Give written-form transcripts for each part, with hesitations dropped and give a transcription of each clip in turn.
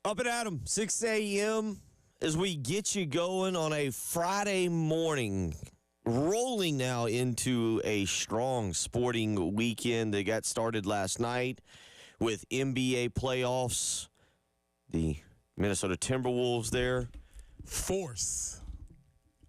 Up and at 'em, 6 a.m. as we get you going on a Friday morning, rolling now into a strong sporting weekend that got started last night with NBA playoffs. The Minnesota Timberwolves there. Force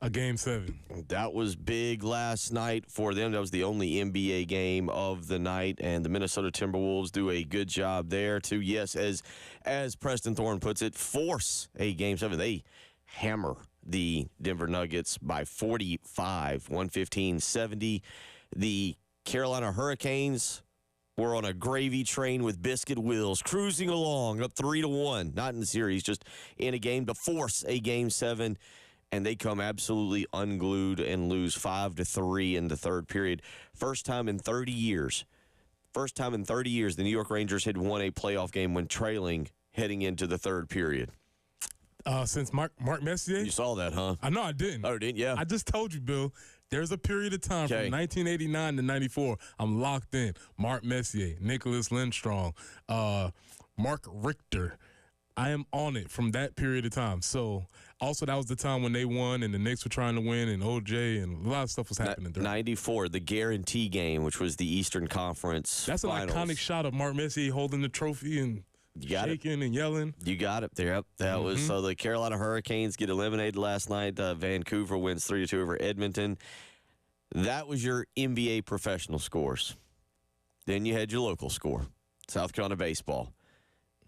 a Game 7. That was big last night for them. That was the only NBA game of the night, and the Minnesota Timberwolves do a good job there to, yes, as Preston Thorne puts it, force a Game 7. They hammer the Denver Nuggets by 45, 115-70. The Carolina Hurricanes were on a gravy train with biscuit wheels, cruising along up 3-1, not in the series, just in a game to force a Game 7. And they come absolutely unglued and lose 5-3 in the third period. First time in 30 years. The New York Rangers had won a playoff game when trailing heading into the third period. Since Mark Messier? You saw that, huh? I know I didn't. Oh, didn't? Yeah. I just told you, Bill. There's a period of time from 1989 to 94. I'm locked in. Mark Messier, Nicholas Lindstrom, Mark Richter. I am on it from that period of time. So, also, that was the time when they won and the Knicks were trying to win and OJ and a lot of stuff was happening there. 94, the guarantee game, which was the Eastern Conference That's finals. An iconic shot of Mark Messier holding the trophy and shaking and yelling. You got it there. Yep. That was so the Carolina Hurricanes get eliminated last night. Vancouver wins 3-2 over Edmonton. That was your NBA professional scores. Then you had your local score. South Carolina baseball,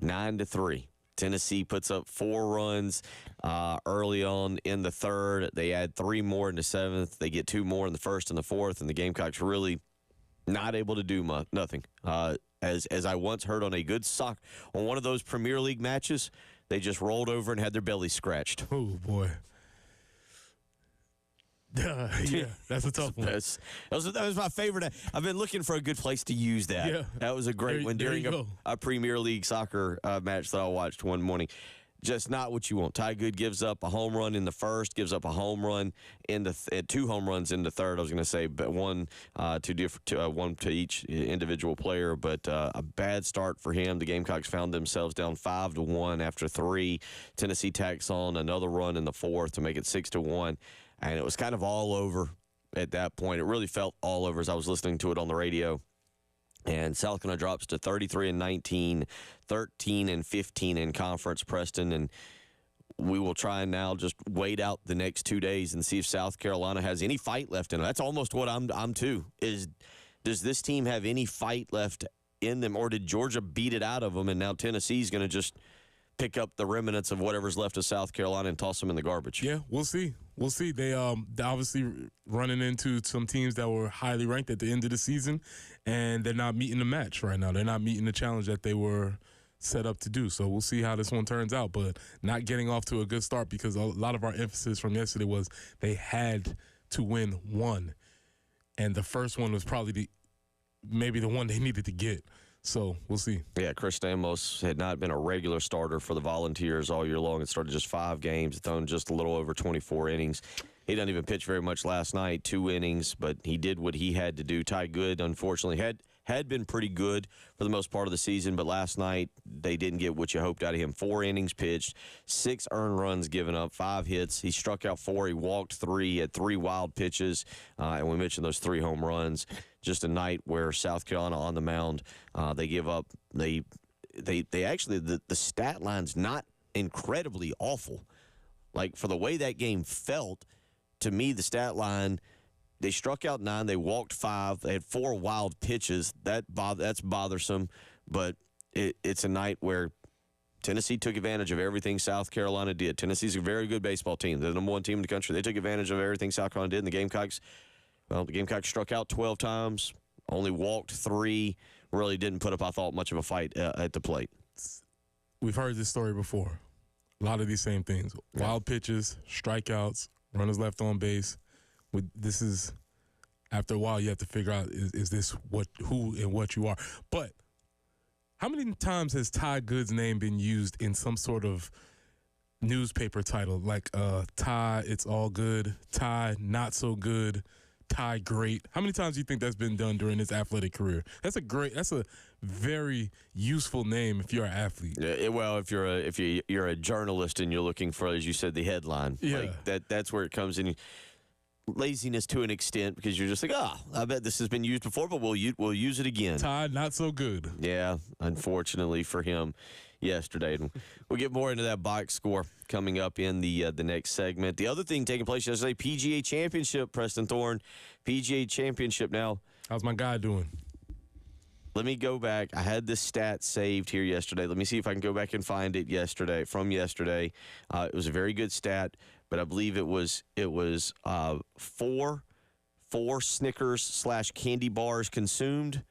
9-3. Tennessee puts up 4 runs early on in the third. They add 3 more in the seventh. They get 2 more in the first and the fourth, and the Gamecocks really not able to do nothing. As I once heard on on one of those Premier League matches, they just rolled over and had their belly scratched. Oh, boy. Yeah, that's a tough one. That was my favorite. I've been looking for a good place to use that. Yeah. That was a great one during a Premier League soccer match that I watched one morning. Just not what you want. Ty Good gives up a home run in the first, gives up a home run in the 2 home runs in the third. I was going to say, but one to each individual player. But a bad start for him. The Gamecocks found themselves down 5-1 after 3. Tennessee tacks on another run in the fourth to make it 6-1. And it was kind of all over at that point. It really felt all over as I was listening to it on the radio. And South Carolina drops to 33-19, 13-15 in conference, Preston. And we will try and now just wait out the next 2 days and see if South Carolina has any fight left in them. That's almost what I'm too. Does this team have any fight left in them, or did Georgia beat it out of them and now Tennessee's going to just pick up the remnants of whatever's left of South Carolina and toss them in the garbage? Yeah, we'll see. We'll see. They're obviously running into some teams that were highly ranked at the end of the season, and they're not meeting the match right now. They're not meeting the challenge that they were set up to do. So we'll see how this one turns out, but not getting off to a good start because a lot of our emphasis from yesterday was they had to win one, and the first one was probably maybe the one they needed to get. So we'll see. Yeah, Chris Stamos had not been a regular starter for the Volunteers all year long. It started just 5 games, thrown just a little over 24 innings. He didn't even pitch very much last night, 2 innings, but he did what he had to do. Ty Good, unfortunately, had been pretty good for the most part of the season, but last night they didn't get what you hoped out of him. 4 innings pitched, 6 earned runs given up, 5 hits. He struck out 4. He walked 3, he had 3 wild pitches, and we mentioned those 3 home runs. Just a night where South Carolina on the mound, they give up. They actually, the stat line's not incredibly awful. Like, for the way that game felt, to me, the stat line, they struck out 9, they walked 5, they had 4 wild pitches. That's bothersome, but it's a night where Tennessee took advantage of everything South Carolina did. Tennessee's a very good baseball team. They're the number 1 team in the country. They took advantage of everything South Carolina did, and the Gamecocks struck out 12 times, only walked 3, really didn't put up, I thought, much of a fight at the plate. We've heard this story before. A lot of these same things. Wild pitches, strikeouts, runners left on base. This is, after a while, you have to figure out, is this who and what you are? But how many times has Ty Good's name been used in some sort of newspaper title, like Ty, it's all good, Ty, not so good, Ty Great. How many times do you think that's been done during his athletic career? That's a very useful name if you're an athlete. Yeah, well, if you're a journalist and you're looking for, as you said, the headline, Yeah. like that's where it comes in. Laziness to an extent, because you're just like, I bet this has been used before, but we'll use it again. Ty, not so good. Yeah, unfortunately for him yesterday. And we'll get more into that box score coming up in the next segment. The other thing taking place yesterday, PGA Championship, Preston Thorne, PGA Championship now. How's my guy doing? Let me go back. I had this stat saved here yesterday. Let me see if I can go back and find it from yesterday. It was a very good stat, but I believe it was four Snickers / candy bars consumed,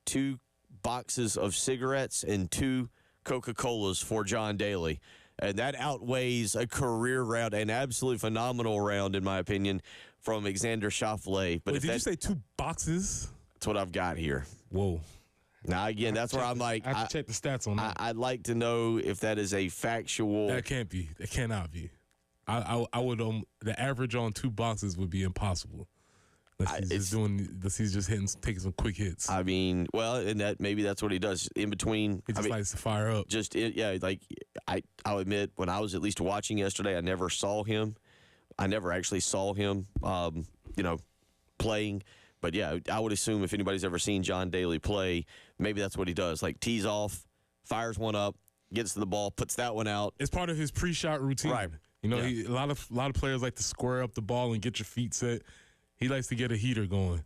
2 boxes of cigarettes, and 2 Coca-Colas for John Daly. And that outweighs a career round, an absolutely phenomenal round, in my opinion, from Alexander Schauffele. But Wait, did you say 2 boxes? That's what I've got here. Whoa. Now, again, that's where I'm like, I have to check the stats on that. I'd like to know if that is a factual. That can't be. That cannot be. I would the average on 2 boxes would be impossible. He's just taking some quick hits. I mean, well, and maybe that's what he does in between. He just likes to fire up. I'll admit, when I was at least watching yesterday, I never actually saw him, playing. But yeah, I would assume if anybody's ever seen John Daly play, maybe that's what he does. Like, tees off, fires one up, gets to the ball, puts that one out. It's part of his pre-shot routine. Right. A lot of players like to square up the ball and get your feet set. He likes to get a heater going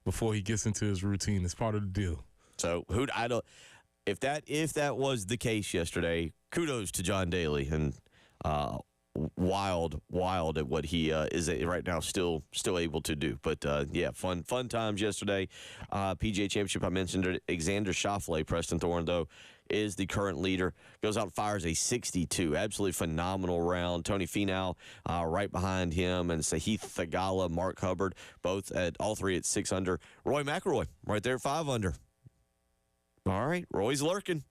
before he gets into his routine. It's part of the deal. So if that was the case yesterday, kudos to John Daly, and wild at what he is right now still able to do. But fun times yesterday. PGA Championship, I mentioned it. Alexander Schauffele, Preston Thorne, though, is the current leader. Goes out and fires a 62. Absolutely phenomenal round. Tony Finau right behind him, and Sahith Theegala, Mark Hubbard, all three at 6 under. Roy McIlroy right there at 5 under. All right, Roy's lurking.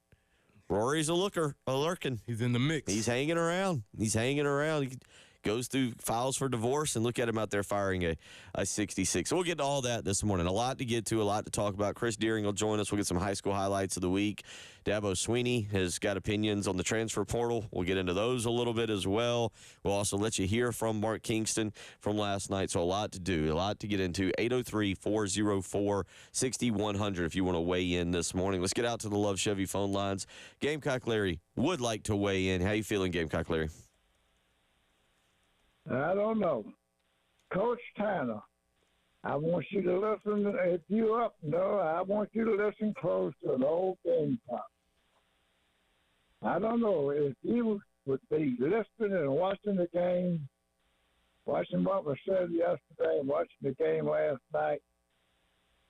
Rory's a lurking. He's in the mix. He's hanging around. He goes through files for divorce, and look at him out there firing a 66. So we'll get to all that this morning. A lot to get to, a lot to talk about. Chris Deering will join us. We'll get some high school highlights of the week. Dabo Sweeney has got opinions on the transfer portal. We'll get into those a little bit as well. We'll also let you hear from Mark Kingston from last night. So a lot to do, a lot to get into. 803-404-6100 if you want to weigh in this morning. Let's get out to the Love Chevy phone lines. Gamecock Larry would like to weigh in. How you feeling, Gamecock Larry? I don't know. Coach Tanner, I want you to listen. If you up, no, I want you to listen close to an old Gamecock. I don't know if you would be listening and watching the game, watching what was said yesterday, and watching the game last night.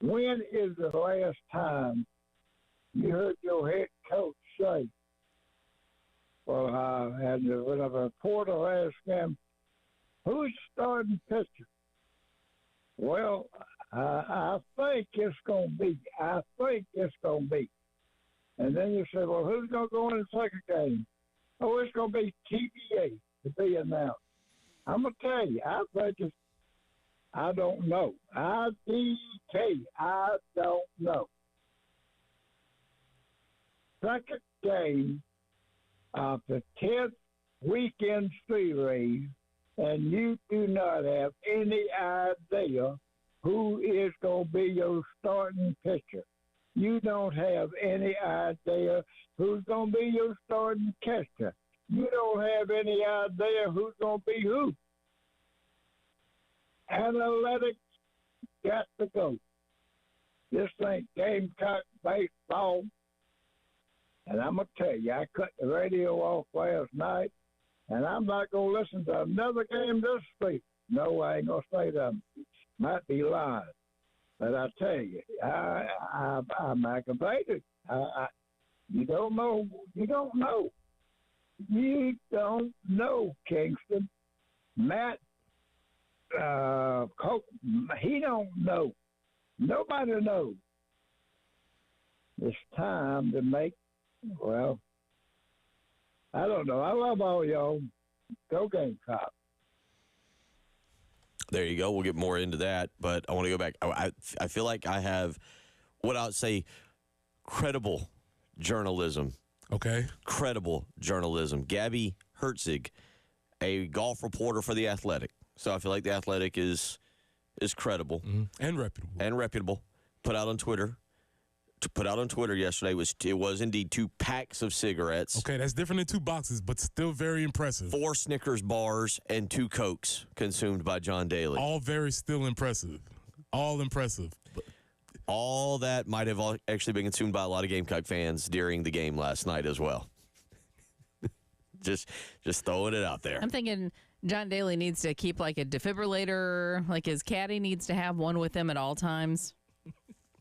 When is the last time you heard your head coach say, and when a reporter asked him, who's starting pitcher? Well, I think it's going to be. And then you say, well, who's going to go in the second game? Oh, it's going to be TBA to be announced. I'm going to tell you, I don't know. IDK, I don't know. Second game of the 10th weekend series, and you do not have any idea who is going to be your starting pitcher. You don't have any idea who's going to be your starting catcher. You don't have any idea who's going to be who. Analytics got to go. This ain't Gamecock Baseball. And I'm going to tell you, I cut the radio off last night, and I'm not going to listen to another game this week. No, I ain't going to say that. Might be lying. But I tell you, I'm aggravated. You don't know. You don't know. You don't know, Kingston. Matt, Coach, he don't know. Nobody knows. It's time to make, well, I don't know. I love all y'all. Go Gamecock. There you go. We'll get more into that, but I want to go back. I feel like I have what I would say credible journalism. Okay. Credible journalism. Gabby Hertzig, a golf reporter for The Athletic. So I feel like The Athletic is credible. Mm-hmm. And reputable. And reputable. Put out on Twitter yesterday was indeed 2 packs of cigarettes. Okay, that's different than 2 boxes, but still very impressive. 4 Snickers bars and 2 Cokes consumed by John Daly. All very still impressive. All impressive. All that might have actually been consumed by a lot of Gamecock fans during the game last night as well. just throwing it out there. I'm thinking John Daly needs to keep like a defibrillator, like his caddy needs to have one with him at all times.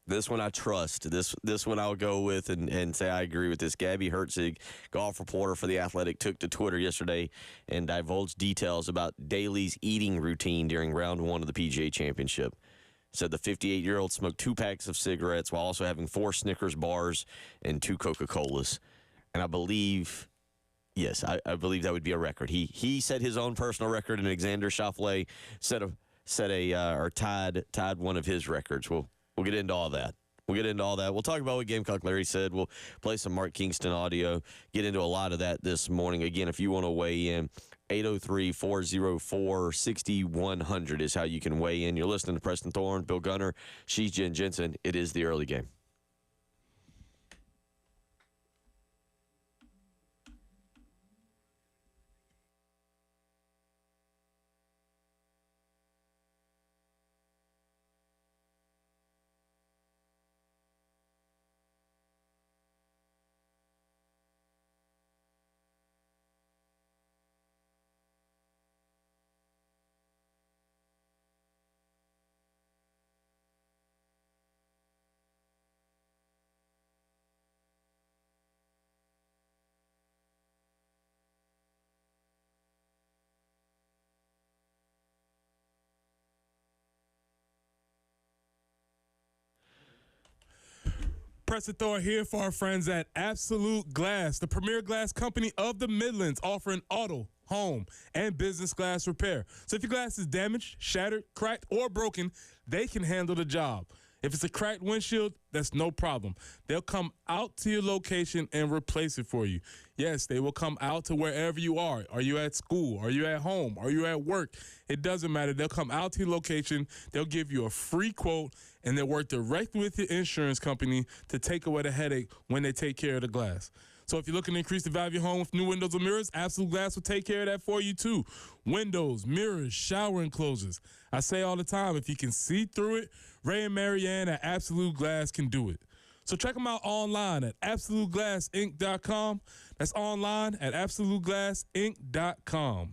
This one I trust. This one I'll go with and say I agree with this. Gabby Hertzig, golf reporter for The Athletic, took to Twitter yesterday and divulged details about Daly's eating routine during round 1 of the PGA Championship. Said the 58-year-old smoked 2 packs of cigarettes while also having 4 Snickers bars and 2 Coca-Colas. And I believe, yes, I believe that would be a record. He set his own personal record, and Alexander Schauffele tied one of his records. We'll get into all that. We'll talk about what Gamecock Larry said. We'll play some Mark Kingston audio, get into a lot of that this morning. Again, if you want to weigh in, 803-404-6100 is how you can weigh in. You're listening to Preston Thorne, Bill Gunner, she's Jen Jensen. It is the early game. Preston Thorne here for our friends at Absolute Glass, the premier glass company of the Midlands, offering auto, home, and business glass repair. So if your glass is damaged, shattered, cracked, or broken, they can handle the job. If it's a cracked windshield, that's no problem. They'll come out to your location and replace it for you. Yes, they will come out to wherever you are. Are you at school? Are you at home? Are you at work? It doesn't matter. They'll come out to your location. They'll give you a free quote, and they'll work directly with your insurance company to take away the headache when they take care of the glass. So if you're looking to increase the value of your home with new windows or mirrors, Absolute Glass will take care of that for you too. Windows, mirrors, shower enclosures. I say all the time, if you can see through it, Ray and Marianne at Absolute Glass can do it. So check them out online at AbsoluteGlassInc.com. That's online at AbsoluteGlassInc.com.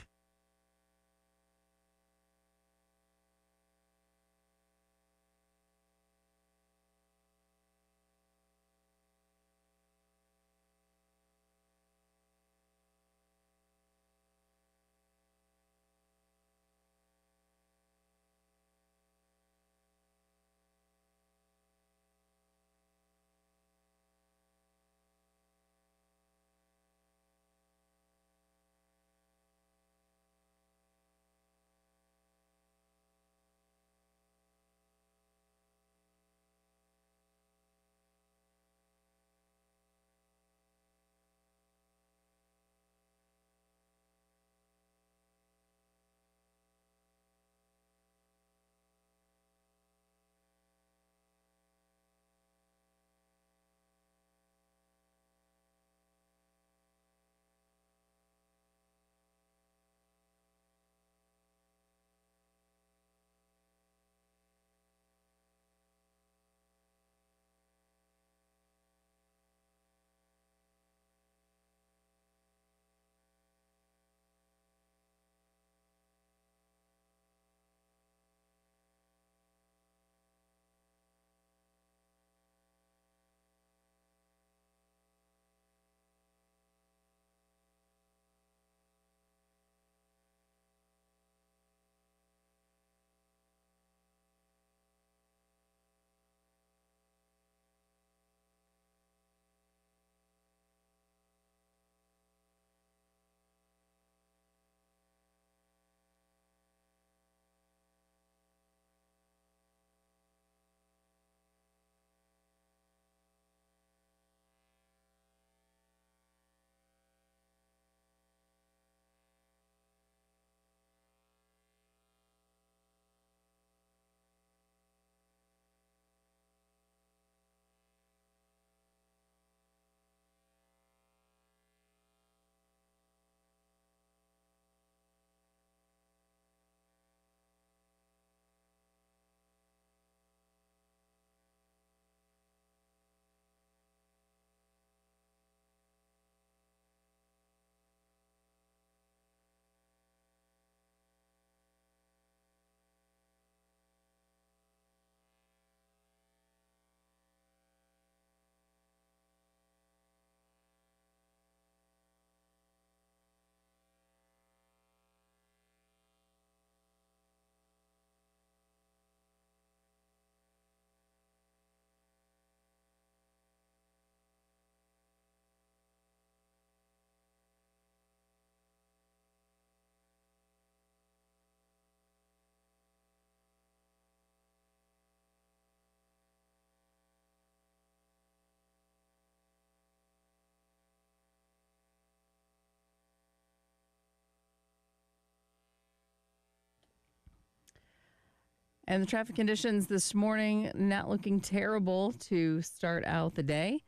And the traffic conditions this morning not looking terrible to start out the day.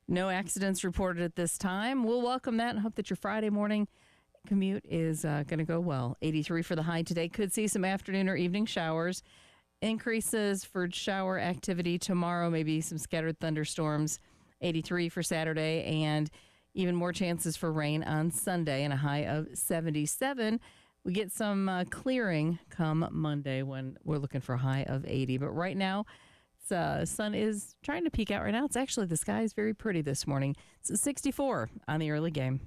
No accidents reported at this time. We'll welcome that and hope that your Friday morning commute is going to go well. 83 for the high today. Could see some afternoon or evening showers. Increases for shower activity tomorrow, maybe some scattered thunderstorms. 83 for Saturday, and even more chances for rain on Sunday, and a high of 77. We get some clearing come Monday when we're looking for a high of 80. But right now, the sun is trying to peek out right now. It's actually, the sky is very pretty this morning. It's 64 on the early game.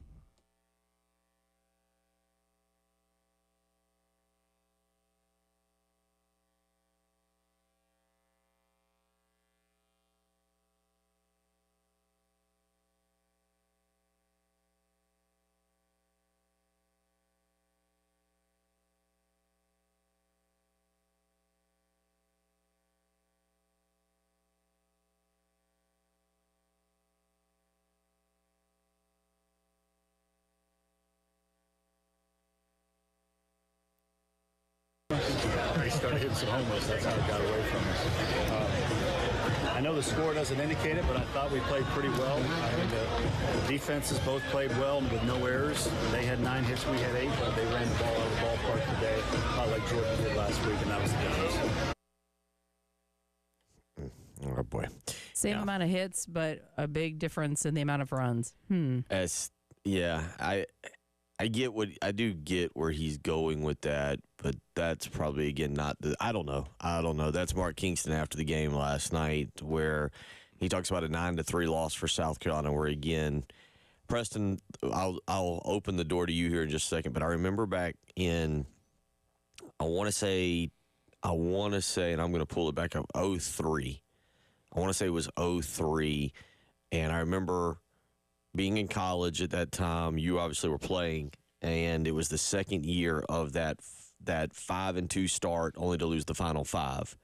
He started hitting some homers. That's how it got away from us. I know the score doesn't indicate it, but I thought we played pretty well. I mean, the defenses both played well with no errors. They had 9 hits, we had 8, but they ran the ball out of the ballpark today, like Jordan did last week, and that was the difference. Oh, boy. Same amount of hits, but a big difference in the amount of runs. I do get where he's going with that, but that's probably, again, not the, I don't know. That's Mark Kingston after the game last night, where he talks about a 9-3 loss for South Carolina, where, again, Preston, I'll open the door to you here in just a second, but I remember back in, I want to say, and I'm going to pull it back up, 03. I want to say it was 03, and I remember being in college at that time. You obviously were playing, and it was the second year of that 5-2 start, only to lose the final 5.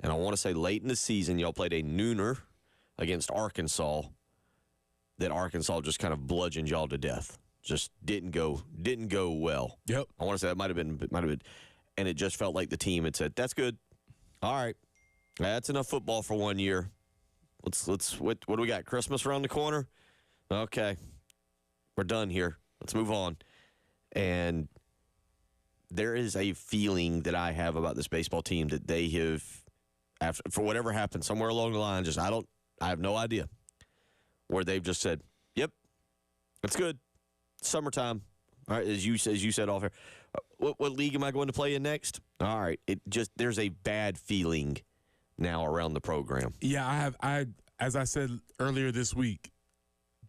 And I want to say late in the season, y'all played a nooner against Arkansas. That Arkansas just kind of bludgeoned y'all to death. Just didn't go well. Yep. I want to say that might have been, and it just felt like the team had said, "That's good. All right, that's enough football for 1 year. What do we got? Christmas around the corner." Okay, we're done here. Let's move on. And there is a feeling that I have about this baseball team that they have, after, for whatever happened somewhere along the line, I have no idea, where they've just said, "Yep, that's good. Summertime." All right, as you said off here. What league am I going to play in next? All right, there's a bad feeling now around the program. Yeah, as I said earlier this week,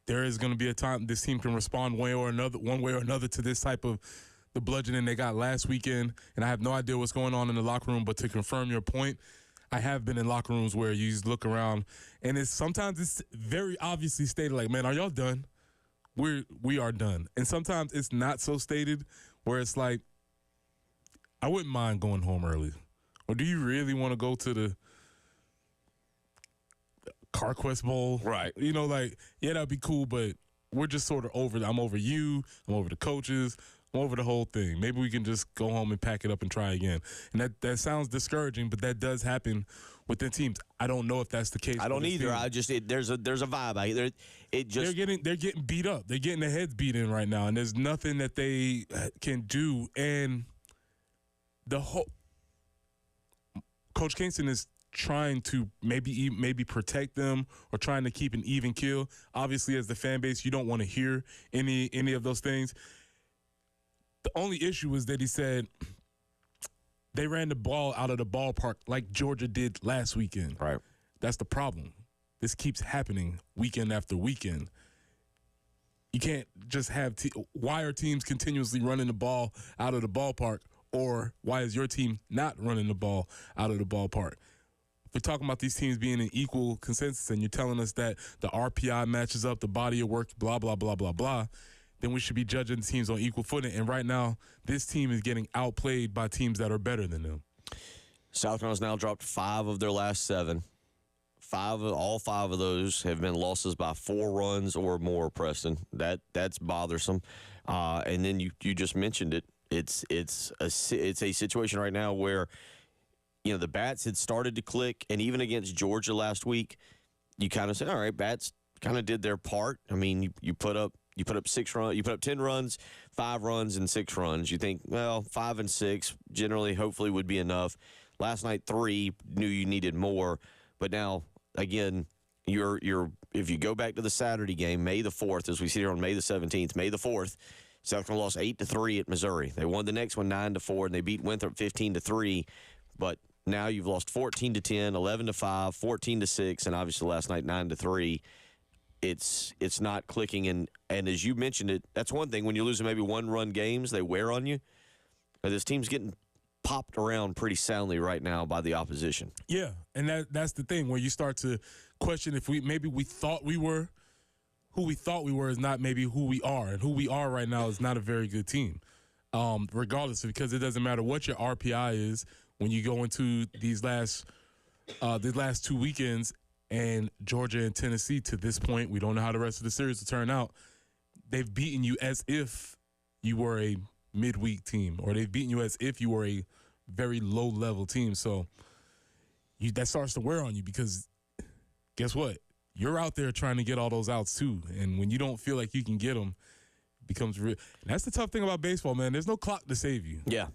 there is going to be a time this team can respond one way or another to this type of the bludgeoning they got last weekend. And I have no idea what's going on in the locker room, but to confirm your point, I have been in locker rooms where you just look around and sometimes it's very obviously stated like, "Man, are y'all done? We are done." And sometimes it's not so stated, where it's like, "I wouldn't mind going home early." Or do you really want to go to the CarQuest Bowl? Right. Yeah, that'd be cool, but we're just sort of over. I'm over you. I'm over the coaches. I'm over the whole thing. Maybe we can just go home and pack it up and try again. And that sounds discouraging, but that does happen within teams. I don't know if that's the case. I don't either. There's a vibe out here. They're getting beat up. They're getting their heads beat in right now, and there's nothing that they can do. And the whole Coach Kingston is trying to maybe protect them or trying to keep an even keel. Obviously, as the fan base, you don't want to hear any of those things. The only issue is that he said they ran the ball out of the ballpark like Georgia did last weekend. Right. That's the problem. This keeps happening weekend after weekend. You can't just have why are teams continuously running the ball out of the ballpark, or why is your team not running the ball out of the ballpark? We're talking about these teams being in equal consensus, and you're telling us that the RPI matches up, the body of work, blah, blah, blah, blah, blah, then we should be judging teams on equal footing. And right now, this team is getting outplayed by teams that are better than them. South Carolina's now dropped 5 of their last 7. All 5 of those have been losses by 4 runs or more, Preston. That's bothersome. And then you just mentioned it. It's a situation right now where the bats had started to click, and even against Georgia last week, you kind of said, all right, bats kind of did their part. I mean, you put up 6 runs, you put up 10 runs, 5 runs, and 6 runs. You think, well, 5 and 6 generally, hopefully, would be enough. Last night, 3, knew you needed more. But now, again, if you go back to the Saturday game, May the 4th, as we sit here on May the 17th, May the 4th, South Carolina lost 8-3 at Missouri. They won the next one 9-4, and they beat Winthrop 15-3. But now you've lost 14-10, 11-5, 14-6, and obviously last night 9-3. It's not clicking, and as you mentioned it, that's one thing. When you're losing maybe 1-run games, they wear on you. But this team's getting popped around pretty soundly right now by the opposition. Yeah, and that's the thing where you start to question if we thought we were who we thought we were is not maybe who we are, and who we are right now is not a very good team. Regardless, because it doesn't matter what your RPI is when you go into these last 2 weekends. And Georgia and Tennessee, to this point, we don't know how the rest of the series will turn out. They've beaten you as if you were a midweek team, or they've beaten you as if you were a very low-level team. So that starts to wear on you because guess what? You're out there trying to get all those outs too. And when you don't feel like you can get them, it becomes real. And that's the tough thing about baseball, man. There's no clock to save you. Yeah.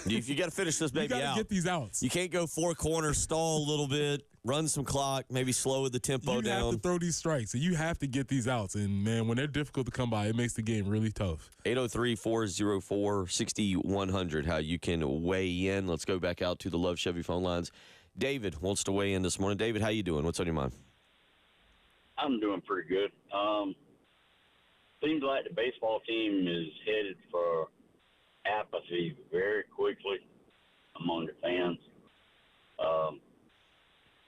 If you got to finish this baby out. You got to get these outs. You can't go 4 corners, stall a little bit, run some clock, maybe slow the tempo down. You have to throw these strikes, and you have to get these outs. And, man, when they're difficult to come by, it makes the game really tough. 803-404-6100, how you can weigh in. Let's go back out to the Love Chevy phone lines. David wants to weigh in this morning. David, how you doing? What's on your mind? I'm doing pretty good. Seems like the baseball team is headed for apathy very quickly among the fans.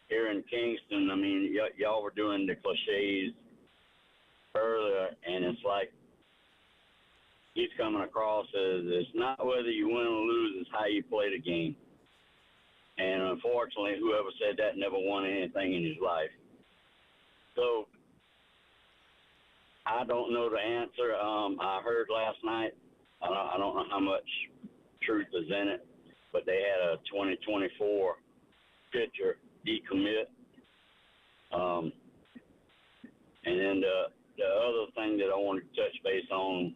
Here in Kingston, I mean, y'all were doing the cliches earlier, and it's like he's coming across as it's not whether you win or lose, it's how you play the game. And unfortunately, whoever said that never won anything in his life. So I don't know the answer. I heard last night, I don't know how much truth is in it, but they had a 2024 pitcher decommit. And then the other thing that I wanted to touch base on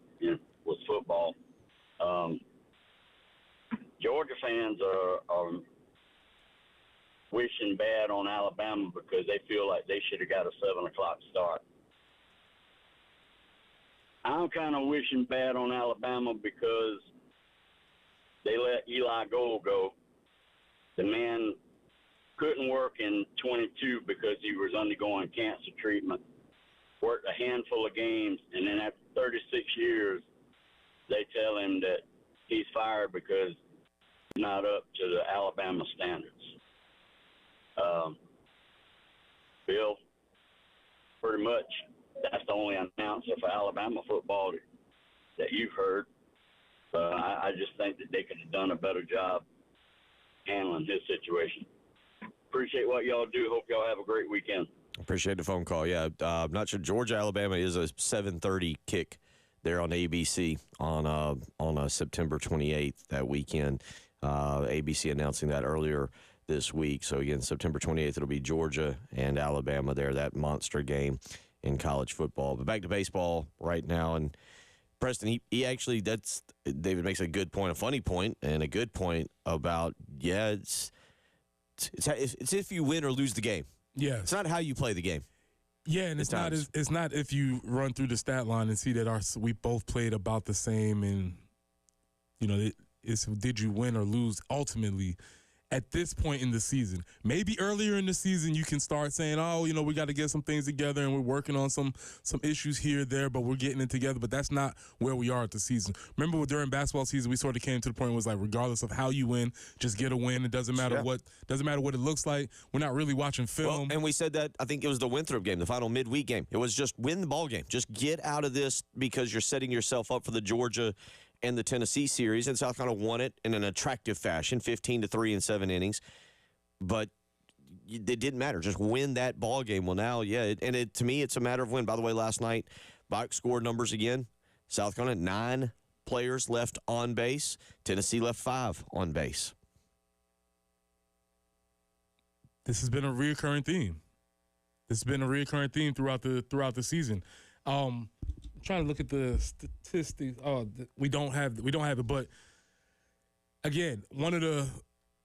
was football. Georgia fans are wishing bad on Alabama because they feel like they should have got a 7 o'clock start. I'm kind of wishing bad on Alabama because they let Eli Gold go. The man couldn't work in 22 because he was undergoing cancer treatment. Worked a handful of games, and then after 36 years, they tell him that he's fired because he's not up to the Alabama standards. Bill, pretty much that's the only announcer for Alabama football that you've heard. I just think that they could have done a better job handling his situation. Appreciate what y'all do. Hope y'all have a great weekend. Appreciate the phone call. Yeah, I'm not sure. Georgia, Alabama is a 7:30 kick there on ABC on September 28th that weekend. ABC announcing that earlier this week. So, again, September 28th, it'll be Georgia and Alabama there, that monster game in college football. But back to baseball right now. And Preston, he actually, David makes a good point, a funny point, and a good point about, it's if you win or lose the game. Yeah. It's not how you play the game. Yeah, and it's not if you run through the stat line and see that we both played about the same, and it's did you win or lose ultimately at this point in the season. Maybe earlier in the season you can start saying, we got to get some things together and we're working on some issues here, there, but we're getting it together. But that's not where we are at the season. Remember during basketball season, we sort of came to the point where it was like, regardless of how you win, just get a win. It doesn't matter what it looks like. We're not really watching film. Well, and we said that, I think it was the Winthrop game, the final midweek game. It was just win the ball game. Just get out of this because you're setting yourself up for the Georgia and the Tennessee series, and South Carolina won it in an attractive fashion, 15-3 in 7 innings. But it didn't matter. Just win that ball game. Well, now, to me, it's a matter of win. By the way, last night, box score numbers again. South Carolina, 9 players left on base. Tennessee left 5 on base. This has been a reoccurring theme. Throughout the season. I'm trying to look at the statistics. We don't have it. But again, one of the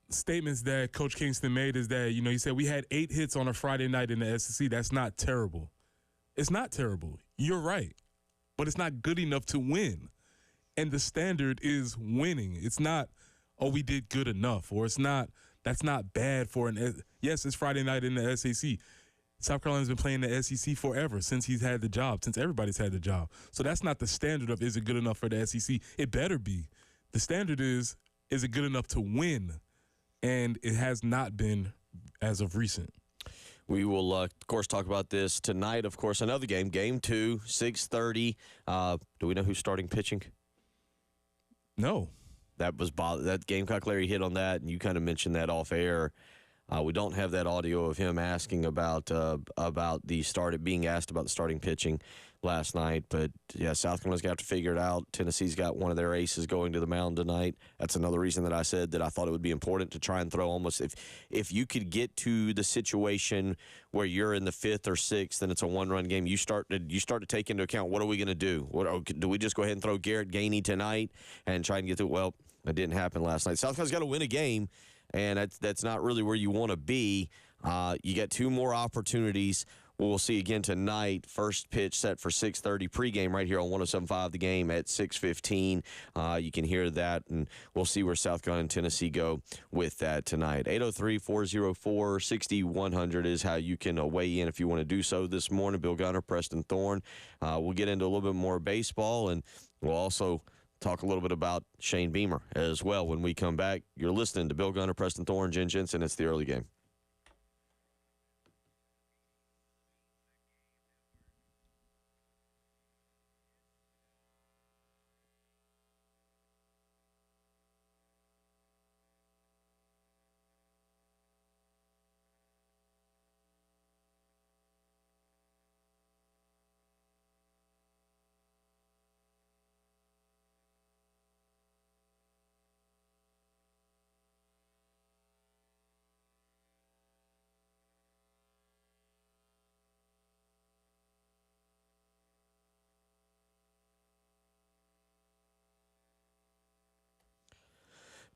statements that Coach Kingston made is that, he said we had 8 hits on a Friday night in the SEC. That's not terrible. It's not terrible. You're right. But it's not good enough to win. And the standard is winning. It's not, we did good enough, or that's not bad for yes, it's Friday night in the SEC. South Carolina's been playing the SEC forever, since he's had the job, since everybody's had the job. So that's not the standard of, is it good enough for the SEC? It better be. The standard is it good enough to win? And it has not been as of recent. We will, of course, talk about this tonight. Of course, another game, Game 2, 6:30. Do we know who's starting pitching? No. That Gamecock Larry hit on that, and you kind of mentioned that off air. We don't have that audio of him asking about being asked about the starting pitching last night. But, yeah, South Carolina's got to figure it out. Tennessee's got one of their aces going to the mound tonight. That's another reason that I said that I thought it would be important to try and throw almost – if you could get to the situation where you're in the 5th or 6th and it's a one-run game, you start to take into account, what are we going to do? Do we just go ahead and throw Garrett Gainey tonight and try and get through? Well, it didn't happen last night. South Carolina's got to win a game. And that's not really where you want to be. You get 2 more opportunities. We'll see again tonight. First pitch set for 6:30 pregame right here on 107.5 The Game at 6:15. You can hear that, and we'll see where South Carolina and Tennessee go with that tonight. 803-404-6100 is how you can weigh in if you want to do so this morning. Bill Gunner, Preston Thorne. We'll get into a little bit more baseball, and we'll also talk a little bit about Shane Beamer as well when we come back. You're listening to Bill Gunner, Preston Thorne, Jen Jensen. It's the early game.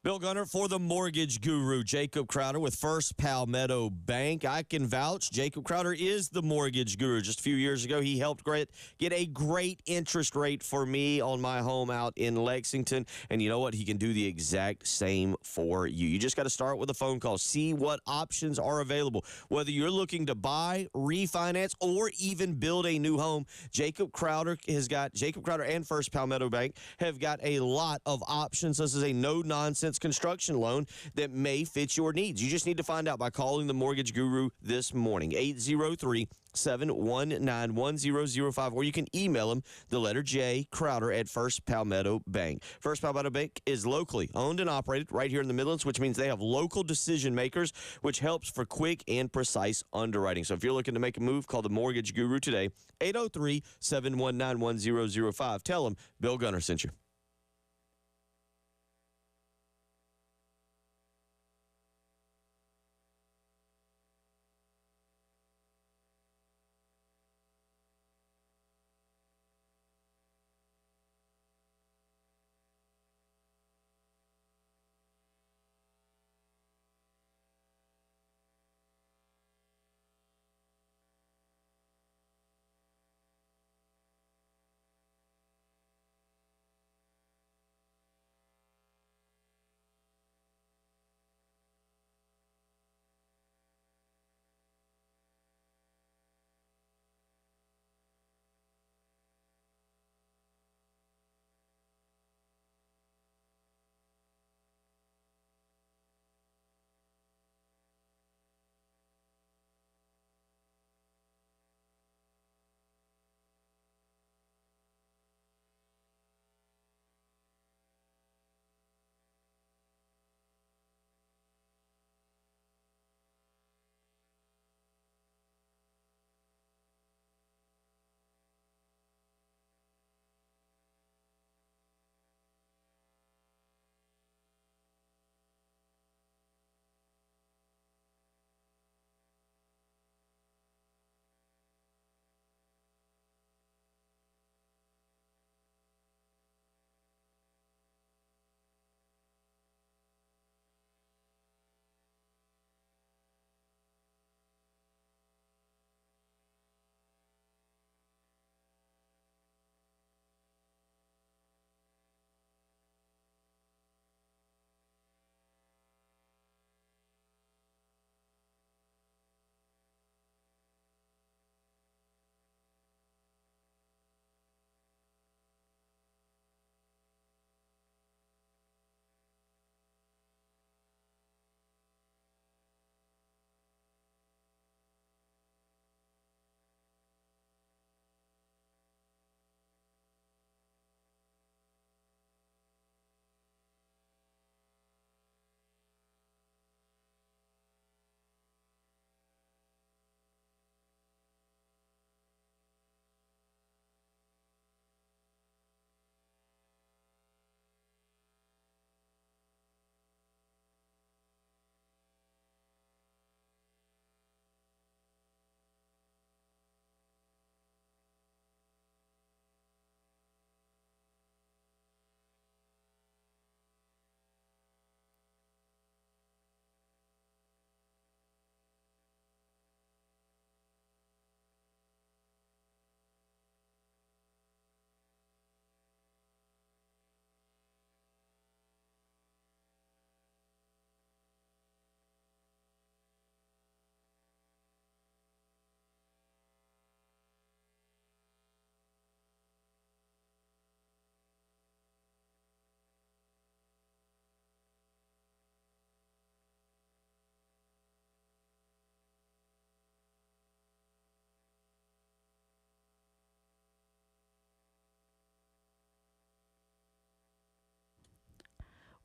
Bill Gunner for the mortgage guru, Jacob Crowder with First Palmetto Bank. I can vouch Jacob Crowder is the mortgage guru. Just a few years ago, he helped get a great interest rate for me on my home out in Lexington. And you know what? He can do the exact same for you. You just got to start with a phone call. See what options are available. Whether you're looking to buy, refinance, or even build a new home, Jacob Crowder and First Palmetto Bank have got a lot of options. This is a no-nonsense construction loan that may fit your needs. You just need to find out by calling the mortgage guru this morning, 803-719-1005, or you can email him the letter J, Crowder at First Palmetto Bank. First Palmetto Bank is locally owned and operated right here in the Midlands, which means they have local decision makers, which helps for quick and precise underwriting. So if you're looking to make a move, call the mortgage guru today, 803-719-1005. Tell them Bill Gunner sent you.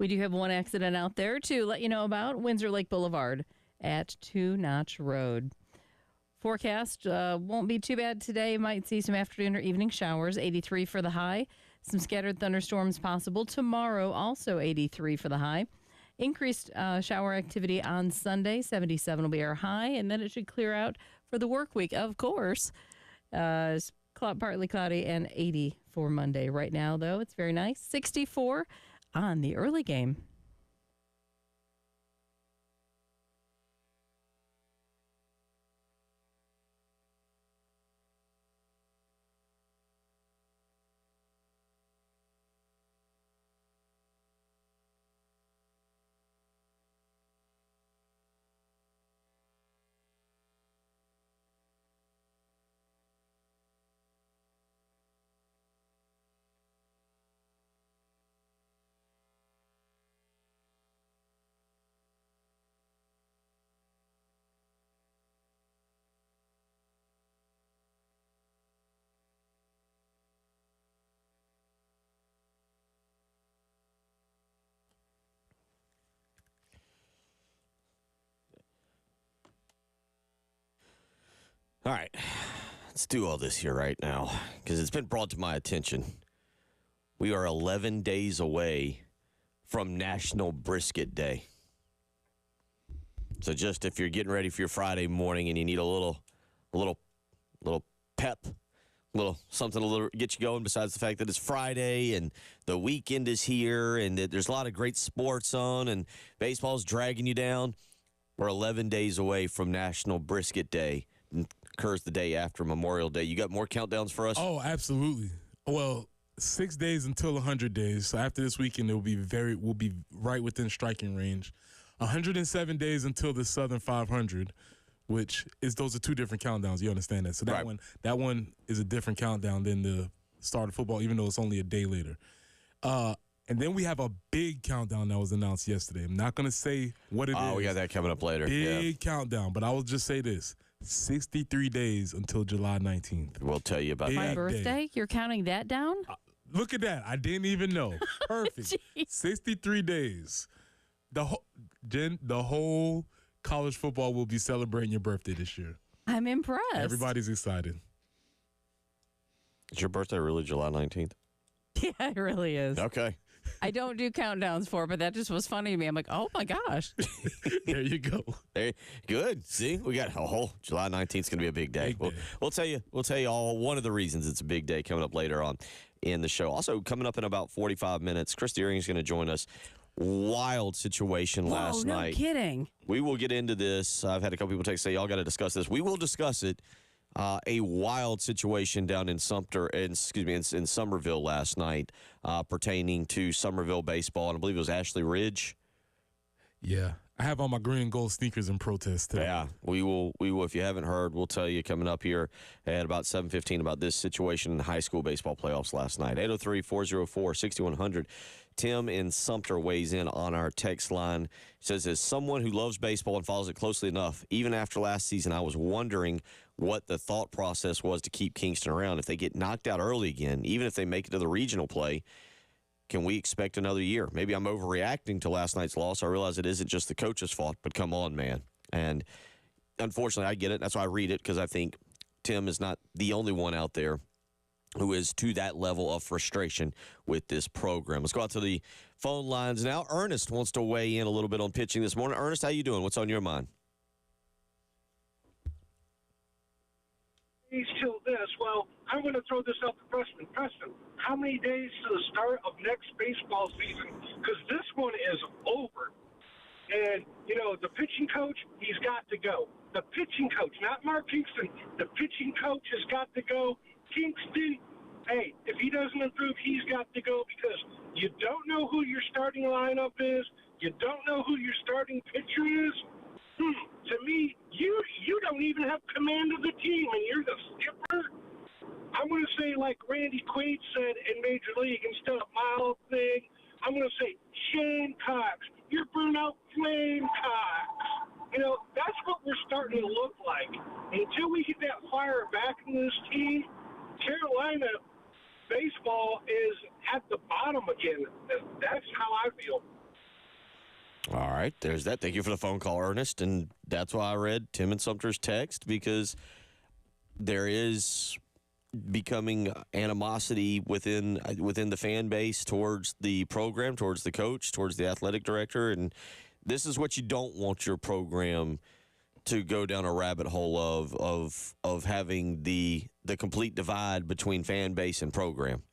We do have one accident out there to let you know about. Windsor Lake Boulevard at Two Notch Road. Forecast won't be too bad today. Might see some afternoon or evening showers. 83 for the high. Some scattered thunderstorms possible. Tomorrow, also 83 for the high. Increased shower activity on Sunday. 77 will be our high. And then it should clear out for the work week, of course. It's partly cloudy and 80 for Monday. Right now, though, it's very nice. 64 on the early game. All right, let's do all this here right now because it's been brought to my attention. We are 11 days away from National Brisket Day. So just if you're getting ready for your Friday morning and you need a little pep, something a little get you going besides the fact that it's Friday and the weekend is here and that there's a lot of great sports on and baseball's dragging you down, we're 11 days away from National Brisket Day. Occurs the day after Memorial Day. You got more countdowns for us? Oh, absolutely. Well, 6 days until 100 days. So after this weekend, we'll be right within striking range. 107 days until the Southern 500, which is those are two different countdowns. You understand that? So that one is a different countdown than the start of football, even though it's only a day later. And then we have a big countdown that was announced yesterday. I'm not going to say what it is. Oh, we got that coming up later. Big countdown, but I will just say this. 63 days until July 19th. We'll tell you about My that. birthday? You're counting that down? Look at that. I didn't even know. Perfect. 63 days. The whole college football will be celebrating your birthday this year. I'm impressed. Everybody's excited. Is your birthday really July 19th? Yeah, it really is. Okay. I don't do countdowns for it, but that just was funny to me. I'm like, oh my gosh. There you go. Hey, good. See, we got a whole July 19th is going to be a big day. We'll tell you all one of the reasons it's a big day coming up later on in the show. Also, coming up in about 45 minutes, Chris Deering is going to join us. Wild situation last night. No kidding. We will get into this. I've had a couple people text say, y'all got to discuss this. We will discuss it. A wild situation down in in Somerville last night pertaining to Somerville baseball, and I believe it was Ashley Ridge. Yeah. I have on my green and gold sneakers in protest today. Yeah, we will. If you haven't heard, we'll tell you coming up here at about 7:15 about this situation in the high school baseball playoffs last night. 803-404-6100. Tim in Sumter weighs in on our text line. He says, as someone who loves baseball and follows it closely enough, even after last season, I was wondering what the thought process was to keep Kingston around. If they get knocked out early again, even if they make it to the regional play, can we expect another year? Maybe I'm overreacting to last night's loss. I realize it isn't just the coach's fault, but come on, man. And unfortunately, I get it. That's why I read it, because I think Tim is not the only one out there who is to that level of frustration with this program. Let's go out to the phone lines now. Ernest wants to weigh in a little bit on pitching this morning. Ernest, how you doing? What's on your mind? Till this. Well, I'm going to throw this out to Preston. Preston, how many days to the start of next baseball season? Because this one is over. And, the pitching coach, he's got to go. The pitching coach, not Mark Kingston. The pitching coach has got to go. Kingston, hey, if he doesn't improve, he's got to go, because you don't know who your starting lineup is. You don't know who your starting pitcher is. To me, you don't even have command of the team, and you're the skipper. I'm going to say, like Randy Quaid said in Major League, instead of Mild thing, I'm going to say Shane Cox. You're burnout flame Cox. That's what we're starting to look like. Until we get that fire back in this team, Carolina baseball is at the bottom again. That's how I feel. All right, there's that. Thank you for the phone call, Ernest. And that's why I read Tim and Sumter's text, because there is becoming animosity within the fan base towards the program, towards the coach, towards the athletic director, and this is what you don't want your program to go down a rabbit hole of having the complete divide between fan base and program.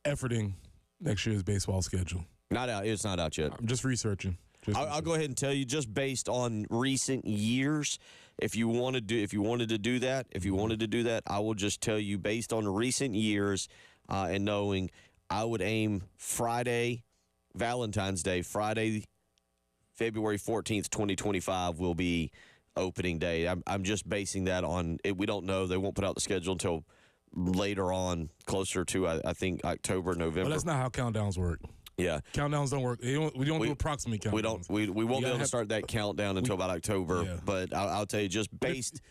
Efforting next year's baseball schedule. Not out. It's not out yet. I'm just researching. I'll go ahead and tell you, just based on recent years, if you wanted to do that, I will just tell you, based on recent years and knowing, I would aim Friday, Valentine's Day, Friday, February 14th, 2025 will be opening day. I'm just basing that on it. We don't know. They won't put out the schedule until later on, closer to I think October, November. Well, that's not how countdowns work. Yeah, countdowns don't work. We don't do approximate countdowns. We won't be able to start that countdown until about October. Yeah. But I'll tell you, just based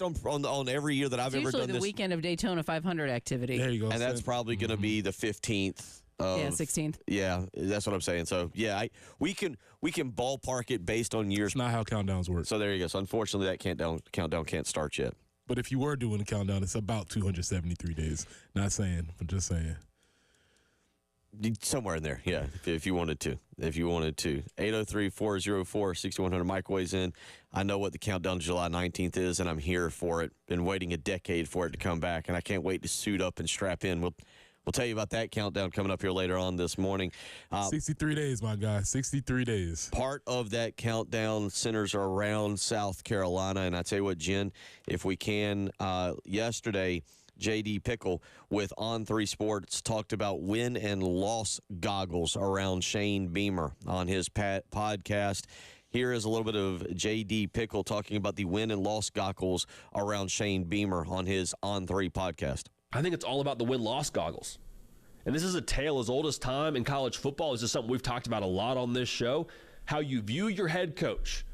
on every year that I've ever done usually this. the weekend of Daytona 500 activity. There you go. And that's probably going to be the 15th. 16th. Yeah, that's what I'm saying. So yeah, we can ballpark it based on years. It's not how countdowns work. So there you go. So unfortunately, that countdown can't start yet. But if you were doing a countdown, it's about 273 days. Not saying, but just saying. Somewhere in there, yeah, if you wanted to. 803-404-6100. Mike weighs in. I know what the countdown to July 19th is, and I'm here for it. Been waiting a decade for it to come back, and I can't wait to suit up and strap in. We'll tell you about that countdown coming up here later on this morning. 63 days, my guy. 63 days. Part of that countdown centers around South Carolina, and I tell you what, Jen, if we can, yesterday, J.D. Pickle with On3 Sports talked about win and loss goggles around Shane Beamer on his podcast. Here is a little bit of J.D. Pickle talking about the win and loss goggles around Shane Beamer on his On3 podcast. I think it's all about the win-loss goggles. And this is a tale as old as time in college football. This is something we've talked about a lot on this show. How you view your head coach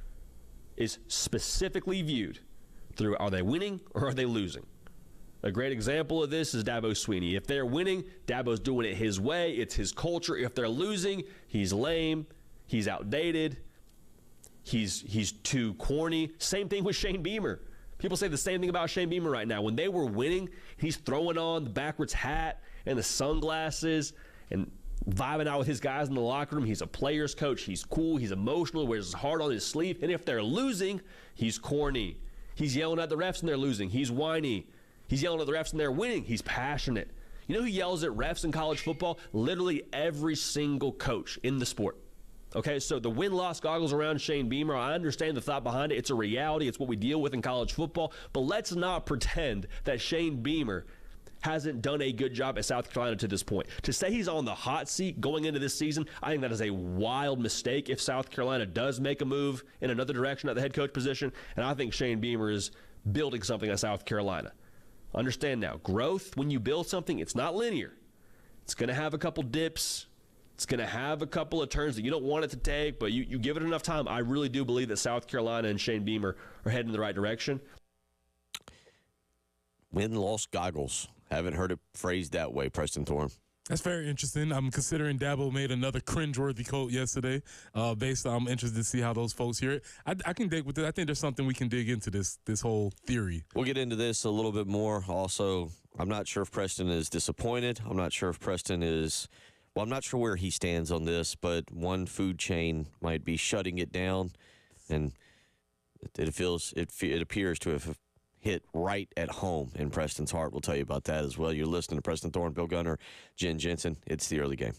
is specifically viewed through, are they winning or are they losing? A great example of this is Dabo Swinney. If they're winning, Dabo's doing it his way. It's his culture. If they're losing, he's lame. He's outdated. He's too corny. Same thing with Shane Beamer. People say the same thing about Shane Beamer right now. When they were winning, he's throwing on the backwards hat and the sunglasses and vibing out with his guys in the locker room. He's a player's coach. He's cool. He's emotional. Wears his heart on his sleeve. And if they're losing, he's corny. He's yelling at the refs and they're losing. He's whiny. He's yelling at the refs and they're winning. He's passionate. You know who yells at refs in college football? Literally every single coach in the sport. Okay, so the win-loss goggles around Shane Beamer, I understand the thought behind it. It's a reality. It's what we deal with in college football. But let's not pretend that Shane Beamer hasn't done a good job at South Carolina to this point. To say he's on the hot seat going into this season, I think that is a wild mistake if South Carolina does make a move in another direction at the head coach position. And I think Shane Beamer is building something at South Carolina. Understand now, growth, when you build something, it's not linear. It's going to have a couple dips. It's going to have a couple of turns that you don't want it to take, but you give it enough time. I really do believe that South Carolina and Shane Beamer are heading in the right direction. Win-loss goggles. Haven't heard it phrased that way, Preston Thorne. That's very interesting. I'm considering Dabo made another cringeworthy quote yesterday. I'm interested to see how those folks hear it. I can dig with it. I think there's something we can dig into this whole theory. We'll get into this a little bit more. Also, I'm not sure if Preston is disappointed. I'm not sure if Preston is. Well, I'm not sure where he stands on this, but one food chain might be shutting it down, and it appears to have hit right at home in Preston's heart. We'll tell you about that as well. You're listening to Preston Thorne, Bill Gunner, Jen Jensen. It's the early game.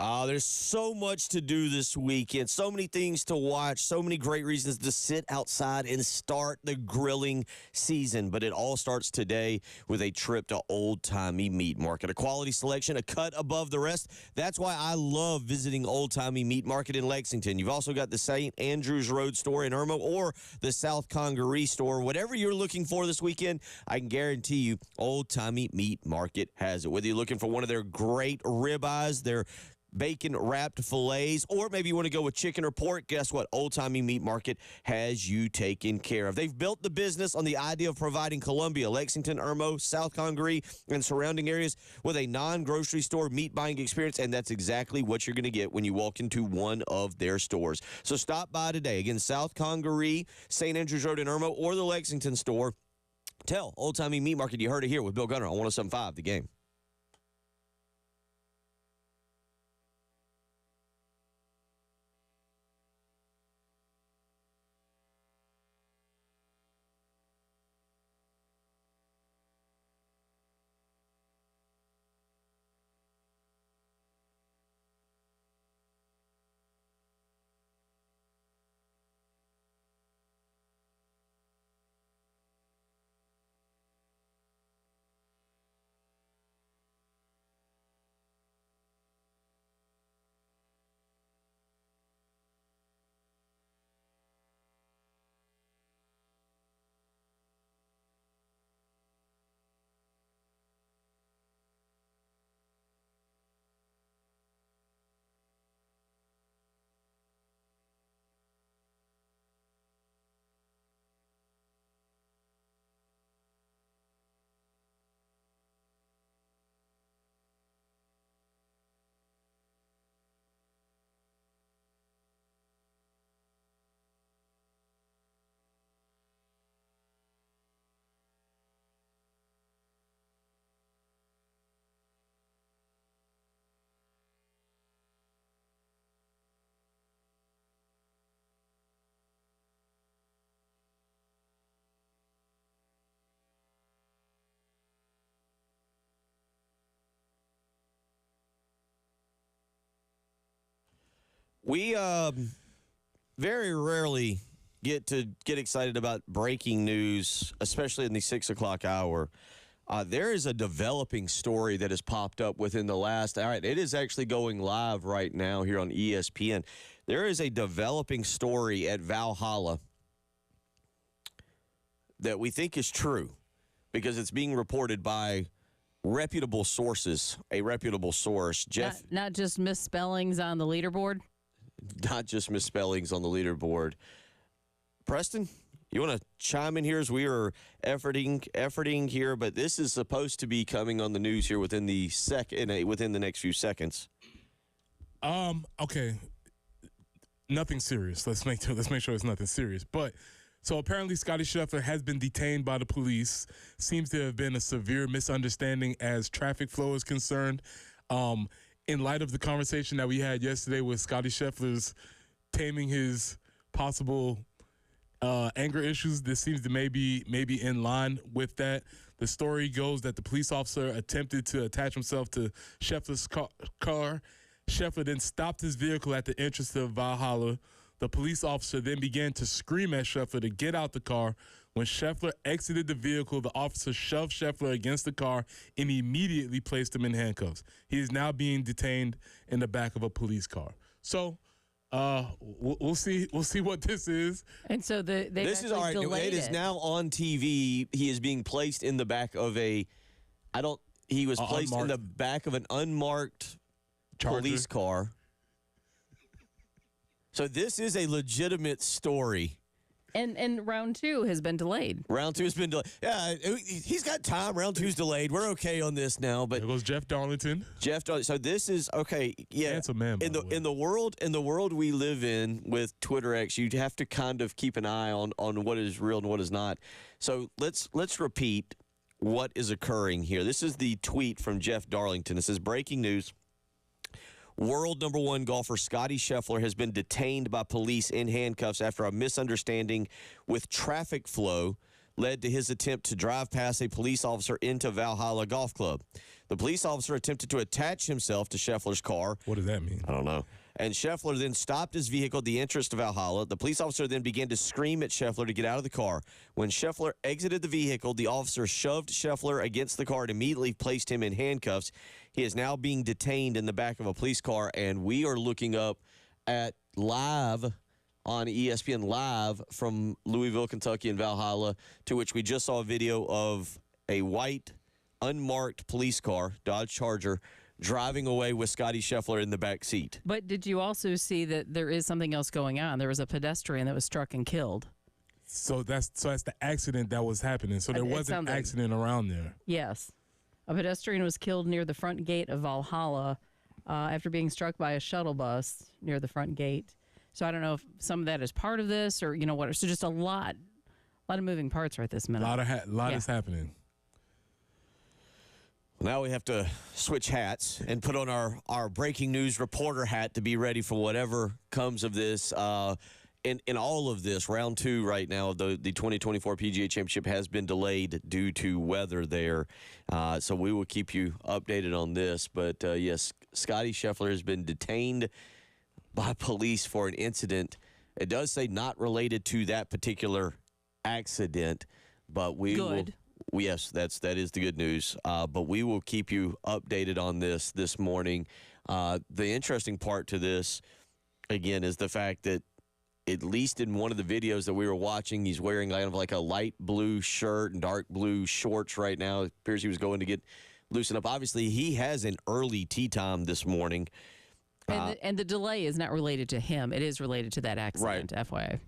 There's so much to do this weekend, so many things to watch, so many great reasons to sit outside and start the grilling season. But it all starts today with a trip to Old Timey Meat Market. A quality selection, a cut above the rest. That's why I love visiting Old Timey Meat Market in Lexington. You've also got the St. Andrews Road store in Irmo or the South Congaree store. Whatever you're looking for this weekend, I can guarantee you Old Timey Meat Market has it. Whether you're looking for one of their great ribeyes, their bacon-wrapped fillets, or maybe you want to go with chicken or pork, guess what? Old Timey Meat Market has you taken care of. They've built the business on the idea of providing Columbia, Lexington, Irmo, South Congaree, and surrounding areas with a non-grocery store meat buying experience, and that's exactly what you're going to get when you walk into one of their stores. So stop by today. Again, South Congaree, St. Andrews Road in Irmo, or the Lexington store. Tell Old Timey Meat Market you heard it here with Bill Gunner on 107.5 The Game. We very rarely get excited about breaking news, especially in the 6 o'clock hour. There is a developing story that has popped up within the last. All right, it is actually going live right now here on ESPN. There is a developing story at Valhalla that we think is true because it's being reported by reputable sources. A reputable source, Jeff. Not just misspellings on the leaderboard. Not just misspellings on the leaderboard. Preston, you want to chime in here as we are efforting here, but this is supposed to be coming on the news here within the next few seconds. Okay. Nothing serious. Let's make sure it's nothing serious. But so apparently Scotty Scheffler has been detained by the police. Seems to have been a severe misunderstanding as traffic flow is concerned. In light of the conversation that we had yesterday with Scotty Scheffler's taming his possible anger issues, this seems to maybe in line with that. The story goes that the police officer attempted to attach himself to Scheffler's car. Scheffler then stopped his vehicle at the entrance to Valhalla. The police officer then began to scream at Scheffler to get out the car. When Scheffler exited the vehicle, the officer shoved Scheffler against the car and immediately placed him in handcuffs. He is now being detained in the back of a police car. So we'll see what this is. And so this is all right. It is now on TV. He is being placed in the back of a. He was placed in the back of an unmarked Charger. Police car. So this is a legitimate story. And round 2 has been delayed. Round 2 has been delayed. Yeah, he's got time. Round 2's delayed. We're okay on this now. But there goes Jeff Darlington. So this is okay. Yeah, handsome man. In the world we live in with Twitter X, you have to kind of keep an eye on what is real and what is not. So let's repeat what is occurring here. This is the tweet from Jeff Darlington. It says, breaking news. World number 1 golfer Scotty Scheffler has been detained by police in handcuffs after a misunderstanding with traffic flow. led to his attempt to drive past a police officer into Valhalla Golf Club. The police officer attempted to attach himself to Scheffler's car. What does that mean? I don't know. And Scheffler then stopped his vehicle at the entrance to Valhalla. The police officer then began to scream at Scheffler to get out of the car. When Scheffler exited the vehicle, the officer shoved Scheffler against the car and immediately placed him in handcuffs. He is now being detained in the back of a police car, and we are looking up at live on ESPN Live from Louisville, Kentucky and Valhalla, to which we just saw a video of a white, unmarked police car, Dodge Charger, driving away with Scotty Scheffler in the back seat. But did you also see that there is something else going on? There was a pedestrian that was struck and killed. So that's the accident that was happening. So there was an accident around there. Yes. A pedestrian was killed near the front gate of Valhalla after being struck by a shuttle bus near the front gate. So I don't know if some of that is part of this or, what. So just a lot of moving parts right this minute. A lot is happening. Now we have to switch hats and put on our breaking news reporter hat to be ready for whatever comes of this. In all of this, round 2 right now, the 2024 PGA Championship has been delayed due to weather there. So we will keep you updated on this. But, yes, Scotty Scheffler has been detained by police for an incident. It does say not related to that particular accident, but we will. Yes, that is the good news. But we will keep you updated on this morning. The interesting part to this, again, is the fact that at least in one of the videos that we were watching, he's wearing kind of like a light blue shirt and dark blue shorts right now. It appears he was going to get loosened up. Obviously, he has an early tee time this morning. And the delay is not related to him. It is related to that accident, right. FYI.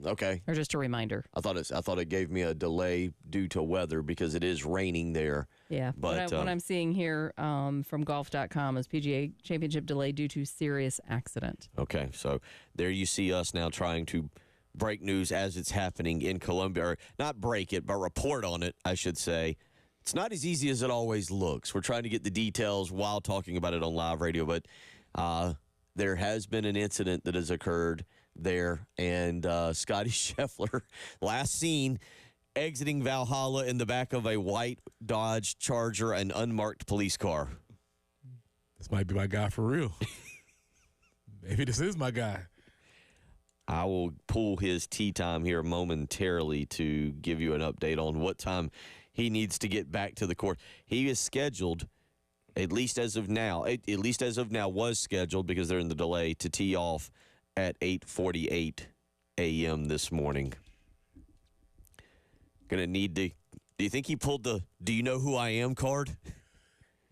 Okay. Or just a reminder. I thought it gave me a delay due to weather because it is raining there. Yeah. But what I'm seeing here from golf.com is PGA Championship delay due to serious accident. Okay. So there you see us now trying to break news as it's happening in Columbia. Or not break it, but report on it, I should say. It's not as easy as it always looks. We're trying to get the details while talking about it on live radio, but there has been an incident that has occurred there, and Scotty Scheffler, last seen exiting Valhalla in the back of a white Dodge Charger, an unmarked police car. This might be my guy for real. Maybe this is my guy. I will pull his tee time here momentarily to give you an update on what time he needs to get back to the course. He is scheduled, at least as of now, was scheduled because they're in the delay, to tee off at 8:48 a.m. this morning. Gonna need to. Do you think he pulled the "Do you know who I am" card?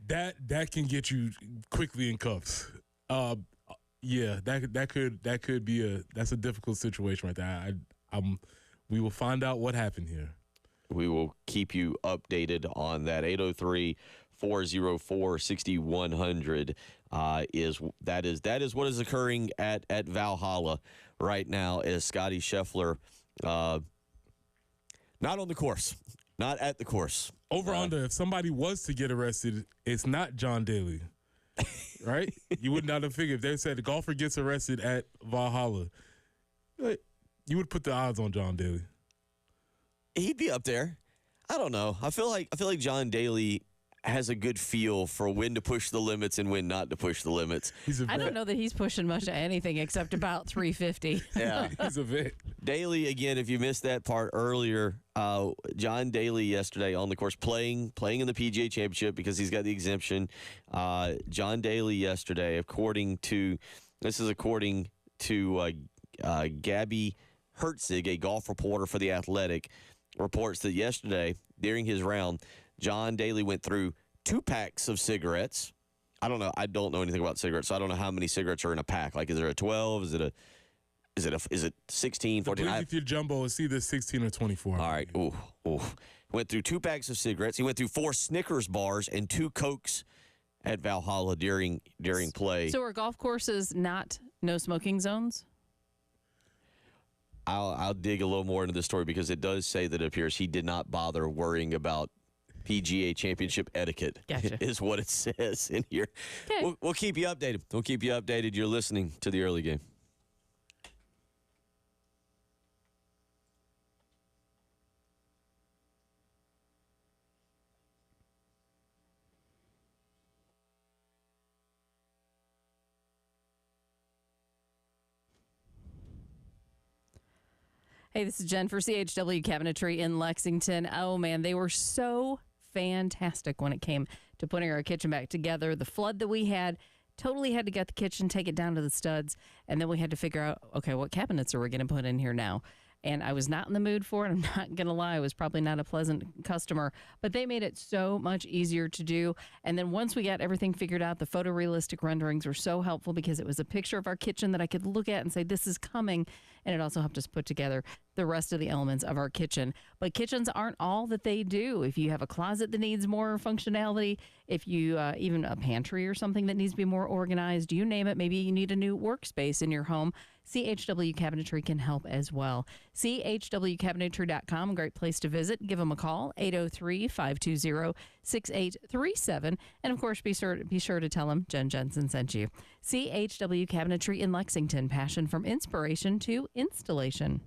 That can get you quickly in cuffs. Yeah, that could be that's a difficult situation right there. We will find out what happened here. We will keep you updated on that. 803-404-6100 is what is occurring at Valhalla right now as Scotty Scheffler not on the course, not at the course. Over under, if somebody was to get arrested, it's not John Daly, right? You would not have figured if they said the golfer gets arrested at Valhalla, you would put the odds on John Daly. He'd be up there. I don't know. I feel like John Daly has a good feel for when to push the limits and when not to push the limits. I don't know that he's pushing much of anything except about 350. Yeah. He's a vet. Daly, again, if you missed that part earlier, John Daly yesterday on the course playing in the PGA Championship because he's got the exemption. John Daly yesterday, according to Gabby Hertzig, a golf reporter for The Athletic, reports that yesterday during his round, John Daly went through 2 packs of cigarettes. I don't know anything about cigarettes, so I don't know how many cigarettes are in a pack. Like, is there a 12? Is it 16, 14? If your jumbo is either 16 or 24. All right. Ooh. Went through 2 packs of cigarettes. He went through 4 Snickers bars and 2 Cokes at Valhalla during play. So are golf courses not no smoking zones? I'll dig a little more into this story because it does say that it appears he did not bother worrying about PGA Championship etiquette. Gotcha. Is what it says in here. Okay. We'll keep you updated. You're listening to the early game. Hey, this is Jen for CHW Cabinetry in Lexington. Oh, man, they were so fantastic when it came to putting our kitchen back together. The flood that we had, totally had to get the kitchen, take it down to the studs, and then we had to figure out, okay, what cabinets are we going to put in here now? And I was not in the mood for it. I'm not going to lie. I was probably not a pleasant customer, but they made it so much easier to do. And then once we got everything figured out, the photorealistic renderings were so helpful because it was a picture of our kitchen that I could look at and say, this is coming. And it also helped us put together the rest of the elements of our kitchen. But kitchens aren't all that they do. If you have a closet that needs more functionality, if you even a pantry or something that needs to be more organized, you name it, maybe you need a new workspace in your home, CHW Cabinetry can help as well. CHWCabinetry.com, a great place to visit. Give them a call, 803-520-6837. And, of course, be sure to tell them Jen Jensen sent you. CHW Cabinetry in Lexington, passion from inspiration to installation.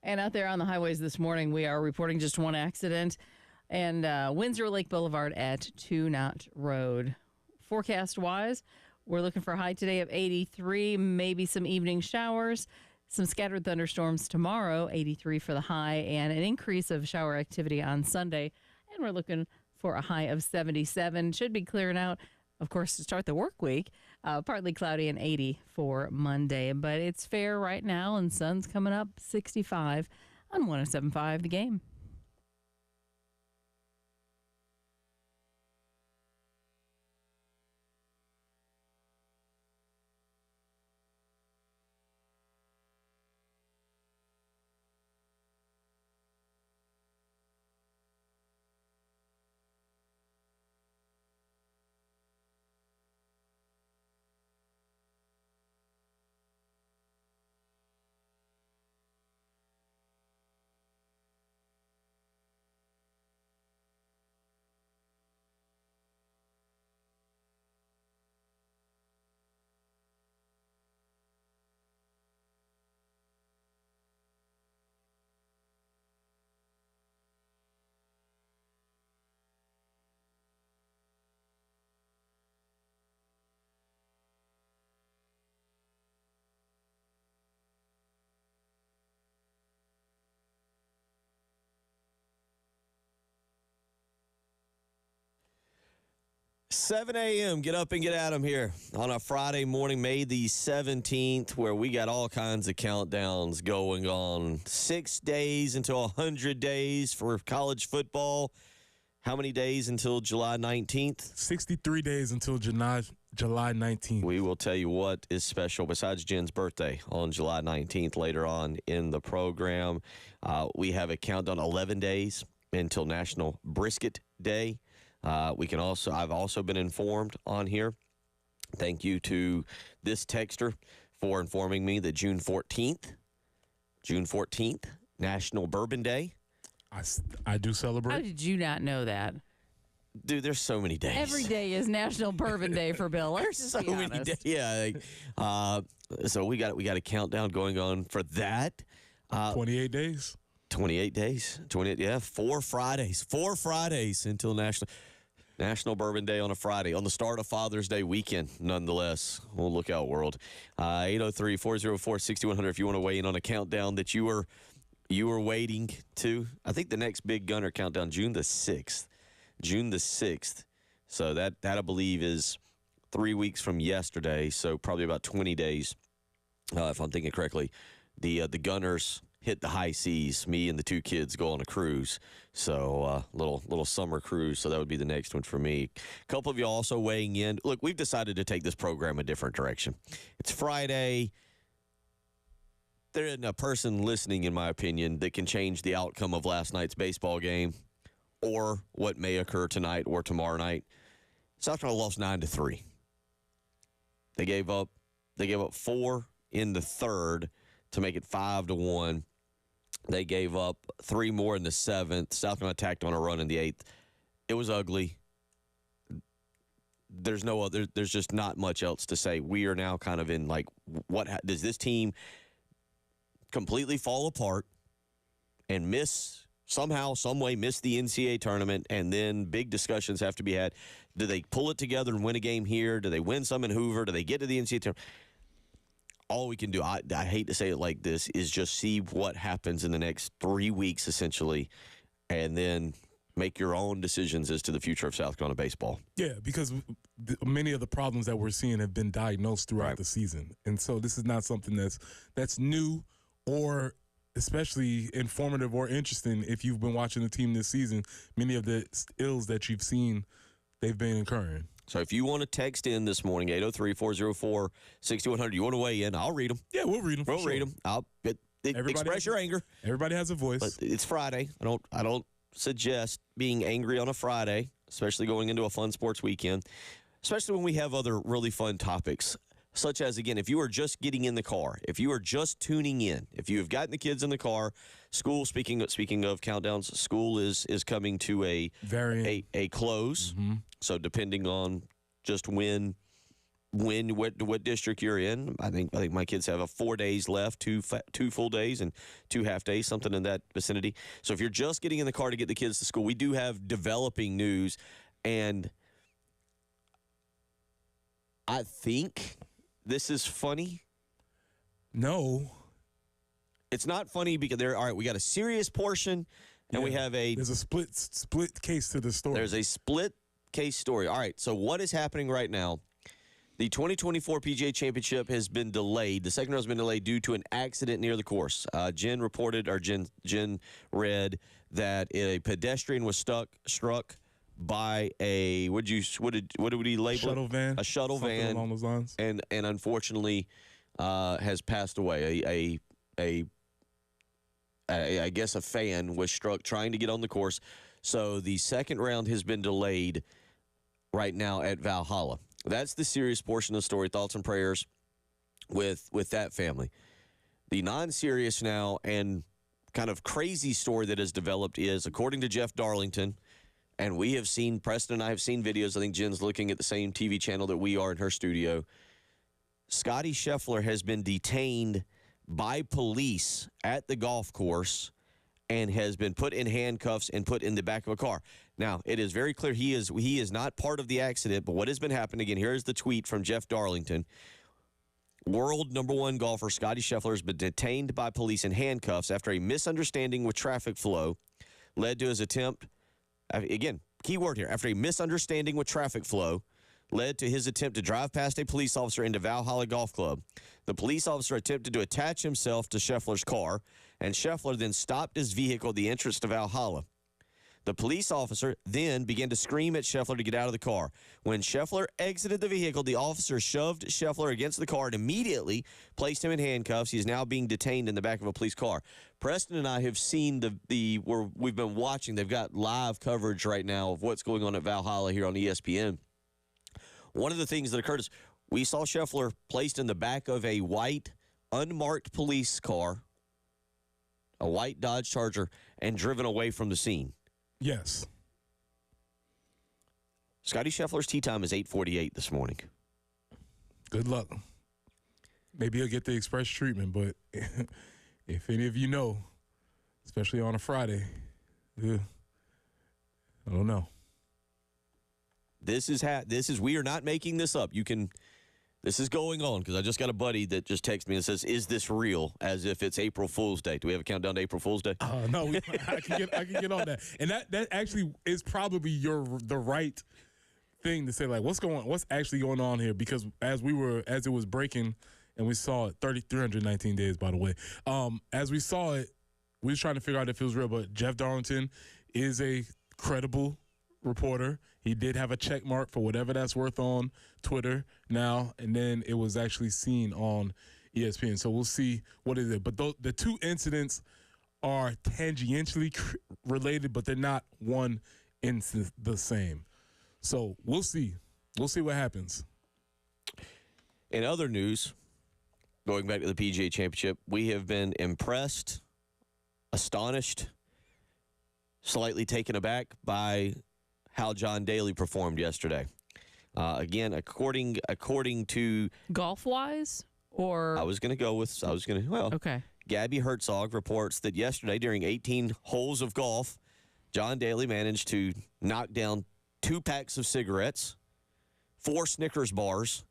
And out there on the highways this morning, we are reporting just one accident, and Windsor Lake Boulevard at Two Knot Road. Forecast-wise, we're looking for a high today of 83, maybe some evening showers, some scattered thunderstorms tomorrow, 83 for the high, and an increase of shower activity on Sunday. And we're looking for a high of 77. Should be clearing out, of course, to start the work week. Partly cloudy and 80 for Monday. But it's fair right now, and sun's coming up 65 on 107.5 The Game. 7 a.m. Get up and get at 'em here on a Friday morning, May the 17th, where we got all kinds of countdowns going on. 6 days until 100 days for college football. How many days until July 19th? 63 days until July 19th. We will tell you what is special besides Jen's birthday on July 19th later on in the program. We have a countdown 11 days until National Brisket Day. I've also been informed on here. Thank you to this texter for informing me that June 14th, National Bourbon Day. I do celebrate. How did you not know that? Dude, there's so many days. Every day is National Bourbon Day for Bill. Let's just so be many honest. days. Yeah. So we got a countdown going on for that. 28 days. 28 days. 28. Yeah. 4 Fridays. 4 Fridays until National Bourbon Day on a Friday, on the start of Father's Day weekend, nonetheless. Well, look out, world. 803-404-6100 if you want to weigh in on a countdown that you were waiting to. I think the next big gunner countdown, June the 6th. So that I believe is 3 weeks from yesterday, so probably about 20 days, if I'm thinking correctly. The Gunners hit the high seas. Me and the 2 kids go on a cruise. So little summer cruise. So that would be the next one for me. A couple of you also weighing in. Look, we've decided to take this program a different direction. It's Friday. There isn't a person listening, in my opinion, that can change the outcome of last night's baseball game or what may occur tonight or tomorrow night. South Carolina lost 9-3. They gave up 4 in the third to make it 5-1. They gave up 3 more in the 7th. South Carolina attacked on a run in the 8th. It was ugly. There's just not much else to say. We are now kind of in like, does this team completely fall apart and somehow, some way miss the NCAA tournament, and then big discussions have to be had. Do they pull it together and win a game here? Do they win some in Hoover? Do they get to the NCAA tournament? All we can do, I hate to say it like this, is just see what happens in the next 3 weeks, essentially, and then make your own decisions as to the future of South Carolina baseball. Yeah, because many of the problems that we're seeing have been diagnosed throughout the season. And so this is not something that's new or especially informative or interesting if you've been watching the team this season. Many of the ills that you've seen, they've been incurring. So if you want to text in this morning, 803-404-6100, you want to weigh in, I'll read them. Yeah, we'll read them. We'll read them. Express your anger. Everybody has a voice. But it's Friday. I don't suggest being angry on a Friday, especially going into a fun sports weekend, especially when we have other really fun topics, such as, again, if you are just getting in the car, if you are just tuning in, if you have gotten the kids in the car, school, speaking of countdowns, school is coming to a close. Mm-hmm. So depending on just what district you're in, I think my kids have 4 days left, two full days and 2 half days, something in that vicinity. So if you're just getting in the car to get the kids to school, we do have developing news, and I think this is funny. No. It's not funny because we got a serious portion and we have there's a split case to the story. There's a split case story. All right, so what is happening right now? The 2024 PGA Championship has been delayed. The second round has been delayed due to an accident near the course. Jen read that a pedestrian was struck by a what did he label shuttle van? A shuttle van along those lines, and unfortunately has passed away. I guess a fan was struck trying to get on the course. So the second round has been delayed right now at Valhalla. That's the serious portion of the story. Thoughts and prayers with that family. The non-serious now and kind of crazy story that has developed is, according to Jeff Darlington, and we have seen, Preston and I have seen videos, I think Jen's looking at the same TV channel that we are in her studio, Scotty Scheffler has been detained by police at the golf course and has been put in handcuffs and put in the back of a car. Now, it is very clear he is not part of the accident, but what has been happening, again, here's the tweet from Jeff Darlington. World #1 golfer Scotty Scheffler has been detained by police in handcuffs after a misunderstanding with traffic flow led to his attempt, again, key word here, after a misunderstanding with traffic flow led to his attempt to drive past a police officer into Valhalla Golf Club. The police officer attempted to attach himself to Scheffler's car, and Scheffler then stopped his vehicle at the entrance to Valhalla. The police officer then began to scream at Scheffler to get out of the car. When Scheffler exited the vehicle, the officer shoved Scheffler against the car and immediately placed him in handcuffs. He is now being detained in the back of a police car. Preston and I have seen where we've been watching. They've got live coverage right now of what's going on at Valhalla here on ESPN. One of the things that occurred is we saw Scheffler placed in the back of a white, unmarked police car, a white Dodge Charger, and driven away from the scene. Yes. Scotty Scheffler's tee time is 8:48 this morning. Good luck. Maybe he'll get the express treatment, but if any of you know, especially on a Friday, I don't know. This is we are not making this up. This is going on because I just got a buddy that just texted me and says, "Is this real?" As if it's April Fool's Day. Do we have a countdown to April Fool's Day? No, I can get on that, and that actually is probably the right thing to say. Like, what's actually going on here? Because as it was breaking, and we saw it 319 days, by the way. As we saw it, we was trying to figure out if it was real. But Jeff Darlington is a credible reporter. He did have a check mark for whatever that's worth on Twitter now, and then it was actually seen on ESPN. So we'll see what is it. But the two incidents are tangentially related, but they're not one instance the same. So we'll see. We'll see what happens. In other news, going back to the PGA Championship, we have been impressed, astonished, slightly taken aback by how John Daly performed yesterday. Again, according to golf-wise, or okay. Gabby Herzog reports that yesterday during 18 holes of golf, John Daly managed to knock down 2 packs of cigarettes, 4 Snickers bars,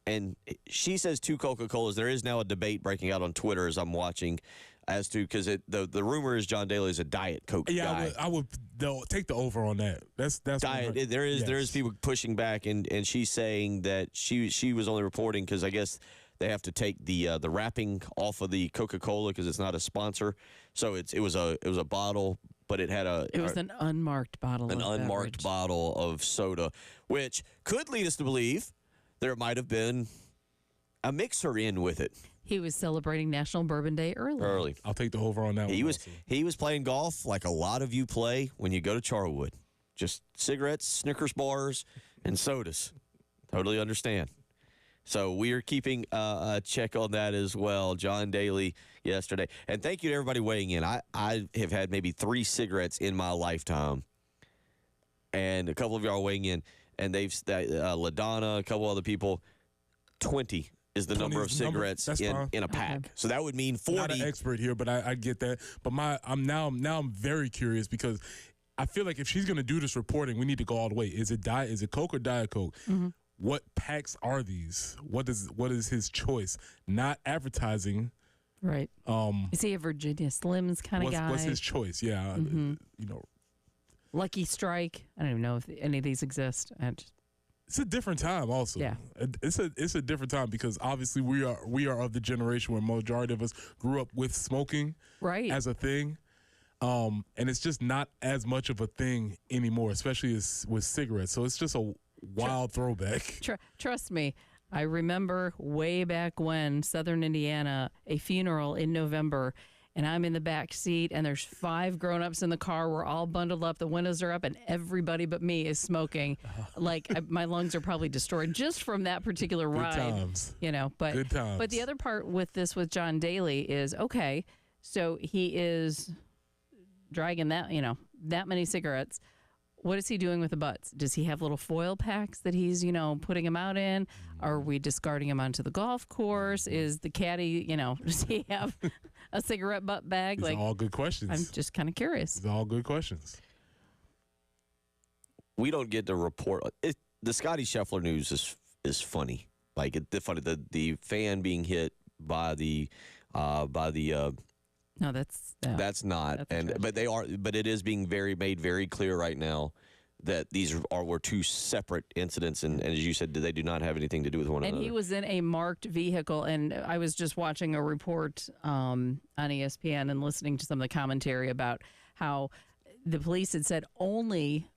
and she says 2 Coca-Colas. There is now a debate breaking out on Twitter as I'm watching as to because the rumor is John Daly is a Diet Coke guy. I would take the over on that. That's Diet. There is people pushing back, and she's saying that she was only reporting because I guess they have to take the wrapping off of the Coca-Cola because it's not a sponsor. So it was a bottle, but it was an unmarked bottle. An unmarked beverage. bottle of soda, which could lead us to believe there might have been a mixer in with it. He was celebrating National Bourbon Day early. I'll take the over on that one. He was playing golf like a lot of you play when you go to Charwood. Just cigarettes, Snickers bars, and sodas. Totally understand. So we are keeping a check on that as well. John Daly yesterday. And thank you to everybody weighing in. I have had maybe 3 cigarettes in my lifetime. And a couple of y'all are weighing in. And LaDonna, a couple other people, 20 is the number of cigarettes in a pack. Okay. So that would mean 40. Not an expert here, but I get that. But I'm very curious because I feel like if she's going to do this reporting, we need to go all the way. Is it Coke or Diet Coke? Mm-hmm. What packs are these? What is his choice? Not advertising. Right. Is he a Virginia Slims kind of guy? What's his choice? Yeah. Mm-hmm. Lucky Strike. I don't even know if any of these exist. It's a different time also. Yeah. It's a different time because obviously we are of the generation where majority of us grew up with smoking as a thing. And it's just not as much of a thing anymore, especially with cigarettes. So it's just a wild throwback. Trust me. I remember way back when, Southern Indiana, a funeral in November, and I'm in the back seat, and there's 5 grown-ups in the car. We're all bundled up. The windows are up, and everybody but me is smoking. My lungs are probably destroyed just from that particular ride. Good times. But good times. But the other part with John Daly is, okay, so he is dragging that many cigarettes. What is he doing with the butts? Does he have little foil packs that he's, putting them out in? Are we discarding them onto the golf course? Is the caddy, does he have a cigarette butt bag? These are all good questions. I'm just kind of curious. These are all good questions. We don't get to report. The Scotty Scheffler news is funny. Like the fan being hit by the No, that's not. But it is being made very clear right now that these were two separate incidents, and as you said, they do not have anything to do with one another. And he was in a marked vehicle, and I was just watching a report on ESPN and listening to some of the commentary about how the police had said only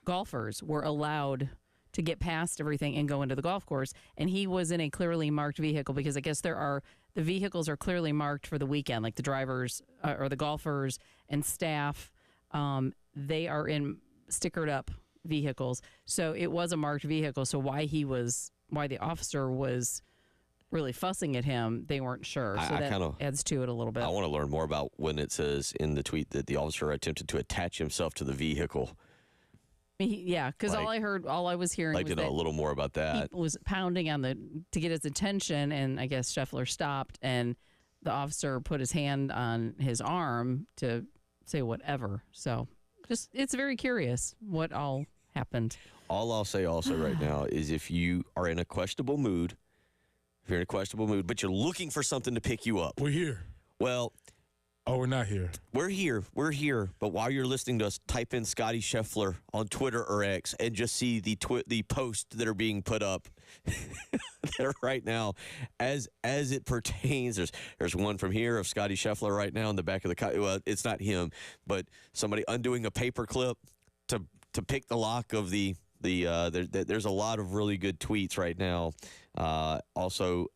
golfers were allowed to get past everything and go into the golf course, and he was in a clearly marked vehicle because I guess the vehicles are clearly marked for the weekend, like the drivers or the golfers and staff. They are in stickered up vehicles, so it was a marked vehicle. So why the officer was really fussing at him, they weren't sure. So that adds to it a little bit. I want to learn more about when it says in the tweet that the officer attempted to attach himself to the vehicle. Yeah, because all I was hearing like was to know that a little more about that. He was pounding on to get his attention, and I guess Scheffler stopped, and the officer put his hand on his arm to say whatever. So it's very curious what all happened. All I'll say also right now is if you are in a questionable mood, but you're looking for something to pick you up. We're here. Well, we're not here. We're here. But while you're listening to us, type in Scotty Scheffler on Twitter or X and just see the posts that are being put up there right now as it pertains. There's one from here of Scotty Scheffler right now in the back of the car. Well, it's not him, but somebody undoing a paper clip to pick the lock of there's a lot of really good tweets right now. Also,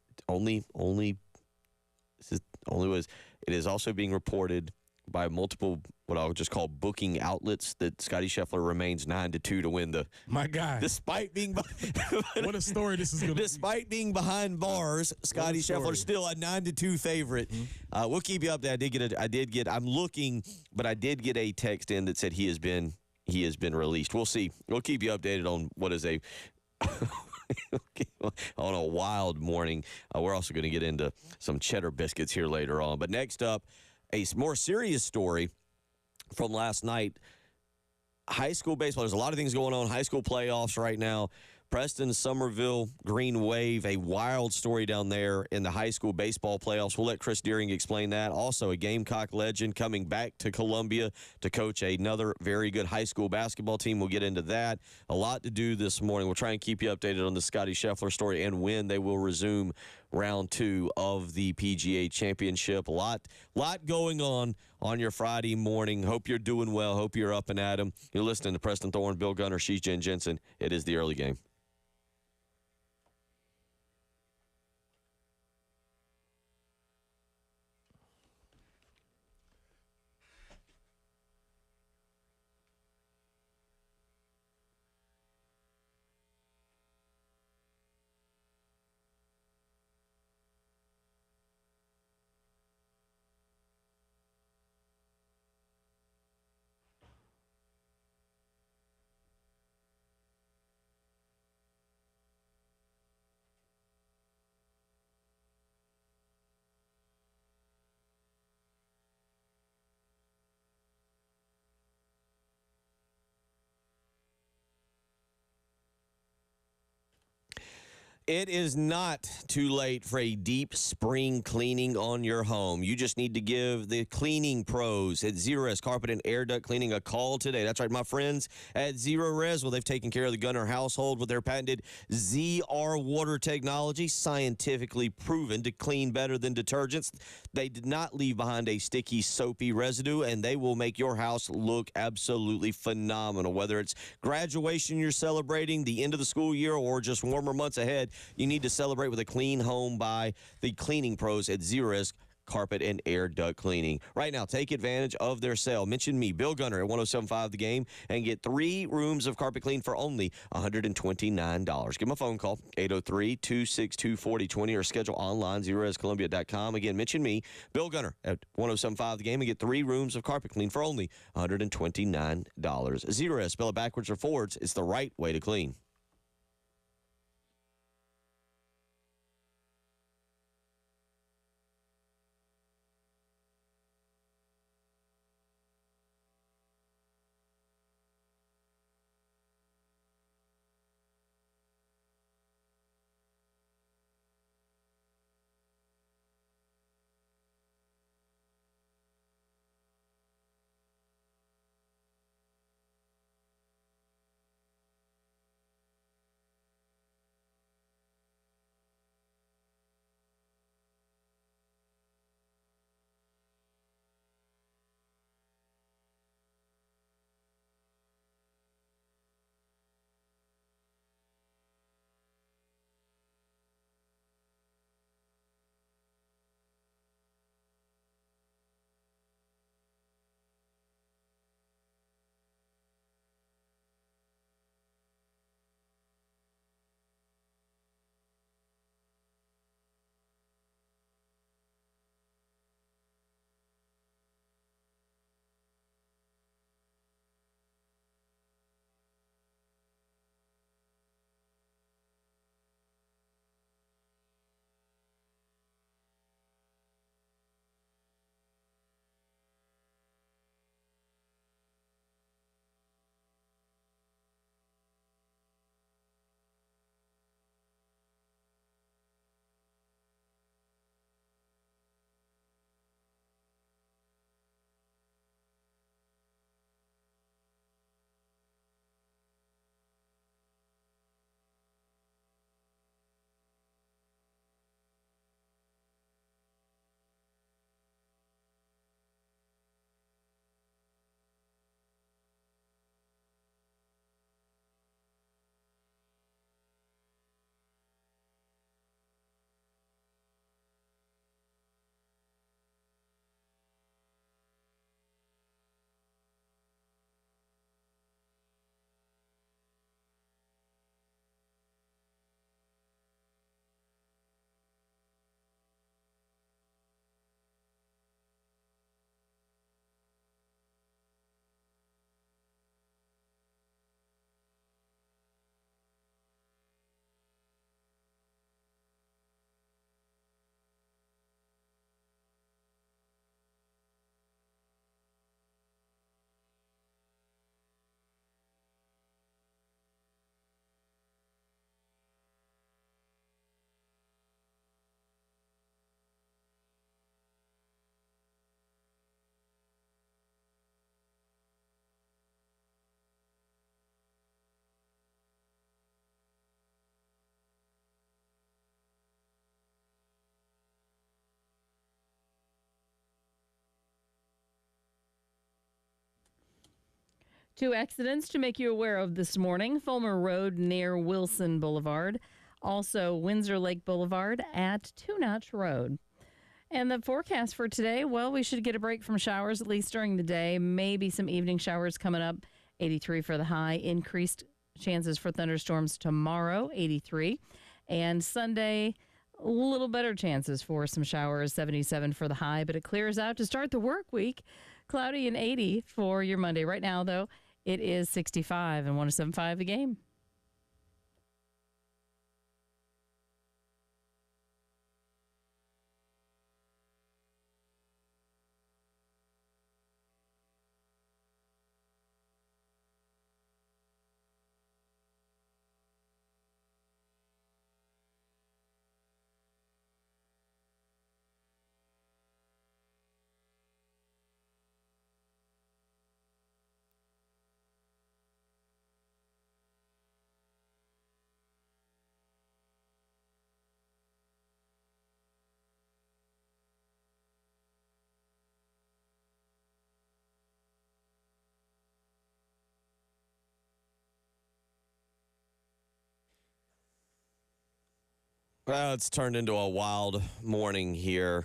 it is also being reported by multiple, what I'll just call booking outlets, that Scotty Scheffler remains 9-2 to win the. My guy. Despite being. What a story this is going to be. Despite being behind bars, Scotty Scheffler still a 9-2 favorite. Mm-hmm. We'll keep you up there. I'm looking, but I did get a text in that said he has been released. We'll see. We'll keep you updated on what is a. On a wild morning. We're also going to get into some cheddar biscuits here later on. But next up, a more serious story from last night. High school baseball. There's a lot of things going on. High school playoffs right now. Preston, Somerville, Green Wave, a wild story down there in the high school baseball playoffs. We'll let Chris Deering explain that. Also, a Gamecock legend coming back to Columbia to coach another very good high school basketball team. We'll get into that. A lot to do this morning. We'll try and keep you updated on the Scotty Scheffler story and when they will resume round 2 of the PGA Championship. A lot going on your Friday morning. Hope you're doing well. Hope you're up and at 'em. You're listening to Preston Thorne, Bill Gunner, she's Jen Jensen. It is the early game. It is not too late for a deep spring cleaning on your home. You just need to give the cleaning pros at Zerorez Carpet and Air Duct Cleaning a call today. That's right, my friends at Zerorez. Well, they've taken care of the Gunner household with their patented ZR water technology, scientifically proven to clean better than detergents. They did not leave behind a sticky, soapy residue, and they will make your house look absolutely phenomenal. Whether it's graduation you're celebrating, the end of the school year, or just warmer months ahead, you need to celebrate with a clean home by the cleaning pros at Zerorez Carpet and Air Duct Cleaning. Right now, take advantage of their sale. Mention me, Bill Gunner, at 107.5 The Game, and get 3 rooms of carpet clean for only $129. Give them a phone call, 803-262-4020, or schedule online, ZerorezColumbia.com. Again, mention me, Bill Gunner, at 107.5 The Game, and get 3 rooms of carpet clean for only $129. Zerorez, spell it backwards or forwards, it's the right way to clean. 2 accidents to make you aware of this morning. Fulmer Road near Wilson Boulevard. Also, Windsor Lake Boulevard at Two Notch Road. And the forecast for today, well, we should get a break from showers, at least during the day. Maybe some evening showers coming up. 83 for the high. Increased chances for thunderstorms tomorrow, 83. And Sunday, a little better chances for some showers, 77 for the high. But it clears out to start the work week. Cloudy and 80 for your Monday. Right now, though, it is 65 and 107.5 the game. Well, it's turned into a wild morning here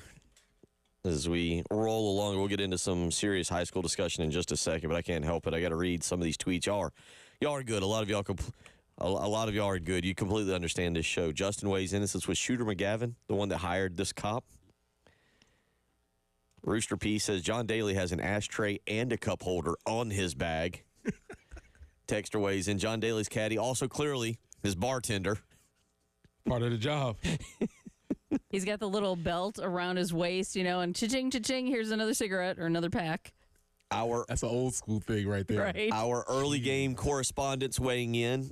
as we roll along. We'll get into some serious high school discussion in just a second, but I can't help it. I got to read some of these tweets. Y'all are good. A lot of y'all are good. You completely understand this show. Justin weighs in. This is with Shooter McGavin, the one that hired this cop. Rooster P says John Daly has an ashtray and a cup holder on his bag. Texter weighs in. John Daly's caddy, also clearly his bartender. Part of the job. He's got the little belt around his waist, and cha-ching, cha-ching, here's another cigarette or another pack. That's an old school thing right there. Right. Our early game correspondents weighing in,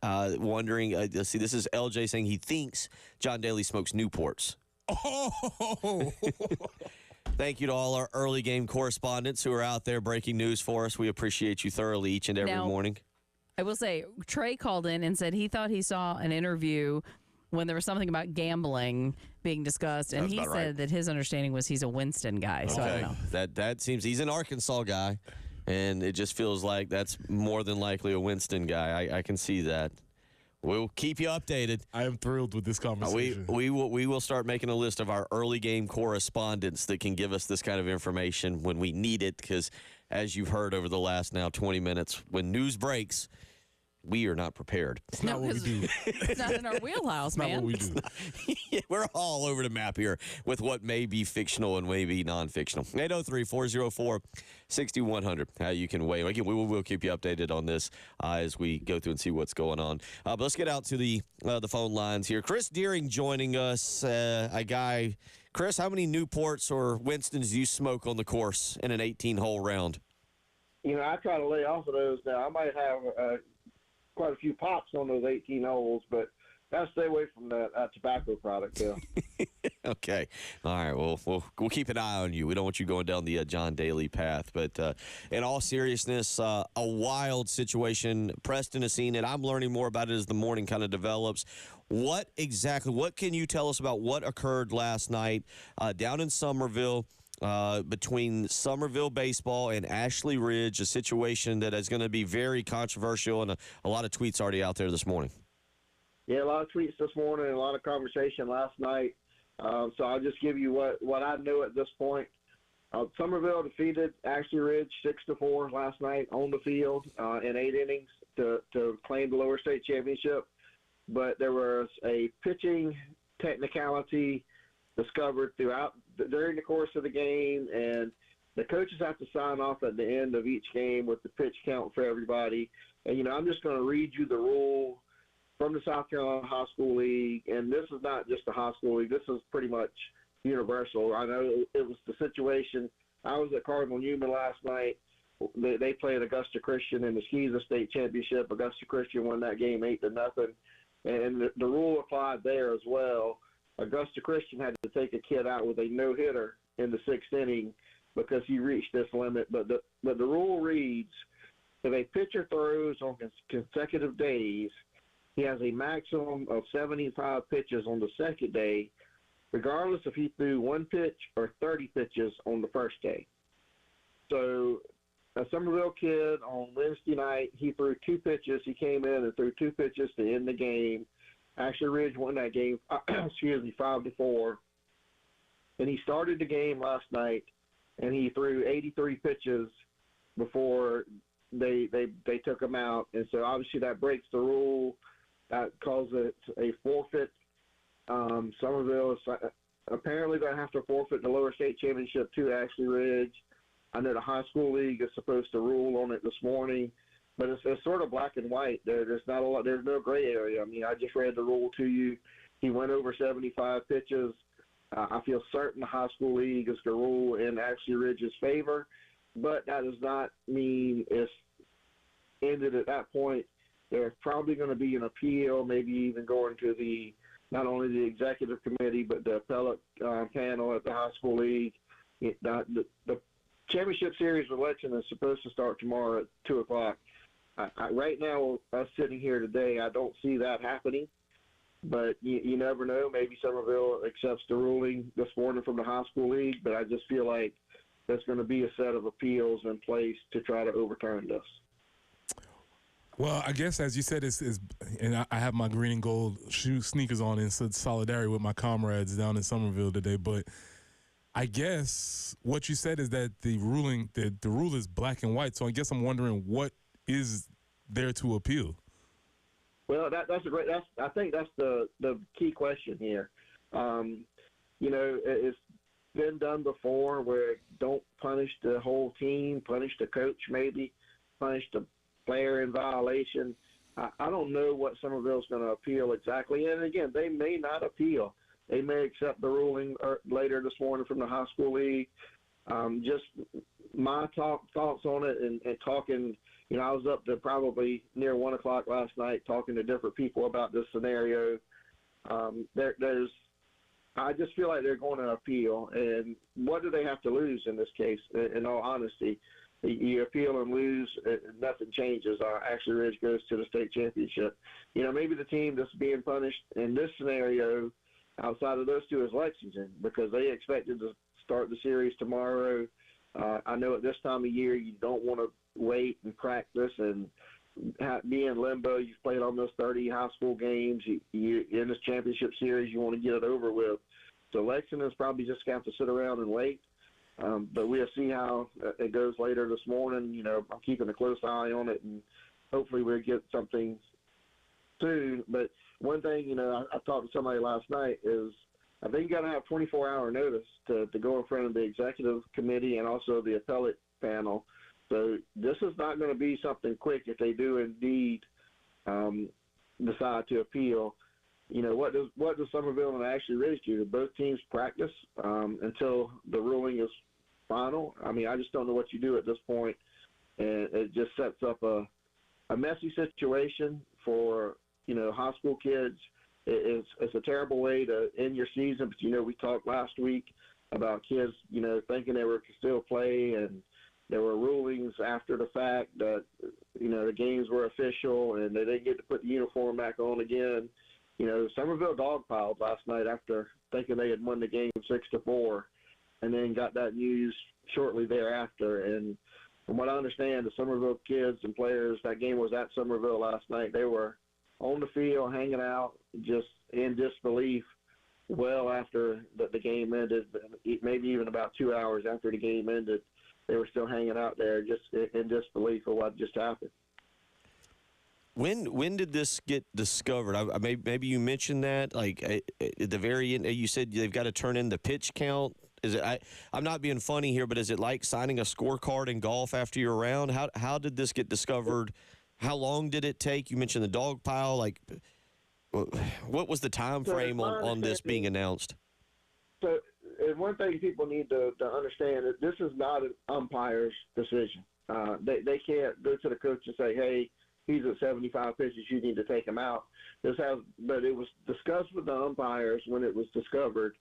wondering, let's see, this is LJ saying he thinks John Daly smokes Newports. Oh! Thank you to all our early game correspondents who are out there breaking news for us. We appreciate you thoroughly each and every morning. I will say, Trey called in and said he thought he saw an interview when there was something about gambling being discussed, and he said that his understanding was he's a Winston guy. So I don't know. That seems he's an Arkansas guy, and it just feels like that's more than likely a Winston guy. I can see that. We'll keep you updated. I am thrilled with this conversation. We will start making a list of our early game correspondents that can give us this kind of information when we need it, because as you've heard over the last now 20 minutes, when news breaks, we are not prepared. It's not what we do. It's not in our wheelhouse, man. Not what we do. Yeah, we're all over the map here with what may be fictional and may be non-fictional. 803-404-6100. How you can weigh. Again, we'll keep you updated on this as we go through and see what's going on. But let's get out to the phone lines here. Chris Deering joining us. Chris, how many Newports or Winstons do you smoke on the course in an 18-hole round? I try to lay off of those now. I might have quite a few pops on those 18 holes, but gotta stay away from that tobacco product, Bill. Okay. All right. Well, we'll keep an eye on you. We don't want you going down the John Daly path. But in all seriousness, a wild situation. Preston has seen it. I'm learning more about it as the morning kind of develops. What can you tell us about what occurred last night down in Summerville? Between Somerville Baseball and Ashley Ridge, a situation that is going to be very controversial, and a lot of tweets already out there this morning. Yeah, a lot of tweets this morning and a lot of conversation last night. So I'll just give you what I know at this point. Somerville defeated Ashley Ridge 6-4 last night on the field in 8 innings to claim the lower state championship. But there was a pitching technicality discovered during the course of the game, and the coaches have to sign off at the end of each game with the pitch count for everybody. And, I'm just going to read you the rule from the South Carolina High School League, and this is not just the high school league. This is pretty much universal. I know it was the situation. I was at Cardinal Newman last night. They played Augusta Christian in the Skeeza State Championship. Augusta Christian won that game 8-0, and the rule applied there as well. Augusta Christian had to take a kid out with a no-hitter in the 6th inning because he reached this limit. But the rule reads, if a pitcher throws on consecutive days, he has a maximum of 75 pitches on the second day, regardless if he threw 1 pitch or 30 pitches on the first day. So a Somerville kid on Wednesday night. He threw 2 pitches. He came in and threw 2 pitches to end the game. Ashley Ridge won that game, 5-4. And he started the game last night, and he threw 83 pitches before they took him out. And so obviously that breaks the rule. That calls it a forfeit. Somerville is apparently going to have to forfeit the lower state championship to Ashley Ridge. I know the high school league is supposed to rule on it this morning, but it's sort of black and white. There's not a lot. There's no gray area. I mean, I just read the rule to you. He went over 75 pitches. I feel certain the high school league is going to rule in Ashley Ridge's favor, but that does not mean it's ended at that point. There's probably going to be an appeal, maybe even going to not only the executive committee but the appellate panel at the high school league. The championship series election is supposed to start tomorrow at 2 o'clock. Right now, us sitting here today, I don't see that happening. But you never know. Maybe Somerville accepts the ruling this morning from the high school league, but I just feel like there's going to be a set of appeals in place to try to overturn this. Well, I guess, as you said, and I have my green and gold shoe sneakers on in solidarity with my comrades down in Somerville today, but I guess what you said is that the rule is black and white, so I guess I'm wondering what is there to appeal? Well, I think that's the key question here. It's been done before where don't punish the whole team, punish the coach maybe, punish the player in violation. I don't know what Somerville's going to appeal exactly. And again, they may not appeal. They may accept the ruling later this morning from the high school league. Just my thoughts on it and talking. I was up to probably near 1 o'clock last night talking to different people about this scenario. I just feel like they're going to appeal. And what do they have to lose in this case, in all honesty? You appeal and lose, nothing changes. Ashley Ridge goes to the state championship. Maybe the team that's being punished in this scenario outside of those two is Lexington because they expected to start the series tomorrow. I know at this time of year you don't want to wait and practice and be in limbo. You've played almost 30 high school games. You in this championship series, you want to get it over with. So Lexington's probably just going to have to sit around and wait. But we'll see how it goes later this morning. I'm keeping a close eye on it, and hopefully we'll get something soon. But one thing, I talked to somebody last night is I think you got to have 24-hour notice to go in front of the executive committee and also the appellate panel. So this is not going to be something quick if they do indeed decide to appeal. What does Somerville and Ashley Ridge do? Both teams practice until the ruling is final. I mean, I just don't know what you do at this point, and it just sets up a messy situation for high school kids. It's a terrible way to end your season. But we talked last week about kids thinking they were still play, and there were rulings after the fact that the games were official and they didn't get to put the uniform back on again. Somerville dogpiled last night after thinking they had won the game 6-4, and then got that news shortly thereafter. And from what I understand, the Somerville kids and players, that game was at Somerville last night. They were on the field hanging out just in disbelief well after the game ended, maybe even about 2 hours after the game ended. They were still hanging out there just in disbelief of what just happened. When did this get discovered? Maybe you mentioned that, like at the very end, you said they've got to turn in the pitch count. Is it? I'm not being funny here, but is it like signing a scorecard in golf after your round? How did this get discovered? How long did it take? You mentioned the dog pile. Like, what was the time frame on this being announced? So, and one thing people need to understand is this is not an umpire's decision. They can't go to the coach and say, "Hey, he's at 75 pitches. You need to take him out." But it was discussed with the umpires when it was discovered.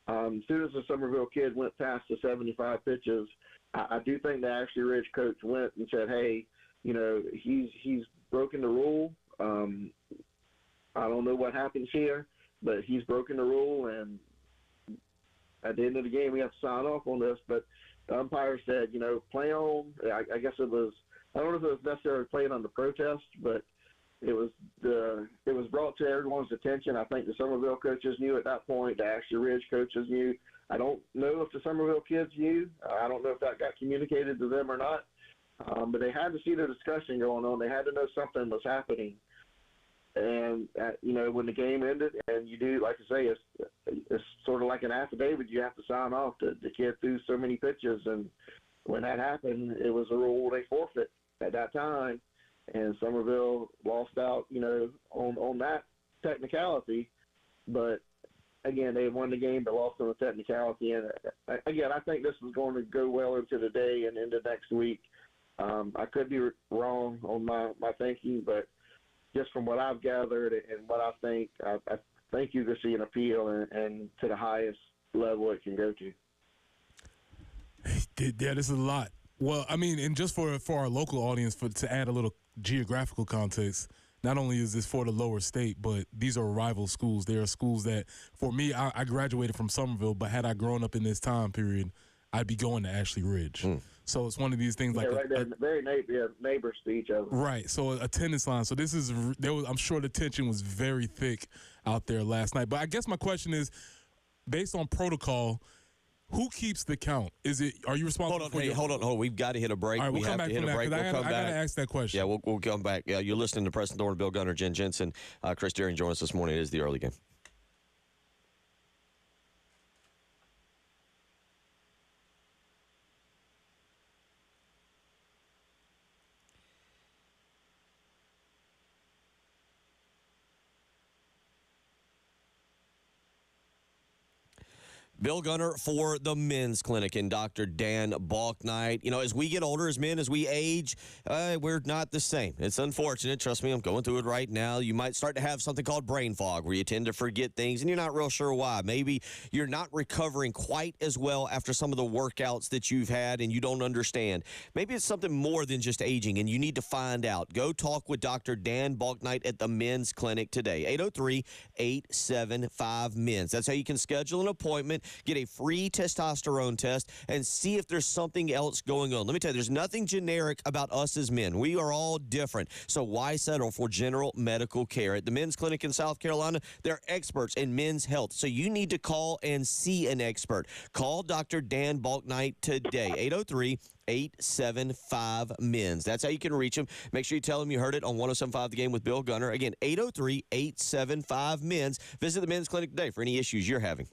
As soon as the Somerville kid went past the 75 pitches, I do think the Ashley Ridge coach went and said, "Hey, he's broken the rule. I don't know what happens here, but he's broken the rule, and at the end of the game, we have to sign off on this." But the umpire said, play on. I guess it was. I don't know if it was necessarily playing under protest, but it was brought to everyone's attention. I think the Somerville coaches knew at that point. The Ashley Ridge coaches knew. I don't know if the Somerville kids knew. I don't know if that got communicated to them or not. But they had to see the discussion going on. They had to know something was happening. And, when the game ended, and you do, like I say, it's sort of like an affidavit you have to sign off. The kid threw so many pitches, and when that happened, it was a rule they forfeit at that time. And Somerville lost out, on that technicality. But, again, they won the game but lost on the technicality. And, again, I think this is going to go well into the day and into next week. I could be wrong on my thinking, but just from what I've gathered and what I think you can see an appeal and to the highest level it can go to. Yeah, this is a lot. Well, I mean, and just for our local audience, to add a little geographical context, not only is this for the lower state, but these are rival schools. They are schools that, for me, I graduated from Somerville, but had I grown up in this time period, I'd be going to Ashley Ridge. So it's one of these things right there, very neighbors to each other. Right. So attendance line. So I'm sure the tension was very thick out there last night. But I guess my question is, based on protocol, who keeps the count? Are you responsible? Hold on. We've got to hit a break. All right, we'll come back from that. I got to ask that question. Yeah, we'll come back. Yeah, you're listening to Preston Thorne, Bill Gunner, Jen Jensen, Chris Deering join us this morning. It is the early game. Bill Gunner for the Men's Clinic and Dr. Dan Balknight. As we get older as men, as we age, we're not the same. It's unfortunate. Trust me, I'm going through it right now. You might start to have something called brain fog where you tend to forget things and you're not real sure why. Maybe you're not recovering quite as well after some of the workouts that you've had and you don't understand. Maybe it's something more than just aging and you need to find out. Go talk with Dr. Dan Balknight at the Men's Clinic today. 803-875-MENS. That's how you can schedule an appointment, get a free testosterone test, and see if there's something else going on. Let me tell you, there's nothing generic about us as men. We are all different. So why settle for general medical care? At the Men's Clinic in South Carolina, they're experts in men's health. So you need to call and see an expert. Call Dr. Dan Balknight today. 803-875-MENS. That's how you can reach him. Make sure you tell him you heard it on 107.5 The Game with Bill Gunner. Again, 803-875-MENS. Visit the Men's Clinic today for any issues you're having.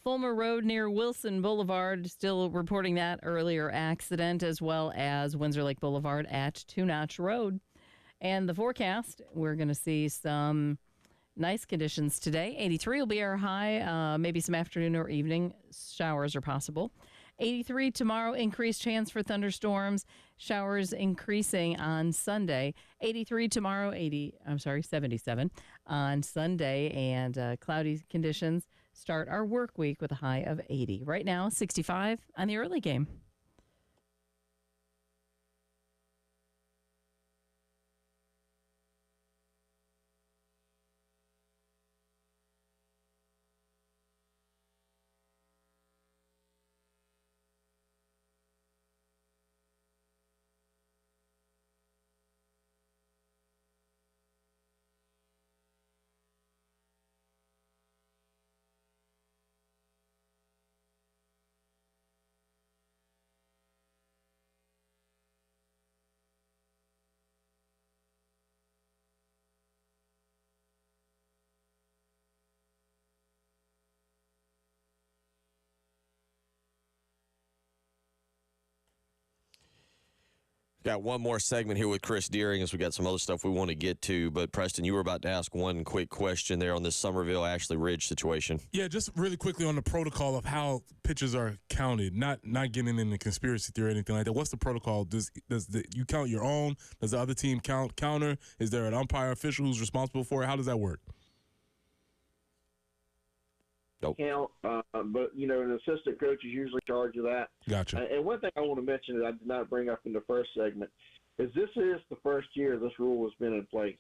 Fulmer Road near Wilson Boulevard, still reporting that earlier accident, as well as Windsor Lake Boulevard at Two Notch Road. And the forecast, we're going to see some nice conditions today. 83 will be our high, maybe some afternoon or evening showers are possible. 83 tomorrow, increased chance for thunderstorms, showers increasing on Sunday. 83 tomorrow, 77 on Sunday, and cloudy conditions start our work week with a high of 80. Right now, 65 on the early game. Got one more segment here with Chris Deering as we got some other stuff we want to get to. But, Preston, you were about to ask one quick question there on this Somerville-Ashley Ridge situation. Yeah, just really quickly on the protocol of how pitches are counted, not getting into conspiracy theory or anything like that. What's the protocol? You count your own? Does the other team counter? Is there an umpire official who's responsible for it? How does that work? Nope. Count, but an assistant coach is usually in charge of that. Gotcha. And one thing I want to mention that I did not bring up in the first segment is this is the first year this rule has been in place.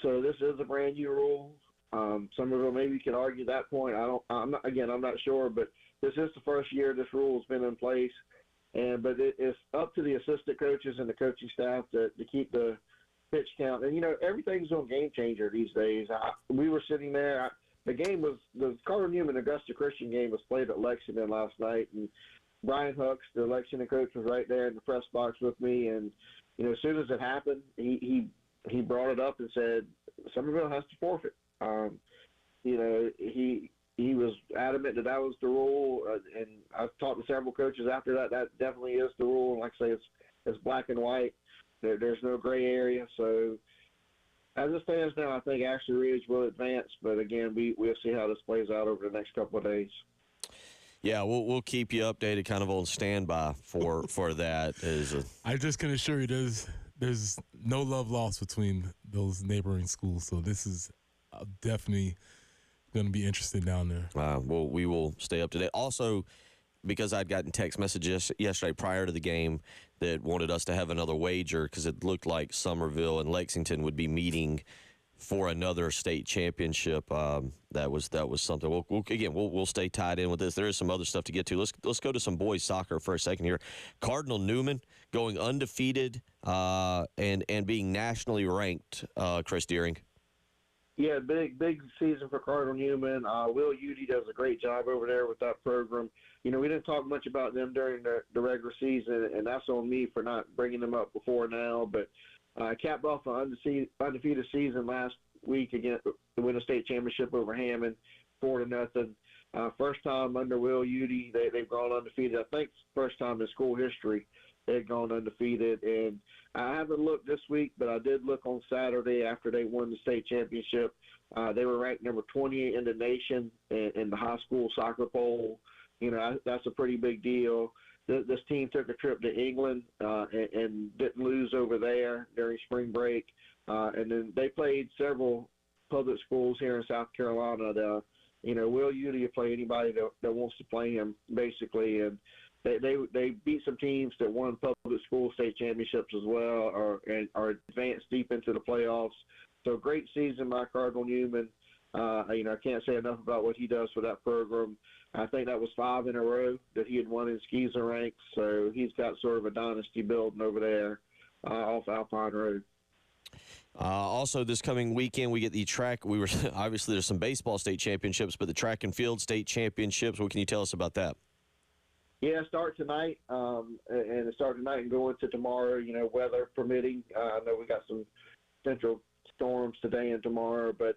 So this is a brand new rule. Somerville maybe could argue that point. I'm not sure, but this is the first year this rule has been in place. But it's up to the assistant coaches and the coaching staff to keep the pitch count. And everything's on Game Changer these days. We were sitting there. The Carter Newman Augusta Christian game was played at Lexington last night, and Brian Hooks, the Lexington coach, was right there in the press box with me. And as soon as it happened, he brought it up and said Somerville has to forfeit. He was adamant that was the rule, and I've talked to several coaches after that. That definitely is the rule, and like I say, it's black and white. There's no gray area, so. As it stands now, I think Ashley Ridge will advance, but again, we'll see how this plays out over the next couple of days. Yeah, we'll keep you updated, kind of on standby for that. I just can assure you, there's no love lost between those neighboring schools, so this is definitely going to be interesting down there. Well, we will stay up to date. Also, because I'd gotten text messages yesterday prior to the game that wanted us to have another wager because it looked like Somerville and Lexington would be meeting for another state championship. That was something. We'll stay tied in with this. There is some other stuff to get to. Let's go to some boys soccer for a second here. Cardinal Newman going undefeated and being nationally ranked. Chris Deering. Yeah, big season for Cardinal Newman. Will Udy does a great job over there with that program. We didn't talk much about them during the regular season, and that's on me for not bringing them up before now. But capped off an undefeated season last week against to win a state championship over Hammond, 4-0. First time under Will Udy, they've gone undefeated. I think first time in school history they've gone undefeated. And I haven't looked this week, but I did look on Saturday after they won the state championship. They were ranked number 28 in the nation in the high school soccer poll. That's a pretty big deal. This team took a trip to England and didn't lose over there during spring break. And then they played several public schools here in South Carolina. Will Udy will play anybody that wants to play him, basically. And they beat some teams that won public school state championships as well and are advanced deep into the playoffs. So great season by Cardinal Newman. I can't say enough about what he does for that program. I think that was 5 in a row that he had won in Skeezer ranks. So he's got sort of a dynasty building over there off Alpine Road. Also, this coming weekend, we get the track. Obviously, there's some baseball state championships, but the track and field state championships. What can you tell us about that? Yeah, start tonight, and start tonight and go into tomorrow. Weather permitting. I know we got some central storms today and tomorrow, but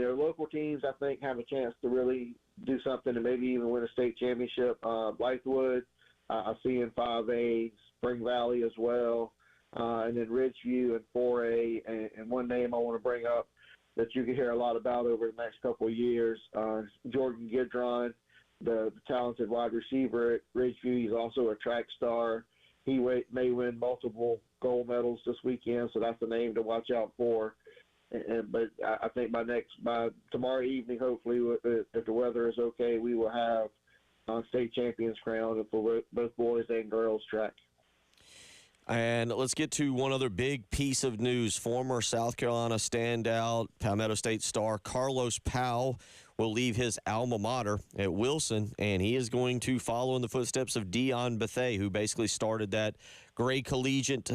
local teams, I think, have a chance to really do something and maybe even win a state championship. Blythewood, I see in 5A, Spring Valley as well, and then Ridgeview in 4A. And one name I want to bring up that you can hear a lot about over the next couple of years, Jordan Gidron, the talented wide receiver at Ridgeview. He's also a track star. He may win multiple gold medals this weekend, so that's a name to watch out for. But I think by tomorrow evening, hopefully, if the weather is okay, we will have state champions crowned for both boys and girls track. And let's get to one other big piece of news. Former South Carolina standout, Palmetto State star Carlos Powell will leave his alma mater at Wilson, and he is going to follow in the footsteps of Dion Bethay, who basically started that Gray collegiate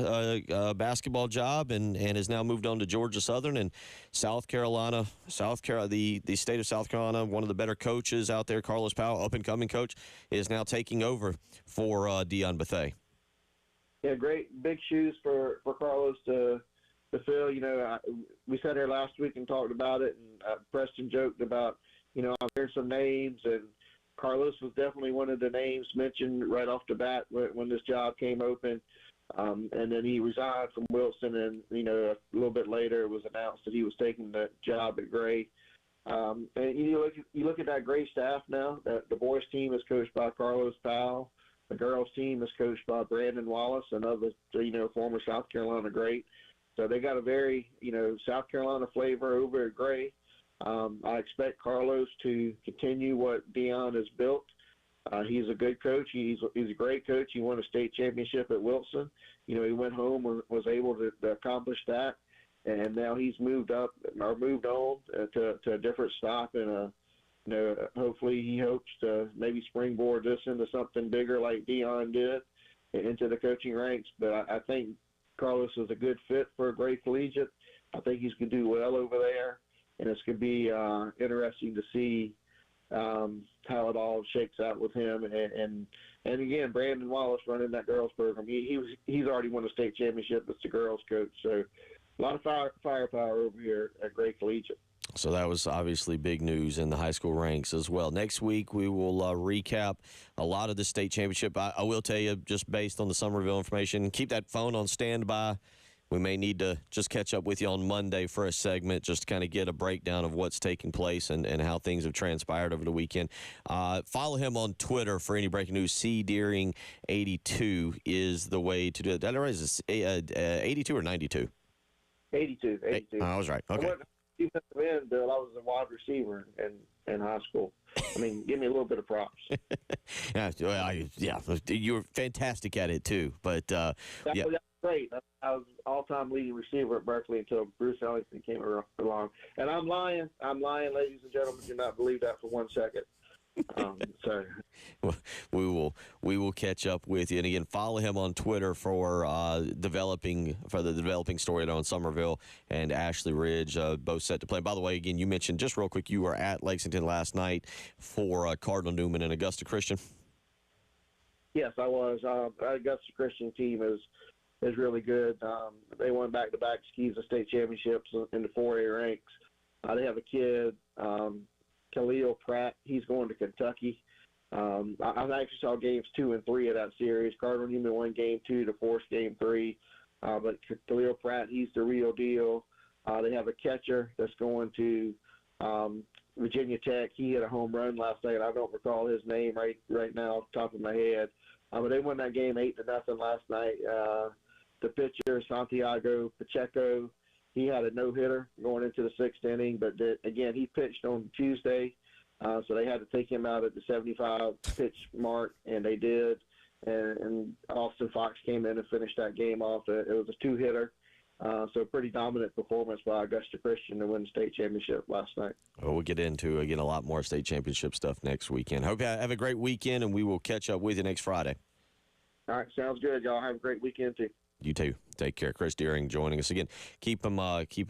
basketball job and has now moved on to Georgia Southern. And South Carolina, the state of South Carolina, one of the better coaches out there, Carlos Powell, up-and-coming coach, is now taking over for Dion Bethay. Yeah, great big shoes for Carlos to fill. We sat here last week and talked about it, and Preston joked about, I've heard some names, and Carlos was definitely one of the names mentioned right off the bat when this job came open. And then he resigned from Wilson, and, a little bit later it was announced that he was taking the job at Gray. And you look at that Gray staff now. The boys team is coached by Carlos Powell. The girls' team is coached by Brandon Wallace, another, former South Carolina great. So they got a very, South Carolina flavor over at Gray. I expect Carlos to continue what Dion has built. He's a good coach. He's a great coach. He won a state championship at Wilson. He went home and was able to accomplish that. And now he's moved on to a different stop and hopefully he hopes to maybe springboard this into something bigger like Dion did into the coaching ranks. But I think Carlos is a good fit for a Gray Collegiate. I think he's going to do well over there, and it's going to be interesting to see how it all shakes out with him. And again, Brandon Wallace running that girls program. He's already won a state championship as the girls coach. So a lot of firepower over here at Gray Collegiate. So that was obviously big news in the high school ranks as well. Next week, we will recap a lot of the state championship. I will tell you, just based on the Summerville information, keep that phone on standby. We may need to just catch up with you on Monday for a segment, just to kind of get a breakdown of what's taking place and how things have transpired over the weekend. Follow him on Twitter for any breaking news. CDeering82 is the way to do it. Is it 82 or 92? 82. I was right. Okay. Defensive end, Bill. I was a wide receiver in high school. I mean, give me a little bit of props. You were fantastic at it too. But that was great. I was all-time leading receiver at Berkeley until Bruce Ellington came along. And I'm lying, ladies and gentlemen. Do not believe that for 1 second. So well, we will catch up with you, and again, follow him on Twitter for the developing story on Summerville and Ashley Ridge, both set to play. By the way, again, you mentioned just real quick you were at Lexington last night for Cardinal Newman and Augusta Christian. Yes, I was. Augusta Christian team is really good. They won back-to-back skis and state championships in the 4A ranks. They have a kid. Khalil Pratt, he's going to Kentucky. I actually saw games 2 and 3 of that series. Cardinal Newman won game 2 to force game 3. But Khalil Pratt, he's the real deal. They have a catcher that's going to Virginia Tech. He hit a home run last night. I don't recall his name right now off the top of my head. But they won that game 8-0 last night. The pitcher, Santiago Pacheco, he had a no-hitter going into the 6th inning, but again, he pitched on Tuesday, so they had to take him out at the 75-pitch mark, and they did. And Austin Fox came in and finished that game off. It was a 2-hitter, so a pretty dominant performance by Augusta Christian to win the state championship last night. Well, we'll get into, again, a lot more state championship stuff next weekend. Hope you have a great weekend, and we will catch up with you next Friday. All right, sounds good. Y'all have a great weekend, too. You too. Take care. Chris Deering joining us again.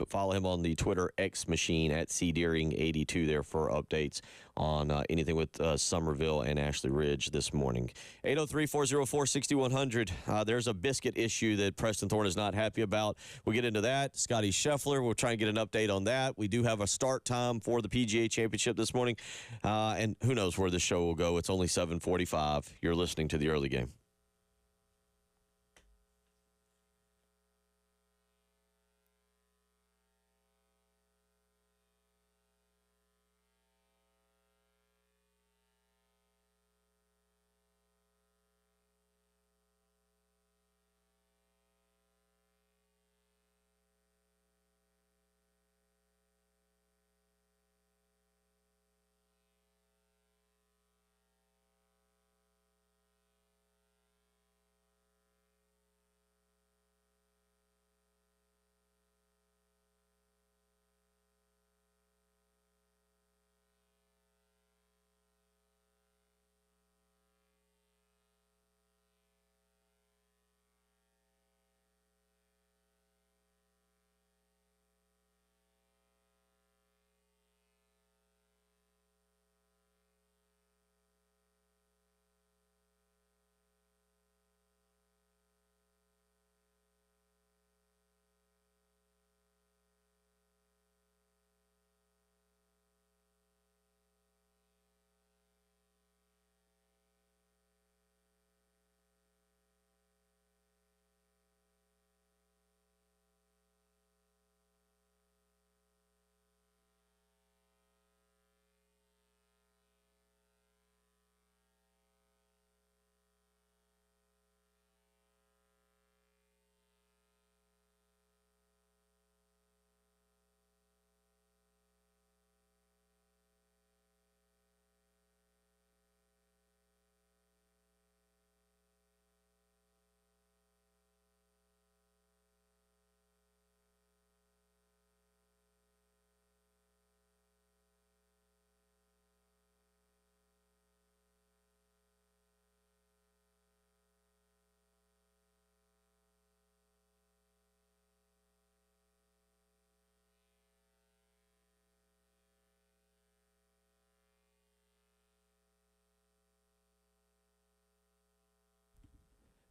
Follow him on the Twitter X machine at cdeering82 there for updates on anything with Somerville and Ashley Ridge this morning. 803-404-6100. There's a biscuit issue that Preston Thorne is not happy about. We'll get into that. Scotty Scheffler, we'll try and get an update on that. We do have a start time for the PGA Championship this morning, and who knows where the show will go. It's only 7:45. You're listening to the early game.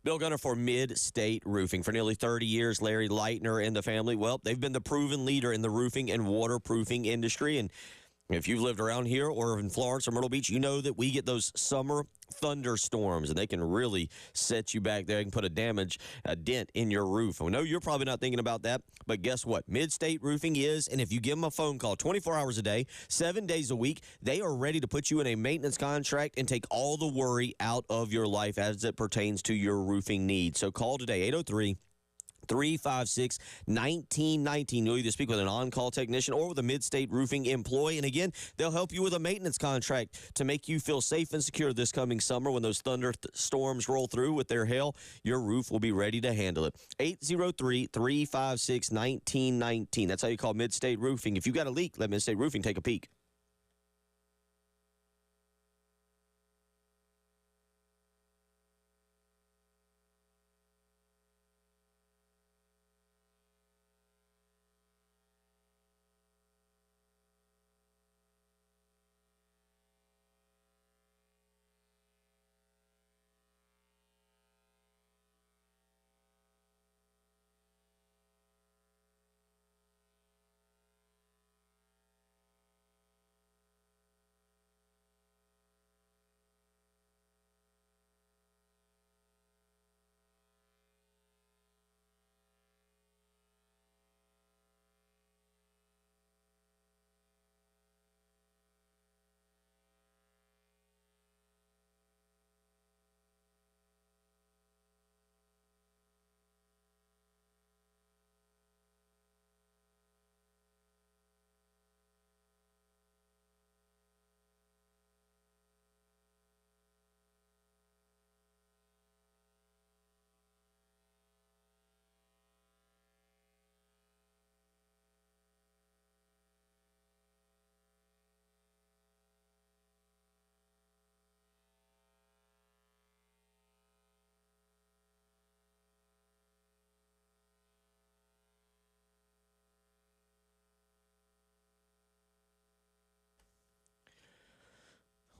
Bill Gunner for Mid-State Roofing. For nearly 30 years, Larry Leitner and the family, well, they've been the proven leader in the roofing and waterproofing industry. And if you've lived around here or in Florence or Myrtle Beach, you know that we get those summer thunderstorms, and they can really set you back there and put a dent in your roof. I know you're probably not thinking about that, but guess what? Mid-State Roofing is, and if you give them a phone call 24 hours a day, 7 days a week, they are ready to put you in a maintenance contract and take all the worry out of your life as it pertains to your roofing needs. So call today, 803-356-1919. You'll either speak with an on-call technician or with a Mid-State Roofing employee. And again, they'll help you with a maintenance contract to make you feel safe and secure this coming summer when those thunderstorms roll through with their hail. Your roof will be ready to handle it. 803-356-1919. That's how you call Mid-State Roofing. If you got a leak, let Mid-State Roofing take a peek.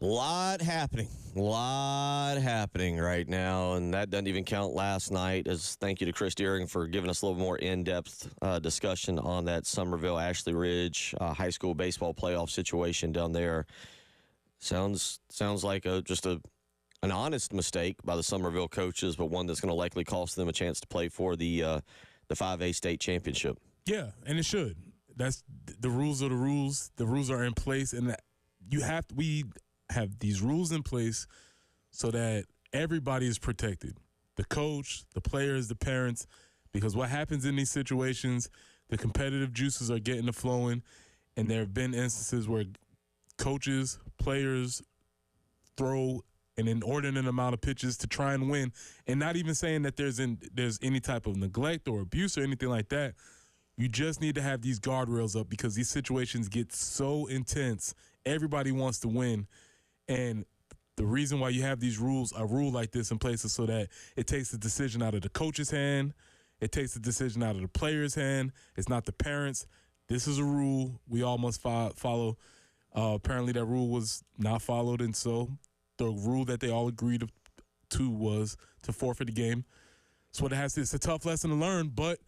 Lot happening right now, and that doesn't even count last night. As thank you to Chris Deering for giving us a little more in-depth discussion on that Summerville Ashley Ridge high school baseball playoff situation down there. Sounds like just an honest mistake by the Summerville coaches, but one that's going to likely cost them a chance to play for the 5A state championship. Yeah, and it should. That's the rules are the rules. The rules are in place, and we have these rules in place so that everybody is protected. The coach, the players, the parents, because what happens in these situations, the competitive juices are getting to flowing, and there have been instances where coaches, players throw an inordinate amount of pitches to try and win, and not even saying that there's any type of neglect or abuse or anything like that. You just need to have these guardrails up because these situations get so intense. Everybody wants to win. And the reason why you have these rules, a rule like this in place, is so that it takes the decision out of the coach's hand. It takes the decision out of the player's hand. It's not the parents. This is a rule we all must follow. Apparently that rule was not followed, and so the rule that they all agreed to was to forfeit the game. That's what it has to. It's a tough lesson to learn, but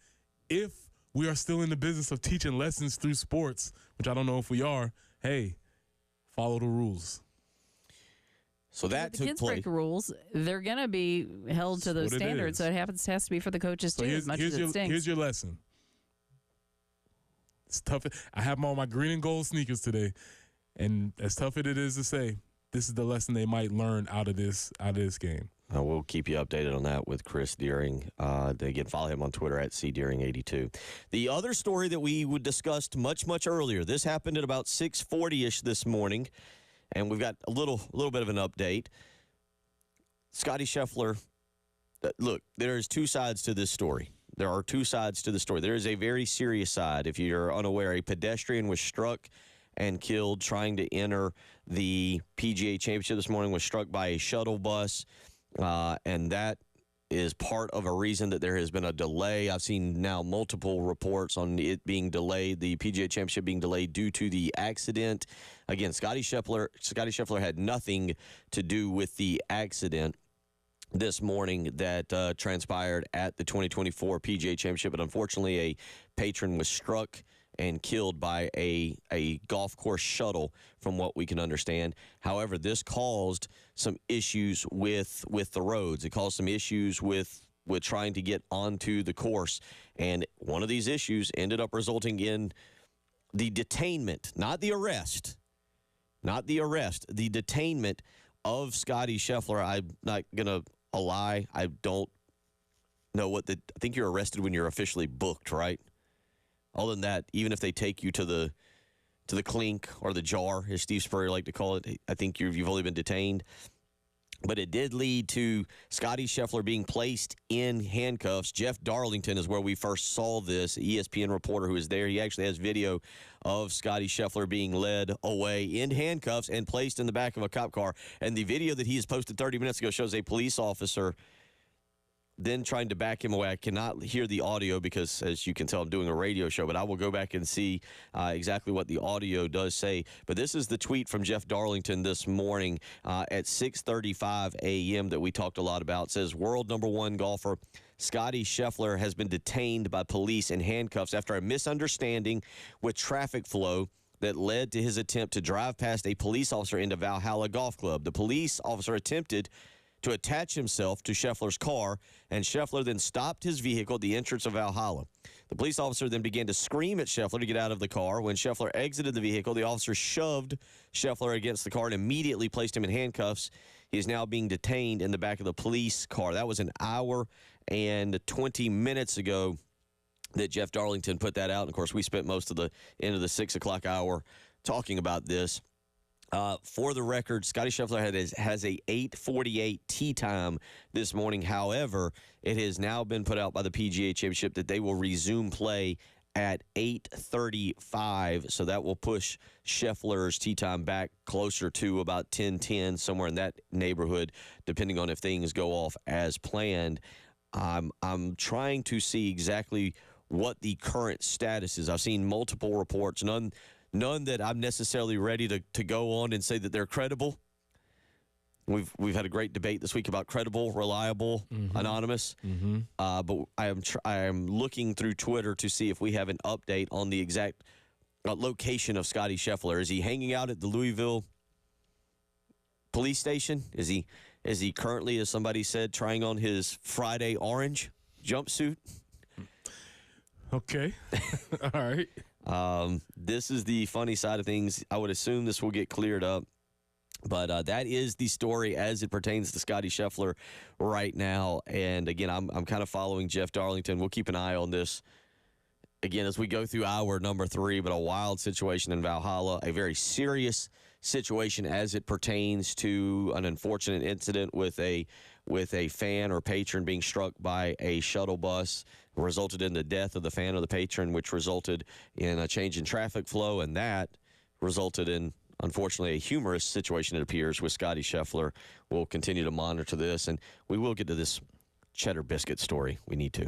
if we are still in the business of teaching lessons through sports, which I don't know if we are, hey, follow the rules. So that the took kids place. break the rules, they're going to be held to those standards. So it has to be for the coaches too, as much as it stinks. Here's your lesson. It's tough. I have them on my green and gold sneakers today, and as tough as it is to say, this is the lesson they might learn out of this game. We'll keep you updated on that with Chris Deering. Again, follow him on Twitter at cdeering82. The other story that we discussed much earlier, this happened at about 6:40-ish this morning, and we've got a little bit of an update. Scotty Scheffler, look, there's two sides to this story. There are two sides to the story. There is a very serious side. If you're unaware, a pedestrian was struck and killed trying to enter the PGA Championship this morning, was struck by a shuttle bus, and that is part of a reason that there has been a delay. I've seen now multiple reports on it being delayed, the PGA Championship being delayed due to the accident. Again, Scotty Scheffler had nothing to do with the accident this morning that transpired at the 2024 PGA Championship, but unfortunately a patron was struck and killed by a golf course shuttle, from what we can understand. However, this caused some issues with the roads. It caused some issues with trying to get onto the course, and one of these issues ended up resulting in the detainment, not the arrest, the detainment of Scotty Scheffler. I'm not going to lie. I don't know I think you're arrested when you're officially booked, right? Other than that, even if they take you to the clink or the jar, as Steve Spurrier liked to call it, I think you've only been detained. But it did lead to Scotty Scheffler being placed in handcuffs. Jeff Darlington is where we first saw this, ESPN reporter who is there. He actually has video of Scotty Scheffler being led away in handcuffs and placed in the back of a cop car. And the video that he has posted 30 minutes ago shows a police officer then trying to back him away. I cannot hear the audio because, as you can tell, I'm doing a radio show, but I will go back and see exactly what the audio does say. But this is the tweet from Jeff Darlington this morning at 6:35 a.m. that we talked a lot about. It says, world number one golfer Scotty Scheffler has been detained by police in handcuffs after a misunderstanding with traffic flow that led to his attempt to drive past a police officer into Valhalla Golf Club. The police officer attempted to attach himself to Scheffler's car, and Scheffler then stopped his vehicle at the entrance of Valhalla. The police officer then began to scream at Scheffler to get out of the car. When Scheffler exited the vehicle, the officer shoved Scheffler against the car and immediately placed him in handcuffs. He is now being detained in the back of the police car. That was an hour and 20 minutes ago that Jeff Darlington put that out. And of course, we spent most of the end of the 6 o'clock hour talking about this. For the record, Scotty Scheffler has a 8:48 tee time this morning. However, it has now been put out by the PGA Championship that they will resume play at 8:35. So that will push Scheffler's tee time back closer to about 10:10, somewhere in that neighborhood, depending on if things go off as planned. I'm trying to see exactly what the current status is. I've seen multiple reports, none that I'm necessarily ready to go on and say that they're credible. We've had a great debate this week about credible, reliable, anonymous. But I am looking through Twitter to see if we have an update on the exact location of Scotty Scheffler. Is he hanging out at the Louisville police station? Is he currently, as somebody said, trying on his Friday orange jumpsuit? Okay. All right. This is the funny side of things. I would assume this will get cleared up. But that is the story as it pertains to Scotty Scheffler right now. And, again, I'm kind of following Jeff Darlington. We'll keep an eye on this, again, as we go through hour number 3. But a wild situation in Valhalla, a very serious situation as it pertains to an unfortunate incident with a fan or patron being struck by a shuttle bus, resulted in the death of the fan or the patron, which resulted in a change in traffic flow. And that resulted in, unfortunately, a humorous situation, it appears, with Scotty Scheffler. We'll continue to monitor this, and we will get to this cheddar biscuit story. We need to.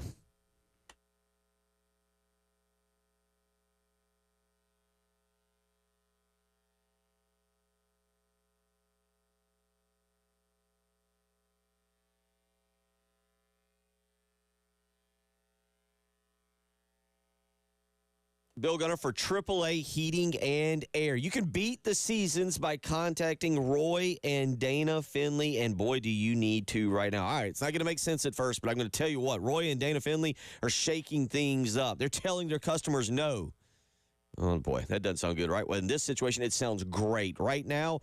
Bill Gunner for AAA Heating and Air. You can beat the seasons by contacting Roy and Dana Finley, and boy, do you need to right now. All right, it's not going to make sense at first, but I'm going to tell you what. Roy and Dana Finley are shaking things up. They're telling their customers no. Oh, boy, that doesn't sound good, right? Well, in this situation, it sounds great. Right now,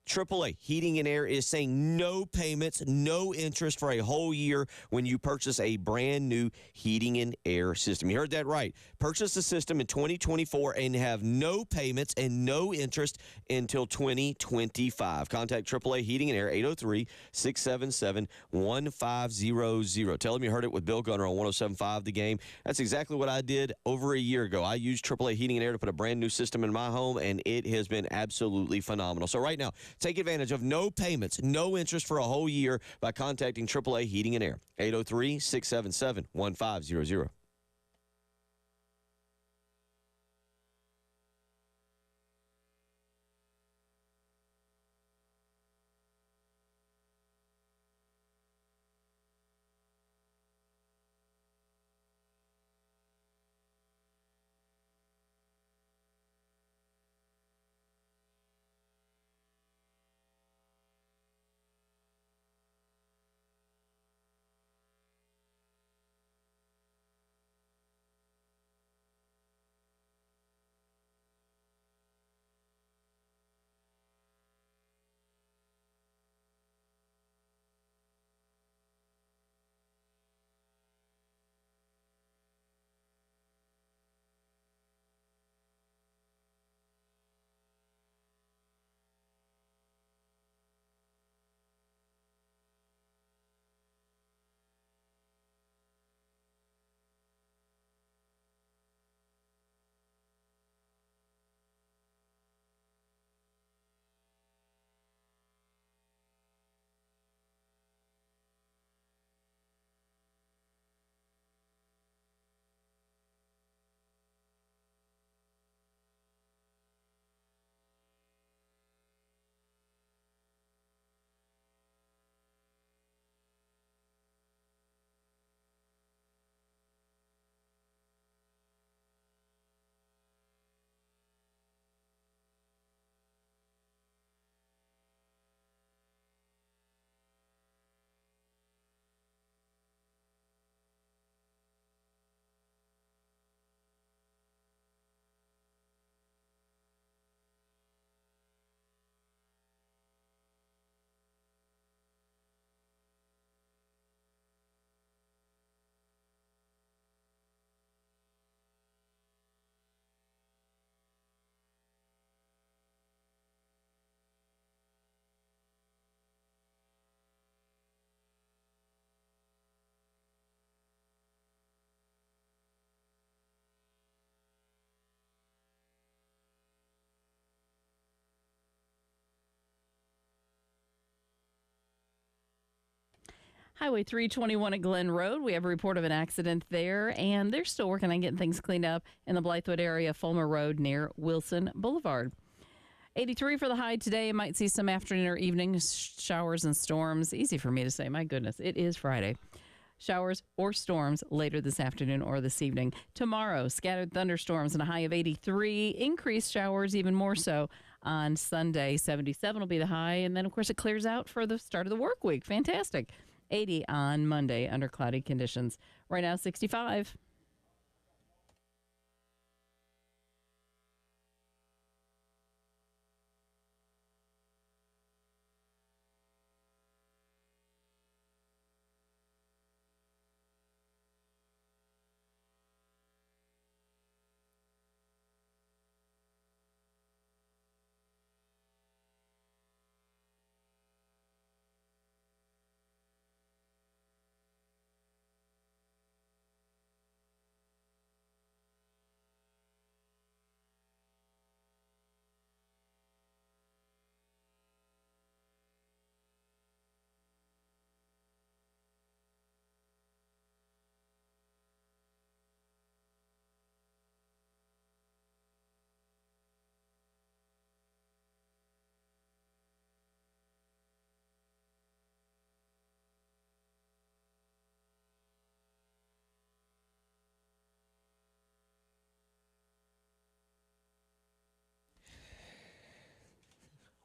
AAA Heating and Air is saying no payments, no interest for a whole year when you purchase a brand new heating and air system. You heard that right. Purchase the system in 2024 and have no payments and no interest until 2025. Contact AAA Heating and Air, 803-677-1500. Tell them you heard it with Bill Gunner on 107.5 The Game. That's exactly what I did over a year ago. I used AAA Heating and Air to put a brand new system in my home, and it has been absolutely phenomenal. So right now, take advantage of no payments, no interest for a whole year by contacting AAA Heating and Air, 803-677-1500. Highway 321 at Glen Road. We have a report of an accident there, and they're still working on getting things cleaned up in the Blythewood area, Fulmer Road near Wilson Boulevard. 83 for the high today. You might see some afternoon or evening showers and storms. Easy for me to say. My goodness, it is Friday. Showers or storms later this afternoon or this evening. Tomorrow, scattered thunderstorms and a high of 83. Increased showers even more so on Sunday. 77 will be the high. And then, of course, it clears out for the start of the work week. Fantastic. 80 on Monday under cloudy conditions. Right now, 65.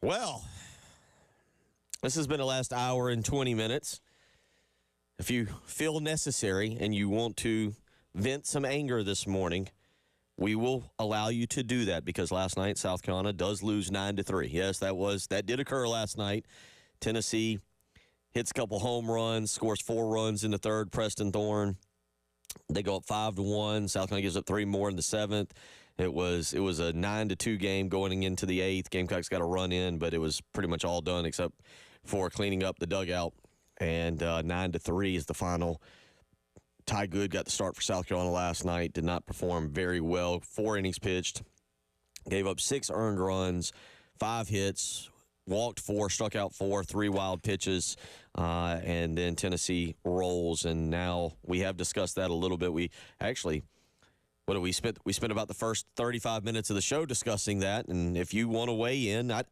Well, this has been the last hour and 20 minutes. If you feel necessary and you want to vent some anger this morning, we will allow you to do that because last night South Carolina does lose 9-3. Yes, that did occur last night. Tennessee hits a couple home runs, scores 4 runs in the third. Preston Thorne, they go up 5-1. South Carolina gives up 3 more in the 7th. It was a 9-2 game going into the 8th. Gamecocks got a run in, but it was pretty much all done except for cleaning up the dugout. And 9-3 is the final. Ty Good got the start for South Carolina last night. Did not perform very well. 4 innings pitched. Gave up 6 earned runs, 5 hits, walked 4, struck out 4, 3 wild pitches, and then Tennessee rolls. And now we have discussed that a little bit. We actually, we spent about the first 35 minutes of the show discussing that. And if you want to weigh in, I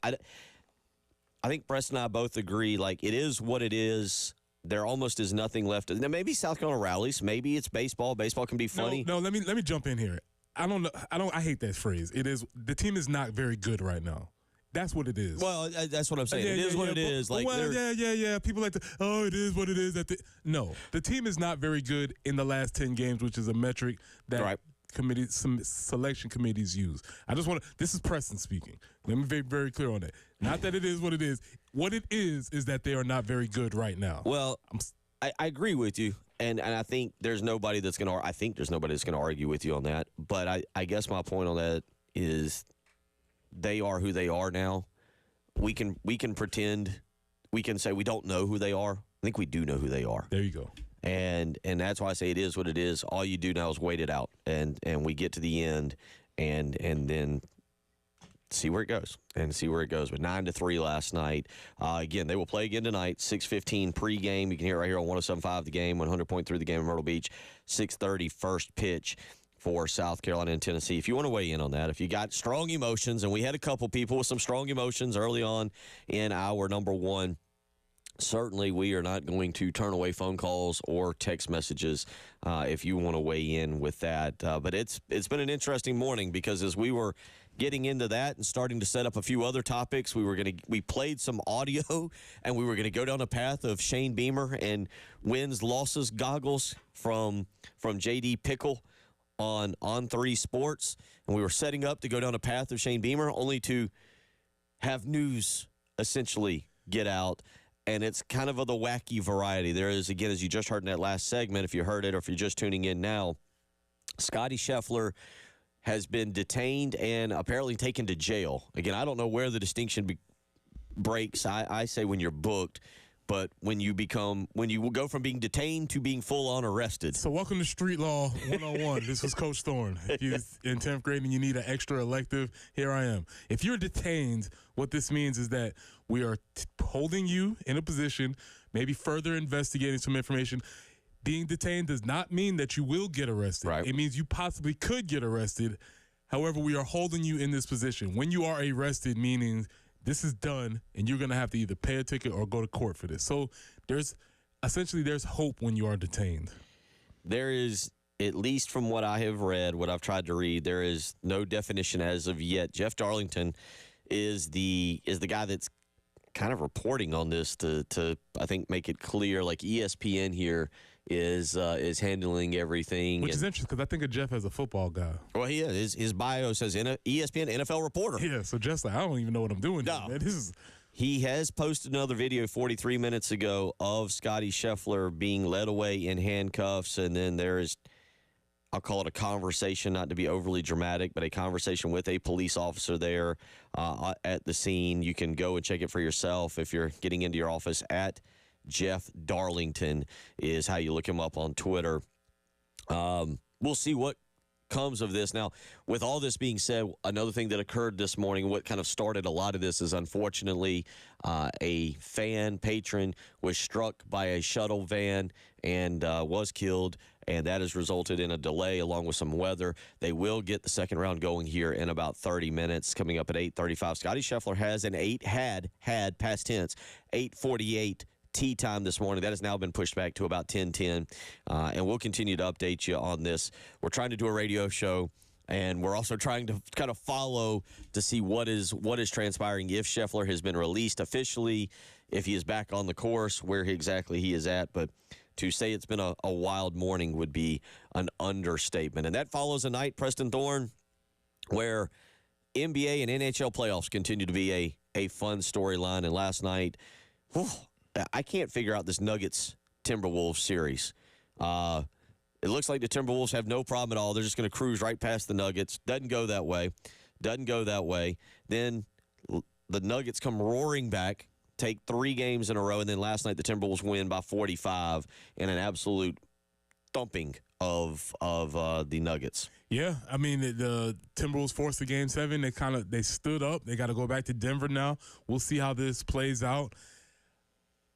think Preston and I both agree, like, it is what it is. There almost is nothing left. Now, maybe South Carolina rallies. Maybe it's baseball. Baseball can be funny. No, let me jump in here. I don't know. I hate that phrase. It is, the team is not very good right now. That's what it is. Well, that's what I'm saying. It is what it is. Like, yeah. People like to, it is what it is. No, the team is not very good in the last 10 games, which is a metric that some selection committees use. This is Preston speaking. Let me be very, very clear on that. Not that it is what it is. What it is that they are not very good right now. Well, I agree with you, and I think there's nobody that's going to argue with you on that. But I guess my point on that is they are who they are now. We can pretend, we can say we don't know who they are. I think we do know who they are. There you go. And that's why I say it is what it is. All you do now is wait it out, and we get to the end, and then see where it goes. But 9-3 last night. Again, they will play again tonight. 6:15 pregame. You can hear it right here on 107.5 The Game, 100.3 The Game in Myrtle Beach. 6:30 first pitch for South Carolina and Tennessee. If you want to weigh in on that, if you got strong emotions, and we had a couple people with some strong emotions early on in our number one. Certainly, we are not going to turn away phone calls or text messages if you want to weigh in with that. But it's been an interesting morning because as we were getting into that and starting to set up a few other topics, we played some audio and we were going to go down a path of Shane Beamer and wins losses goggles from J.D. Pickle on On3 Sports, and we were setting up to go down a path of Shane Beamer only to have news essentially get out. And it's kind of the wacky variety. There is, again, as you just heard in that last segment, if you heard it or if you're just tuning in now, Scotty Scheffler has been detained and apparently taken to jail. Again, I don't know where the distinction breaks. I say when you're booked, but when you go from being detained to being full-on arrested. So welcome to Street Law 101. This is Coach Thorne. If you're in 10th grade and you need an extra elective, here I am. If you're detained, what this means is that we are holding you in a position, maybe further investigating some information. Being detained does not mean that you will get arrested. Right. It means you possibly could get arrested. However, we are holding you in this position. When you are arrested, meaning this is done, and you're going to have to either pay a ticket or go to court for this. So there's hope when you are detained. There is, at least from what I have read, what I've tried to read, there is no definition as of yet. Jeff Darlington is the guy that's kind of reporting on this to I think make it clear. Like ESPN here is handling everything, which is interesting because I think of Jeff as a football guy. Well, he is. His bio says ESPN NFL reporter. Yeah, so Jeff's like, I don't even know what I'm doing. No. Here, man. He has posted another video 43 minutes ago of Scotty Scheffler being led away in handcuffs, and then there is, I'll call it a conversation, not to be overly dramatic, but a conversation with a police officer there at the scene. You can go and check it for yourself if you're getting into your office. At Jeff Darlington is how you look him up on Twitter. We'll see what comes of this. Now, with all this being said, another thing that occurred this morning, what kind of started a lot of this is, unfortunately, a patron was struck by a shuttle van and was killed, and that has resulted in a delay along with some weather. They will get the second round going here in about 30 minutes, coming up at 8:35. Scotty Scheffler has an had past tense, 8:48 tee time this morning. That has now been pushed back to about 10:10, and we'll continue to update you on this. We're trying to do a radio show, and we're also trying to kind of follow to see what is transpiring, if Scheffler has been released officially, if he is back on the course, where exactly he is at. But to say it's been a wild morning would be an understatement. And that follows a night, Preston Thorne, where NBA and NHL playoffs continue to be a fun storyline. And last night, I can't figure out this Nuggets-Timberwolves series. It looks like the Timberwolves have no problem at all. They're just going to cruise right past the Nuggets. Doesn't go that way. Then the Nuggets come roaring back, take 3 games in a row, and then last night the Timberwolves win by 45 in an absolute thumping of the Nuggets. Yeah, I mean, the Timberwolves forced the Game 7. They stood up. They got to go back to Denver now. We'll see how this plays out.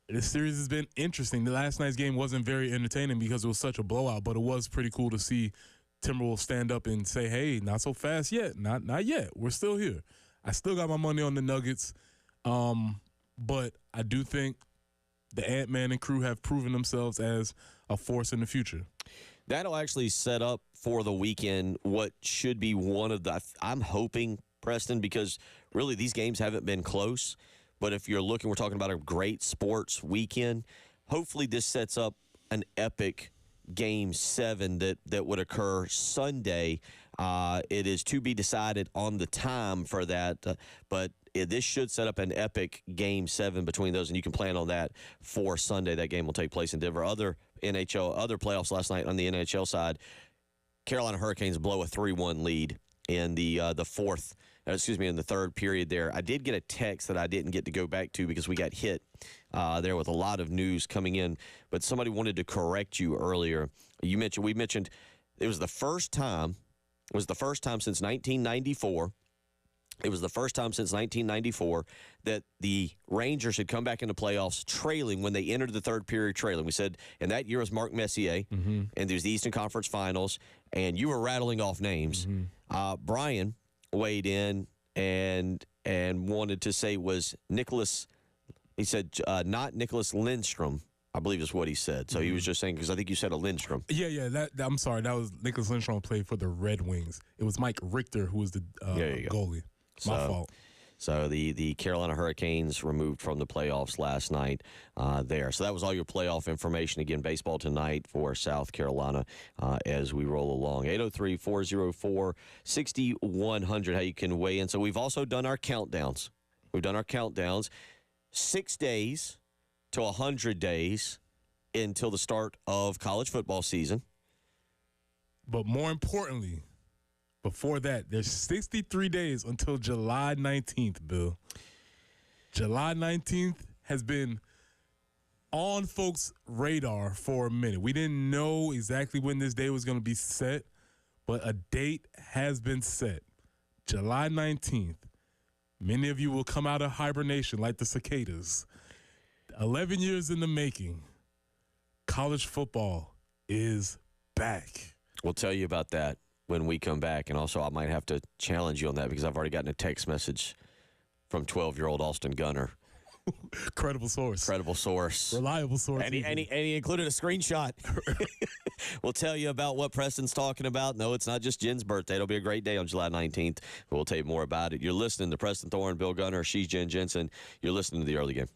This series has been interesting. The last night's game wasn't very entertaining because it was such a blowout, but it was pretty cool to see Timberwolves stand up and say, hey, not so fast yet. Not yet. We're still here. I still got my money on the Nuggets, but I do think the Ant-Man and crew have proven themselves as a force in the future. That'll actually set up for the weekend what should be one of the – I'm hoping, Preston, because really these games haven't been close. But if you're looking, we're talking about a great sports weekend. Hopefully this sets up an epic Game 7 that would occur Sunday. It is to be decided on the time for that, but this should set up an epic Game 7 between those, and you can plan on that for Sunday. That game will take place in Denver. Other playoffs last night on the NHL side, Carolina Hurricanes blow a 3-1 lead in the third period there. I did get a text that I didn't get to go back to because we got hit there with a lot of news coming in, but somebody wanted to correct you earlier. We mentioned it was the first time since 1994. It was the first time since 1994 that the Rangers had come back into playoffs trailing when they entered the third period trailing. We said, and that year was Mark Messier, and there's the Eastern Conference Finals, and you were rattling off names. Brian weighed in and wanted to say was Nicholas. He said not Nicholas Lindstrom, I believe is what he said. So he was just saying, because I think you said a Lindstrom. Yeah. I'm sorry. That was Nicholas Lindstrom played for the Red Wings. It was Mike Richter who was the goalie. My fault. So the Carolina Hurricanes removed from the playoffs last night there. So that was all your playoff information. Again, baseball tonight for South Carolina as we roll along. 803-404-6100, how you can weigh in. So we've also done our countdowns. 6 days to 100 days until the start of college football season. But more importantly, before that, there's 63 days until July 19th, Bill. July 19th has been on folks' radar for a minute. We didn't know exactly when this day was going to be set, but a date has been set. July 19th. Many of you will come out of hibernation like the cicadas. 11 years in the making. College football is back. We'll tell you about that when we come back. And also, I might have to challenge you on that because I've already gotten a text message from 12-year-old Austin Gunner. Credible source. Credible source. Reliable source. And he included a screenshot. We'll tell you about what Preston's talking about. No, it's not just Jen's birthday. It'll be a great day on July 19th. We'll tell you more about it. You're listening to Preston Thorne, Bill Gunner. She's Jen Jensen. You're listening to the early game.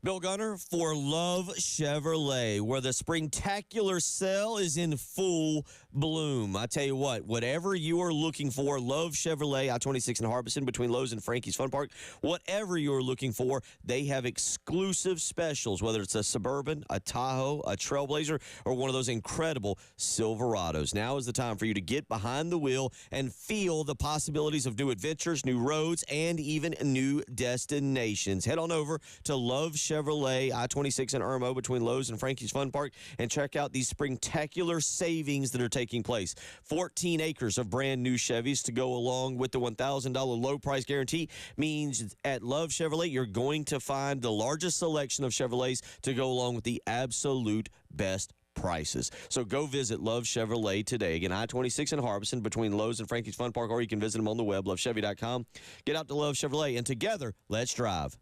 Bill Gunner for Love Chevrolet, where the springtacular sale is in full bloom. I tell you what, whatever you are looking for, Love Chevrolet, I-26 in Harbison between Lowe's and Frankie's Fun Park, whatever you're looking for, they have exclusive specials, whether it's a Suburban, a Tahoe, a Trailblazer, or one of those incredible Silverados. Now is the time for you to get behind the wheel and feel the possibilities of new adventures, new roads, and even new destinations. Head on over to Love Chevrolet, I-26 in Irmo between Lowe's and Frankie's Fun Park, and check out these springtacular savings that are taking place. 14 acres of brand new Chevys to go along with the $1,000 low price guarantee means at Love Chevrolet, you're going to find the largest selection of Chevrolets to go along with the absolute best prices. So go visit Love Chevrolet today. Again, I-26 in Harbison between Lowe's and Frankie's Fun Park, or you can visit them on the web, lovechevy.com. Get out to Love Chevrolet, and together, let's drive.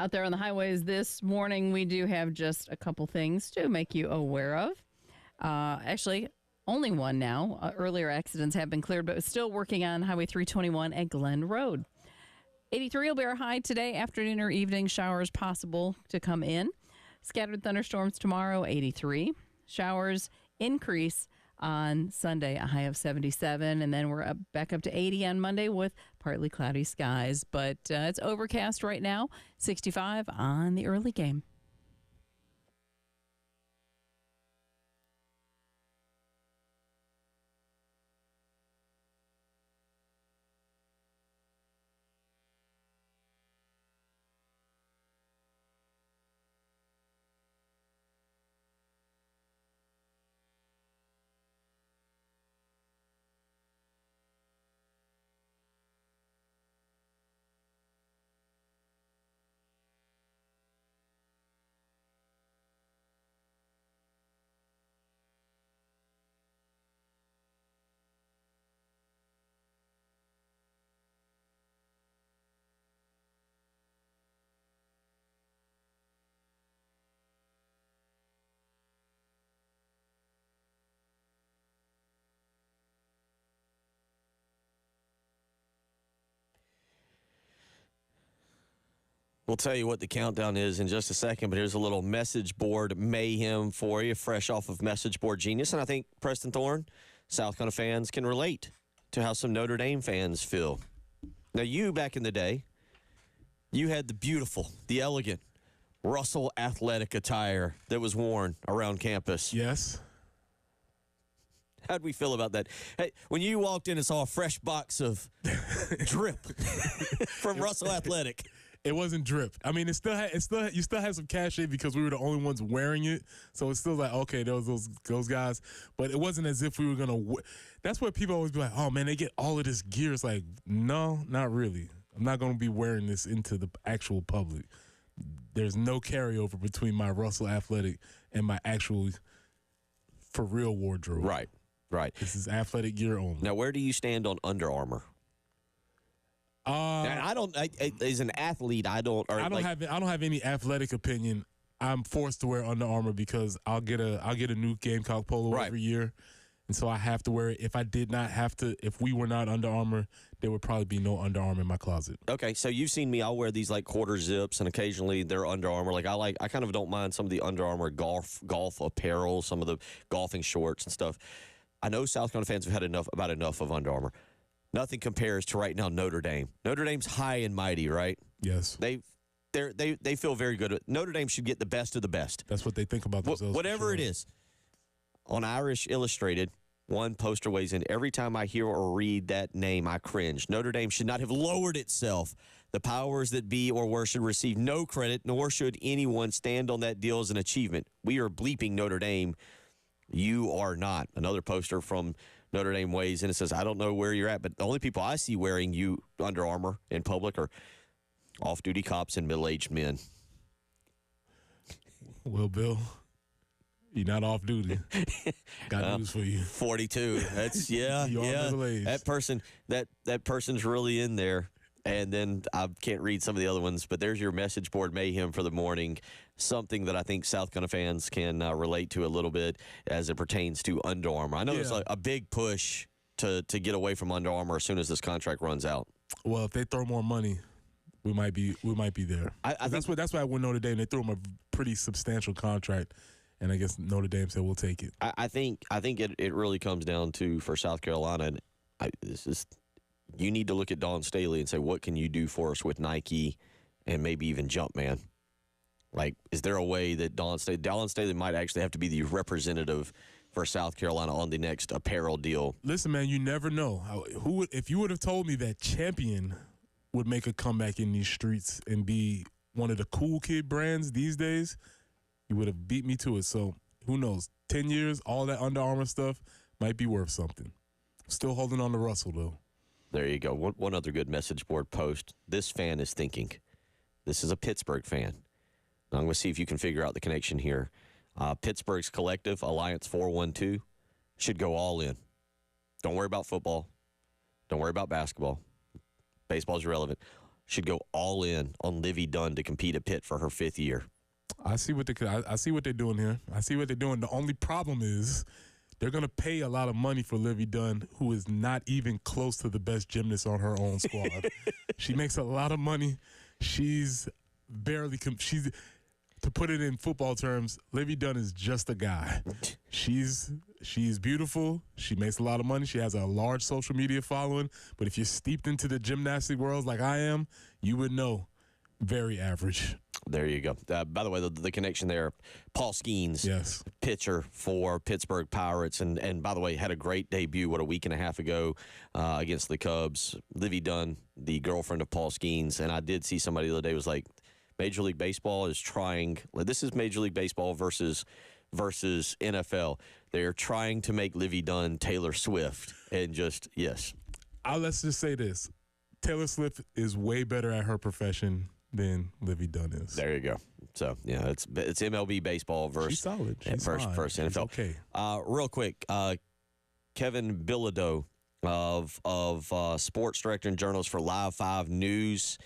Out there on the highways this morning, we do have just a couple things to make you aware of. Actually, only one now. Earlier accidents have been cleared, but still working on Highway 321 at Glen Road. 83 will be our high today. Afternoon or evening showers possible to come in. Scattered thunderstorms tomorrow, 83. Showers increase on Sunday, a high of 77. And then we're back up to 80 on Monday with partly cloudy skies. But it's overcast right now, 65 on the early game. We'll tell you what the countdown is in just a second, but here's a little message board mayhem for you, fresh off of Message Board Genius. And I think Preston Thorne, South Carolina fans can relate to how some Notre Dame fans feel. Now, you, back in the day, you had the beautiful, the elegant Russell athletic attire that was worn around campus. Yes. How'd we feel about that? Hey, when you walked in and saw a fresh box of drip from Russell Athletic. It wasn't drip. I mean, you still had some cachet because we were the only ones wearing it. So it's still like, okay, those guys. But it wasn't as if we were gonna. That's what people always be like, oh man, they get all of this gear. It's like, no, not really. I'm not gonna be wearing this into the actual public. There's no carryover between my Russell Athletic and my actual for real wardrobe. Right. This is athletic gear only. Now, where do you stand on Under Armour? As an athlete, I don't have any athletic opinion. I'm forced to wear Under Armour because I'll get a new Gamecock polo every year, and so I have to wear it. If I did not have to, if we were not Under Armour, there would probably be no Under Armour in my closet. Okay, so you've seen me. I'll wear these like quarter zips, and occasionally they're Under Armour. I kind of don't mind some of the Under Armour golf apparel, some of the golfing shorts and stuff. I know South Carolina fans have had enough of Under Armour. Nothing compares to right now Notre Dame. Notre Dame's high and mighty, right? Yes. They feel very good. Notre Dame should get the best of the best. That's what they think about themselves. Whatever it is. On Irish Illustrated, one poster weighs in. Every time I hear or read that name, I cringe. Notre Dame should not have lowered itself. The powers that be or were should receive no credit, nor should anyone stand on that deal as an achievement. We are bleeping Notre Dame. You are not. Another poster from Notre Dame weighs in. It says, I don't know where you're at, but the only people I see wearing you Under Armour in public are off-duty cops and middle-aged men. Well, Bill, you're not off duty. Got news for you. 42. That's yeah. Middle-aged. That person's really in there. And then I can't read some of the other ones, but there's your message board mayhem for the morning. Something that I think South Carolina fans can relate to a little bit as it pertains to Under Armour. I know there's a big push to get away from Under Armour as soon as this contract runs out. Well, if they throw more money, we might be there. That's why I went Notre Dame. They threw them a pretty substantial contract, and I guess Notre Dame said we'll take it. I think it really comes down to, for South Carolina, you need to look at Dawn Staley and say, what can you do for us with Nike and maybe even Jumpman? Like, is there a way that Dawn Staley might actually have to be the representative for South Carolina on the next apparel deal? Listen, man, you never know. If you would have told me that Champion would make a comeback in these streets and be one of the cool kid brands these days, you would have beat me to it. So who knows? 10 years, all that Under Armour stuff might be worth something. Still holding on to Russell, though. There you go. One other good message board post. This fan is thinking. This is a Pittsburgh fan. Now, I'm going to see if you can figure out the connection here. Pittsburgh's collective, Alliance 412, should go all in. Don't worry about football. Don't worry about basketball. Baseball's irrelevant. should go all in on Livy Dunn to compete at Pitt for her 5th year. I see what they're doing here. I see what they're doing. The only problem is they're going to pay a lot of money for Livy Dunn, who is not even close to the best gymnast on her own squad. She makes a lot of money. She's barely to put it in football terms, Livy Dunn is just a guy. She's beautiful. She makes a lot of money. She has a large social media following. But if you're steeped into the gymnastic world like I am, you would know. Very average. There you go. By the way, the connection there, Paul Skeens, yes, pitcher for Pittsburgh Pirates, and by the way, had a great debut, a week and a half ago against the Cubs. Livy Dunn, the girlfriend of Paul Skeens, and I did see somebody the other day was like, Major League Baseball is trying, this is Major League Baseball versus NFL. They're trying to make Livy Dunn Taylor Swift, and yes. Let's just say this. Taylor Swift is way better at her profession than Livy Dunn is. There you go. So, yeah, it's MLB baseball versus, She's solid. She's versus NFL. She's okay. Real quick, Kevin Bilodeau of sports director and journalist for Live 5 News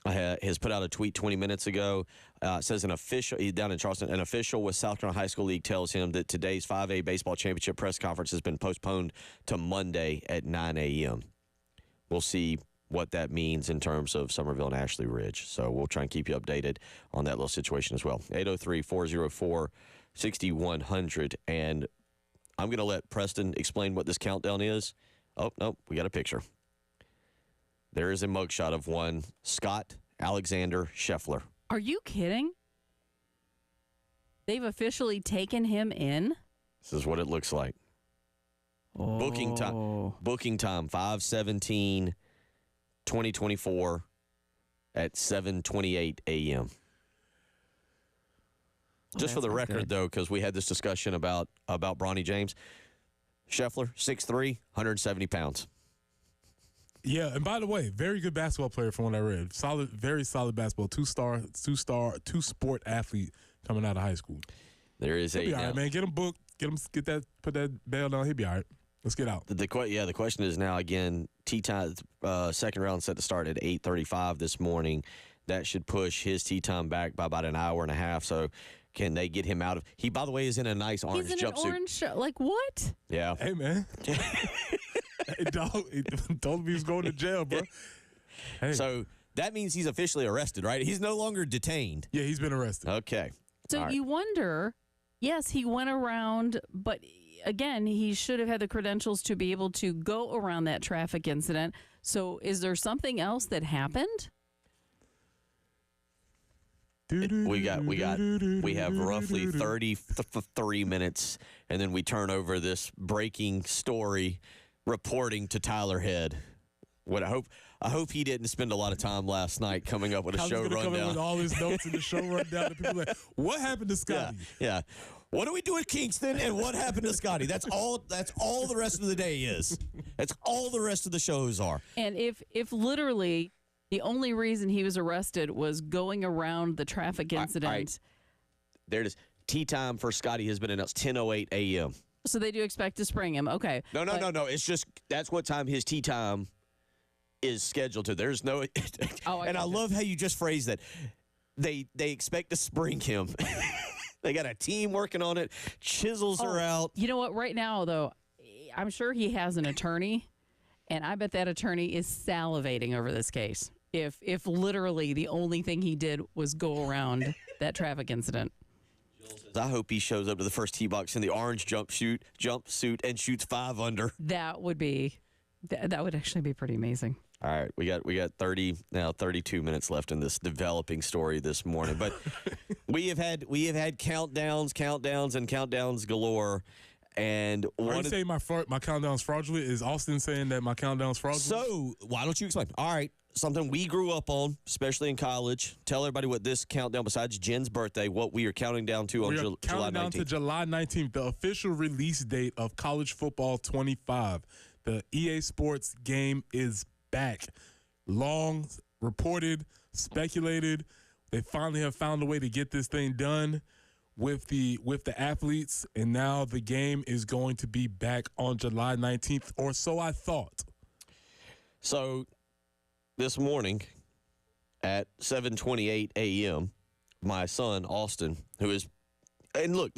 has put out a tweet 20 minutes ago. Says he's down in Charleston, an official with South Carolina High School League tells him that today's 5A baseball championship press conference has been postponed to Monday at 9 a.m. We'll see what that means in terms of Summerville and Ashley Ridge. So we'll try and keep you updated on that little situation as well. 803-404-6100. And I'm going to let Preston explain what this countdown is. Oh, no, we got a picture. There is a mugshot of one Scott Alexander Scheffler. Are you kidding? They've officially taken him in? This is what it looks like. Oh. Booking time 5/17/2024 at 7:28 a.m. Just for the record, though, because we had this discussion about Bronny James. Scheffler, 6'3", 170 pounds. Yeah, and by the way, very good basketball player from what I read. Solid, very solid basketball. Two-sport athlete coming out of high school. There is He'll be all right, man. Get him booked. Put that bail down. He'll be all right. Let's get out. The question is now again. Tee time, second round set to start at 8:35 this morning. That should push his tee time back by about an hour and a half. So, can they get him out of? He, by the way, is in a nice orange jumpsuit. He's in an orange, like what? Yeah. Hey, man. Hey, dog, told me he was going to jail, bro. Hey. So that means he's officially arrested, right? He's no longer detained. Yeah, he's been arrested. Okay. So you wonder, yes, he went around, but again, he should have had the credentials to be able to go around that traffic incident. So is there something else that happened? We have roughly 33 minutes, and then we turn over this breaking story reporting to Tyler Head. What I hope he didn't spend a lot of time last night coming up with a show rundown. Come in with all his notes in the show rundown. And people are like, what happened to Scotty? Yeah. What do we do at Kingston, and what happened to Scotty? That's all the rest of the day is. That's all the rest of the shows are. And if literally the only reason he was arrested was going around the traffic incident. All right. There it is. Tee time for Scotty has been announced 10:08 a.m. So they do expect to spring him. Okay. No. It's just that's what time his tee time is scheduled to. There's no. I love how you just phrased that. They expect to spring him. They got a team working on it. Chisels are out. You know what? Right now, though, I'm sure he has an attorney, and I bet that attorney is salivating over this case. If literally the only thing he did was go around that traffic incident. I hope he shows up to the first tee box in the orange jumpsuit and shoots 5 under. That would actually be pretty amazing. All right, we got 32 minutes left in this developing story this morning, but we have had countdowns galore. And are you saying my countdown's fraudulent? Is Austin saying that my countdown's fraudulent? So why don't you explain? All right, something we grew up on, especially in college. Tell everybody what this countdown, besides Jen's birthday, what we are counting down to on July 19th. Counting down to July 19th, the official release date of College Football 25. The EA Sports game is back. Long reported, speculated. They finally have found a way to get this thing done with the athletes, and now the game is going to be back on July 19th, or so I thought. So this morning, at 7:28 a.m., my son, Austin, who is – and look,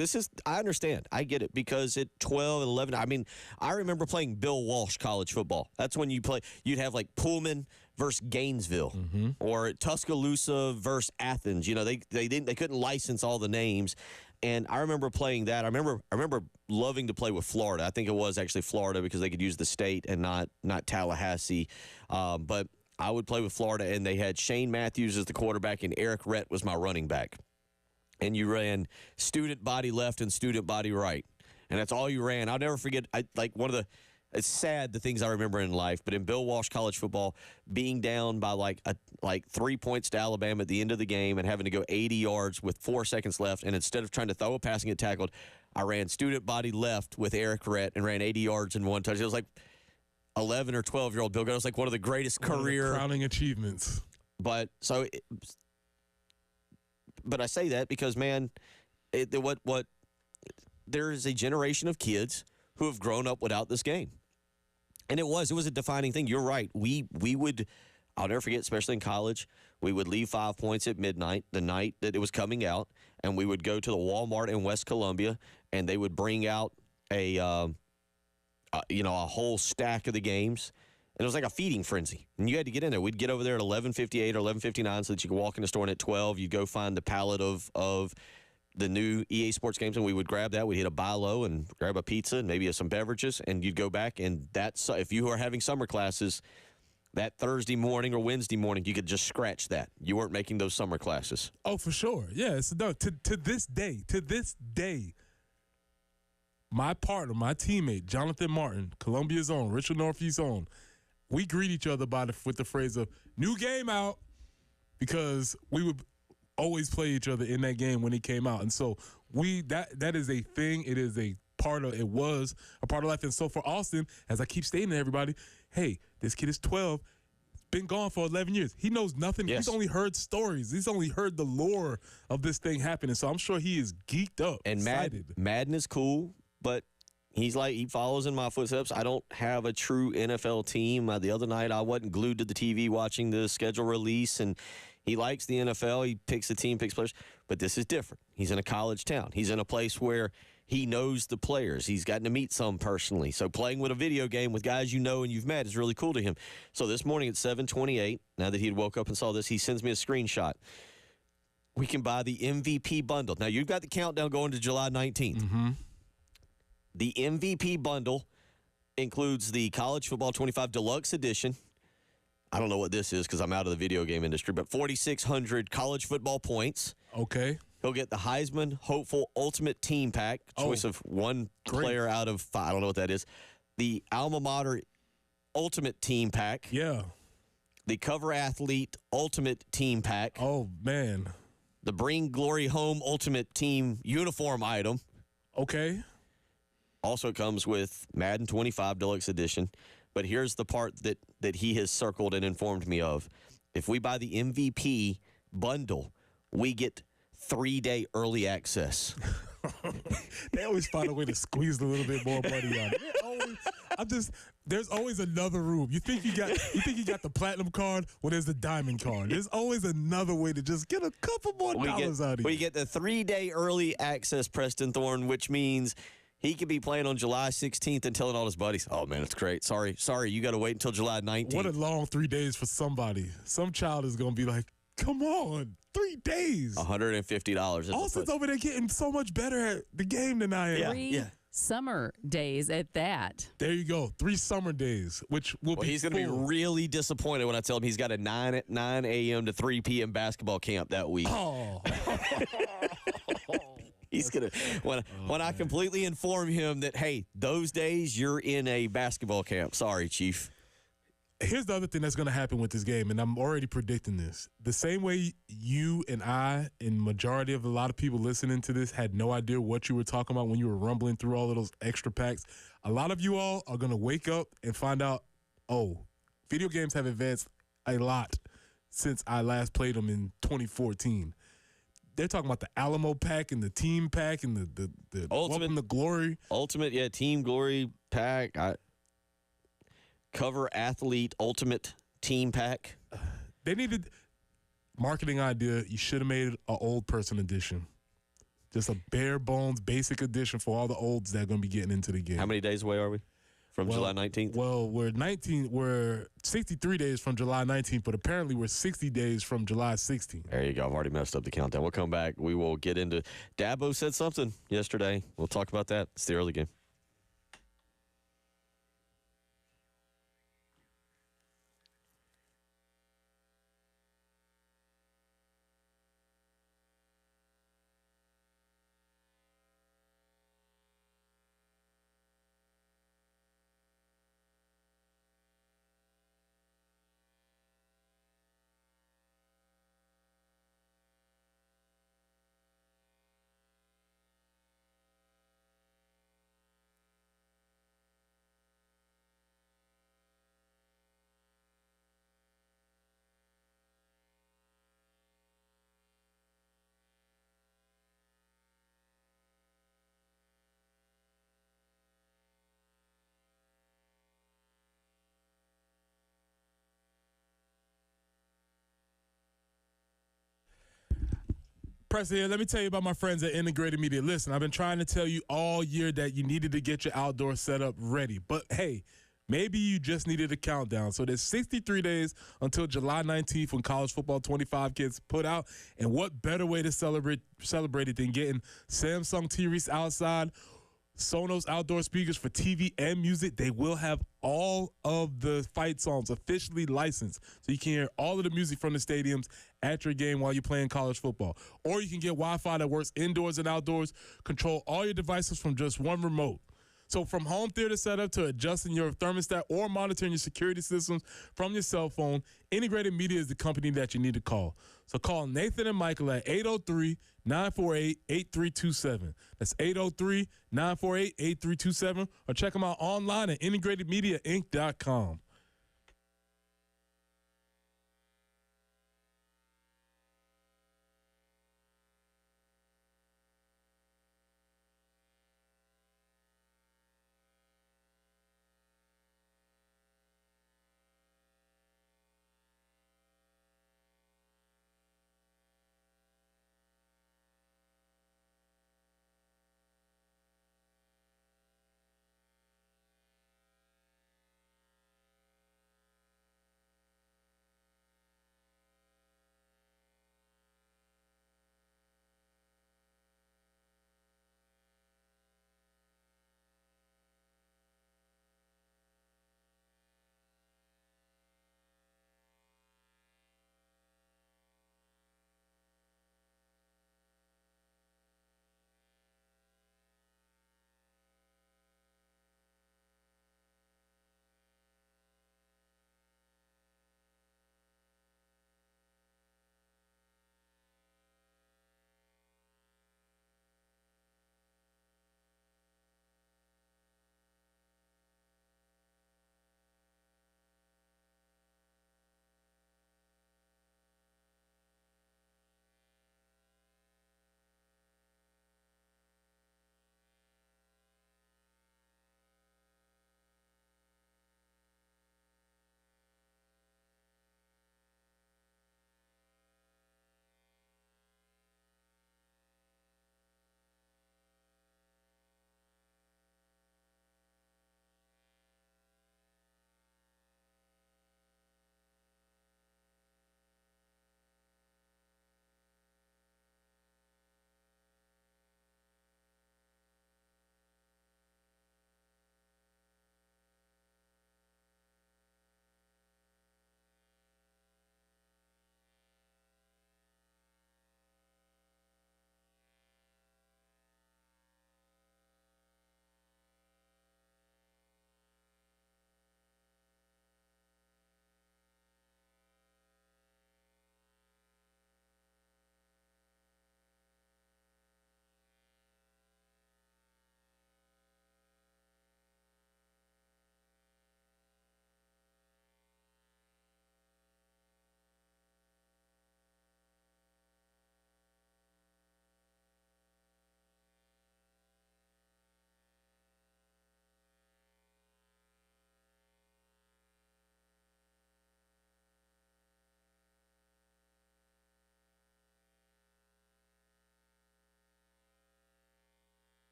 I understand. I get it because at 12 and 11 – I mean, I remember playing Bill Walsh college football. That's when you'd have like Pullman versus Gainesville or Tuscaloosa versus Athens. You know, they couldn't license all the names. And I remember playing that. I remember loving to play with Florida. I think it was actually Florida because they could use the state and not Tallahassee. But I would play with Florida, and they had Shane Matthews as the quarterback, and Eric Rhett was my running back. And you ran student body left and student body right. And that's all you ran. I'll never forget, it's sad the things I remember in life, but in Bill Walsh college football, being down by like 3 points to Alabama at the end of the game and having to go 80 yards with 4 seconds left, and instead of trying to throw a pass and get tackled, I ran student body left with Eric Rhett and ran 80 yards in one touch. It was like 11 or 12-year-old Bill. It was like one of the greatest career crowning achievements. But I say that because, man, there is a generation of kids who have grown up without this game. And it was a defining thing. You're right. We would, I'll never forget, especially in college, we would leave 5 points at midnight, the night that it was coming out, and we would go to the Walmart in West Columbia, and they would bring out a whole stack of the games. And it was like a feeding frenzy. And you had to get in there. We'd get over there at 11:58 or 11:59 so that you could walk in the store, and at 12, you'd go find the pallet of the new EA Sports games, and we would grab that. We'd hit a buy low and grab a pizza and maybe some beverages, and you'd go back. And that's, if you are having summer classes, that Thursday morning or Wednesday morning, you could just scratch that. You weren't making those summer classes. Oh, for sure. Yeah, to this day, my partner, my teammate, Jonathan Martin, Columbia's own, Richard Northeast's own, we greet each other with the phrase of "new game out," because we would always play each other in that game when it came out. And so that is a thing. It was a part of life. And so for Austin, as I keep stating to everybody, hey, this kid is 12, been gone for 11 years. He knows nothing. Yes. He's only heard stories. He's only heard the lore of this thing happening. So I'm sure he is geeked up, and excited. Madden is cool, but he follows in my footsteps. I don't have a true NFL team. The other night, I wasn't glued to the TV watching the schedule release, and he likes the NFL. He picks the team, picks players. But this is different. He's in a college town. He's in a place where he knows the players. He's gotten to meet some personally. So playing with a video game with guys you know and you've met is really cool to him. So this morning at 7:28, now that he had woke up and saw this, he sends me a screenshot. We can buy the MVP bundle. Now, you've got the countdown going to July 19th. Mm-hmm. The MVP bundle includes the College Football 25 Deluxe Edition. I don't know what this is because I'm out of the video game industry, but 4,600 college football points. Okay. He'll get the Heisman Hopeful Ultimate Team Pack, choice of one player out of 5. I don't know what that is. The Alma Mater Ultimate Team Pack. Yeah. The Cover Athlete Ultimate Team Pack. Oh, man. The Bring Glory Home Ultimate Team Uniform item. Okay. Also comes with Madden 25 Deluxe Edition. But here's the part that he has circled and informed me of. If we buy the MVP bundle, we get 3-day early access. They always find a way to squeeze a little bit more money out of it. There's always another room. You think you got the platinum card? Well, there's the diamond card. There's always another way to just get a couple more dollars out of you. We get the 3-day early access, Preston Thorne, which means he could be playing on July 16th and telling all his buddies, "Oh, man, it's great. Sorry, you got to wait until July 19th. What a long 3 days for somebody. Some child is going to be like, come on, 3 days. $150. Austin's over there getting so much better at the game than I am. Three summer days at that. There you go. 3 summer days, which will be he's going to be really disappointed when I tell him he's got a 9 a.m. to 3 p.m. basketball camp that week. Oh. He's going to, when I completely inform him that, hey, those days you're in a basketball camp. Sorry, Chief. Here's the other thing that's going to happen with this game, and I'm already predicting this. The same way you and I and majority of a lot of people listening to this had no idea what you were talking about when you were rumbling through all of those extra packs, a lot of you all are going to wake up and find out, oh, video games have advanced a lot since I last played them in 2014. They're talking about the Alamo pack and the team pack and the Ultimate, Welcome to Glory. Ultimate, Team Glory pack. Cover Athlete Ultimate Team Pack. They needed marketing idea, you should have made an old person edition. Just a bare bones, basic edition for all the olds that are going to be getting into the game. How many days away are we from July 19th? Well, we're 63 days from July 19th, but apparently we're 60 days from July 16th. There you go. I've already messed up the countdown. We'll come back. We will get into Dabo said something yesterday. We'll talk about that. It's the early game. President, let me tell you about my friends at Integrated Media. Listen, I've been trying to tell you all year that you needed to get your outdoor setup ready. But, hey, maybe you just needed a countdown. So there's 63 days until July 19th when College Football 25 gets put out. And what better way to celebrate it than getting Samsung T-Reese outside, Sonos outdoor speakers for TV and music. They will have all of the fight songs officially licensed, so you can hear all of the music from the stadiums at your game while you're playing college football. Or you can get Wi-Fi that works indoors and outdoors, control all your devices from just one remote. So from home theater setup to adjusting your thermostat or monitoring your security systems from your cell phone, Integrated Media is the company that you need to call. So call Nathan and Michael at 803-948-8327. That's 803-948-8327. Or check them out online at integratedmediainc.com.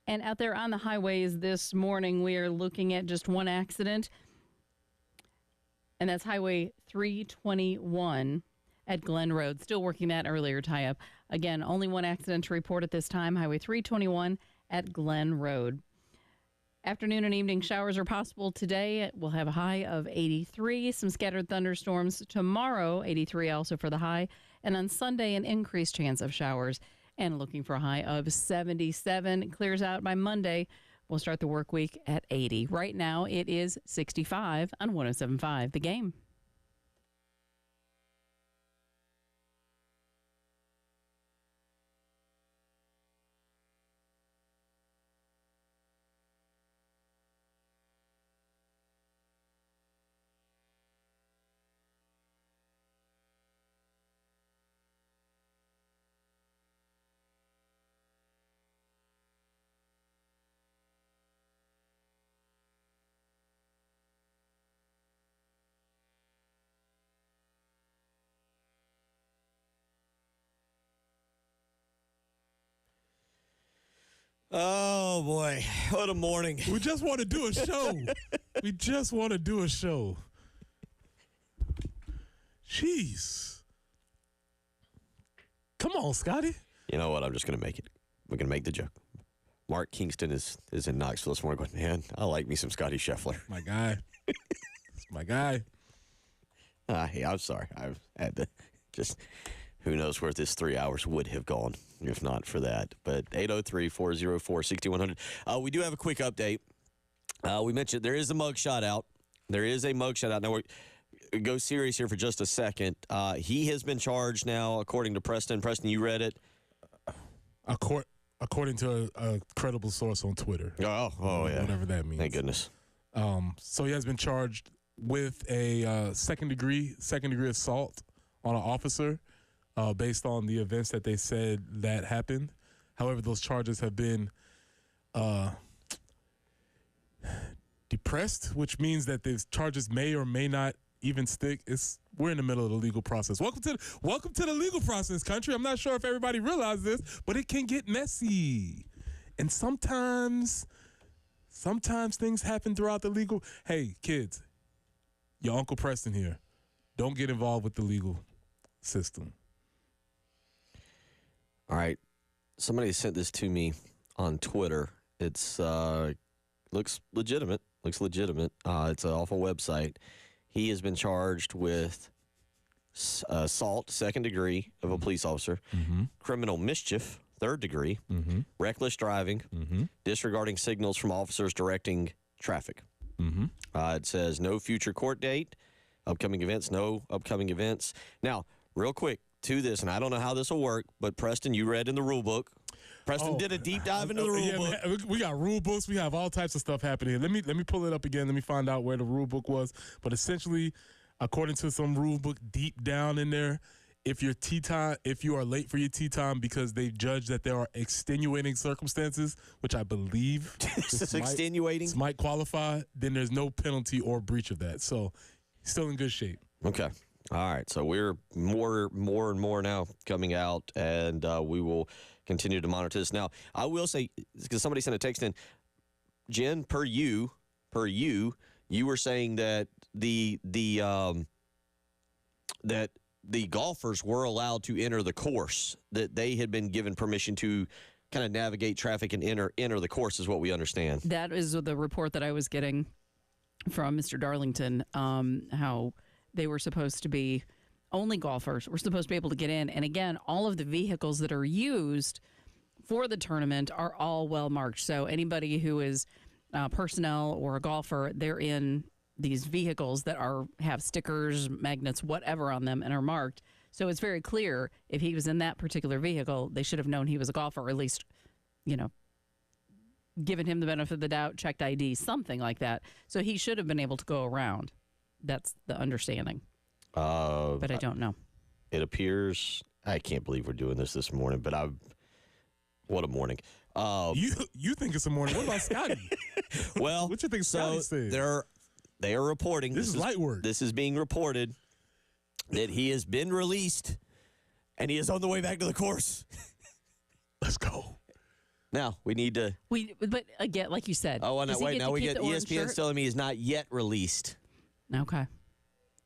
And out there on the highways this morning, we are looking at just one accident, and that's Highway 321 at Glen Road. Still working that earlier tie-up. Again, only one accident to report at this time, Highway 321 at Glen Road. Afternoon and evening showers are possible today. We'll have a high of 83. Some scattered thunderstorms tomorrow, 83 also for the high. And on Sunday, an increased chance of showers. And looking for a high of 77. It clears out by Monday. We'll start the work week at 80. Right now, it is 65 on 107.5 The Game. Oh, boy. What a morning. We just want to do a show. We just want to do a show. Jeez. Come on, Scotty. You know what? I'm just going to make it. We're going to make the joke. Mark Kingston is in Knoxville this morning going, man, I like me some Scotty Scheffler. My guy. It's my guy. Hey, I'm sorry. I've had to just, who knows where this 3 hours would have gone if not for that. But 803-404-6100. We do have a quick update. We mentioned there is a mugshot out. There is a mugshot out. Now, we go serious here for just a second. He has been charged now, according to Preston. Preston, you read it? According to a credible source on Twitter. Oh, yeah. Whatever that means. Thank goodness. So he has been charged with a second degree assault on an officer based on the events that they said that happened. However, those charges have been depressed, which means that the charges may or may not even stick. We're in the middle of the legal process. Welcome to the legal process, country. I'm not sure if everybody realizes this, but it can get messy. And sometimes things happen throughout the legal. Hey, kids, your Uncle Preston here. Don't get involved with the legal system. All right. Somebody sent this to me on Twitter. It's looks legitimate. It's an awful website. He has been charged with assault, second degree of a police officer, criminal mischief, third degree, reckless driving, disregarding signals from officers directing traffic. It says no future court date, no upcoming events. Now, real quick to this, and I don't know how this will work, but Preston, you read in the rule book. Preston did a deep dive into the rule book. Man, we got rule books. We have all types of stuff happening. Let me pull it up again. Let me find out where the rule book was. But essentially, according to some rule book deep down in there, if you are late for your tee time because they judge that there are extenuating circumstances, which I believe extenuating might qualify, then there's no penalty or breach of that. So still in good shape. Okay. All right. So we're more and more now coming out, and we will continue to monitor this. Now, I will say, because somebody sent a text in, Jen, per you were saying that the golfers were allowed to enter the course, that they had been given permission to kind of navigate traffic and enter the course, is what we understand. That is the report that I was getting from Mr. Darlington, how they were supposed to be, only golfers were supposed to be able to get in. And again, all of the vehicles that are used for the tournament are all well marked. So anybody who is personnel or a golfer, they're in these vehicles that have stickers, magnets, whatever on them and are marked. So it's very clear if he was in that particular vehicle, they should have known he was a golfer, or at least, given him the benefit of the doubt, checked ID, something like that. So he should have been able to go around. That's the understanding. But I don't know. It appears, I can't believe we're doing this morning, but what a morning. You think it's a morning. What about Scotty? Well, what you think Scotty said? They are reporting. This is light work. This is being reported that he has been released and he is on the way back to the course. Let's go. Now we need to. But again, like you said. Oh, no, wait. Now we get ESPN's telling me he's not yet released. Okay.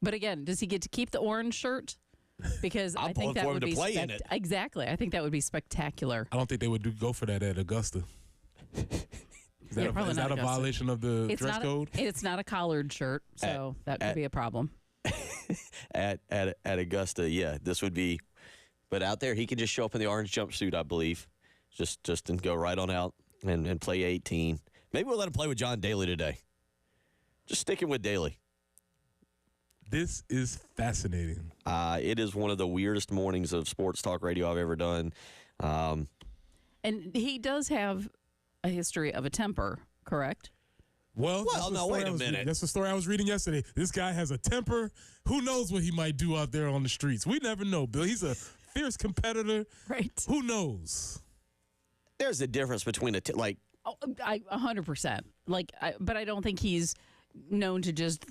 But again, does he get to keep the orange shirt? Because I think that would be exactly. I think that would be spectacular. I don't think they would go for that at Augusta. Is that a violation of the dress code? It's not a collared shirt, so that could be a problem. At Augusta, yeah, this would be. But out there, he can just show up in the orange jumpsuit, I believe. Just and go right on out and play 18. Maybe we'll let him play with John Daly today. Just sticking with Daly. This is fascinating. It is one of the weirdest mornings of sports talk radio I've ever done. And he does have a history of a temper, correct? Well, no, wait a minute. That's the story I was reading yesterday. This guy has a temper. Who knows what he might do out there on the streets? We never know, Bill. He's a fierce competitor. Right. Who knows? There's a difference between 100%. But I don't think he's known to just.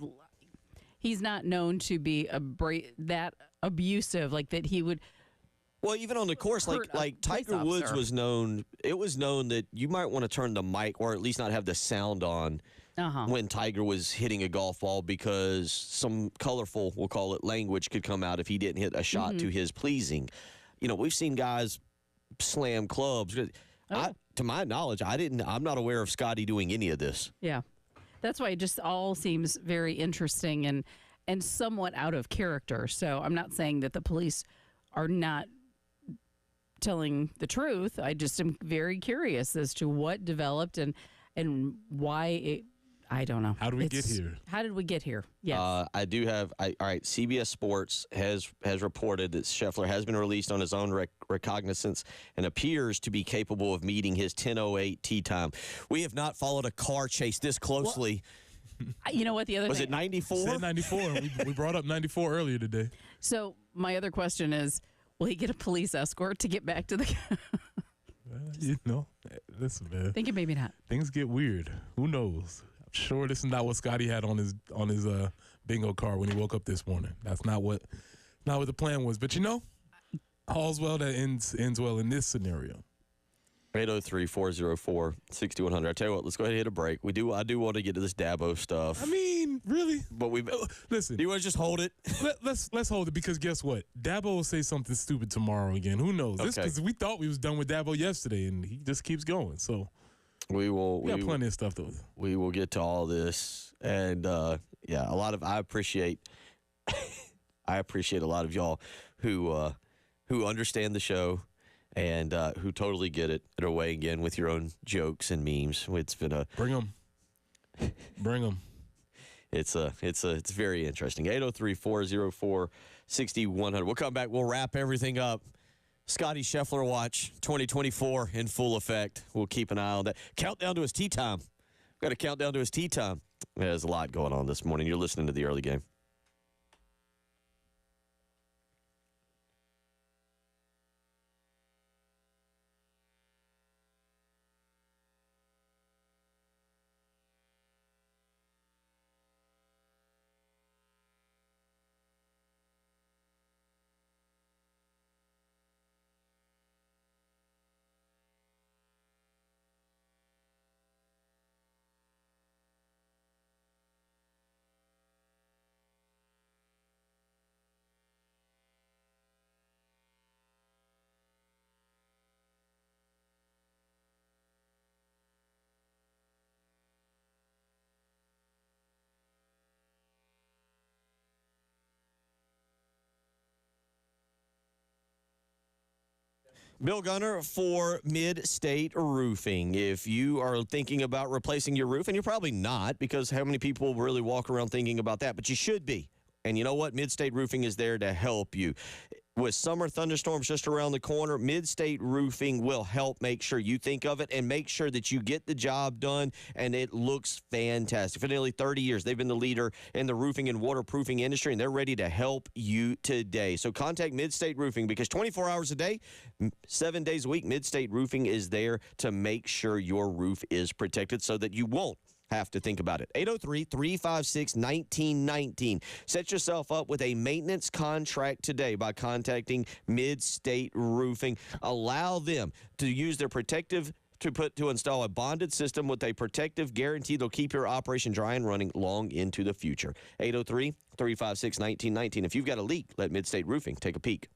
He's not known to be that abusive, like that he would. Well, even on the course, like Tiger Woods was known. It was known that you might want to turn the mic, or at least not have the sound on when Tiger was hitting a golf ball, because some colorful, we'll call it, language could come out if he didn't hit a shot to his pleasing. You know, we've seen guys slam clubs. To my knowledge, I'm not aware of Scotty doing any of this. Yeah. That's why it just all seems very interesting and somewhat out of character. So I'm not saying that the police are not telling the truth. I just am very curious as to what developed and why it. I don't know. How did we get here? How did we get here? Yes. I do have. All right. CBS Sports has reported that Scheffler has been released on his own recognizance and appears to be capable of meeting his 10:08 tee time. We have not followed a car chase this closely. Well, you know what? The other was thing, it 94? Said 94. we brought up 94 earlier today. So my other question is, will he get a police escort to get back to the? Listen, man. Thinking maybe not. Things get weird. Who knows? Sure, this is not what Scotty had on his bingo card when he woke up this morning. That's not what the plan was. But all's well that ends well in this scenario. 803-404-6100. I tell you what, let's go ahead and hit a break. I do want to get to this Dabo stuff. I mean, really? But listen. Do you want to just hold it? Let's hold it, because guess what? Dabo will say something stupid tomorrow again. Who knows? Okay. Because we thought we was done with Dabo yesterday, and he just keeps going. So. We got plenty of stuff to. We will get to all this, and I appreciate a lot of y'all who understand the show and who totally get it and are weighing in with your own jokes and memes. It's been bring them. It's very interesting. 803-404-6100. We'll come back. We'll wrap everything up. Scotty Scheffler watch 2024 in full effect. We'll keep an eye on that. Countdown to his tee time. Got a countdown to his tee time. There's a lot going on this morning. You're listening to the early game. Bill Gunner for Mid-State Roofing. If you are thinking about replacing your roof, and you're probably not, because how many people really walk around thinking about that, but you should be. And you know what? Mid-State Roofing is there to help you. With summer thunderstorms just around the corner, Mid-State Roofing will help make sure you think of it and make sure that you get the job done and it looks fantastic. For nearly 30 years, they've been the leader in the roofing and waterproofing industry, and they're ready to help you today. So contact Mid-State Roofing, because 24 hours a day, 7 days a week, Mid-State Roofing is there to make sure your roof is protected so that you won't have to think about it. 803-356-1919. Set yourself up with a maintenance contract today by contacting Mid-State Roofing. Allow them to use their protective to install a bonded system with a protective guarantee that'll keep your operation dry and running long into the future. 803-356-1919. If you've got a leak, let Midstate Roofing take a peek.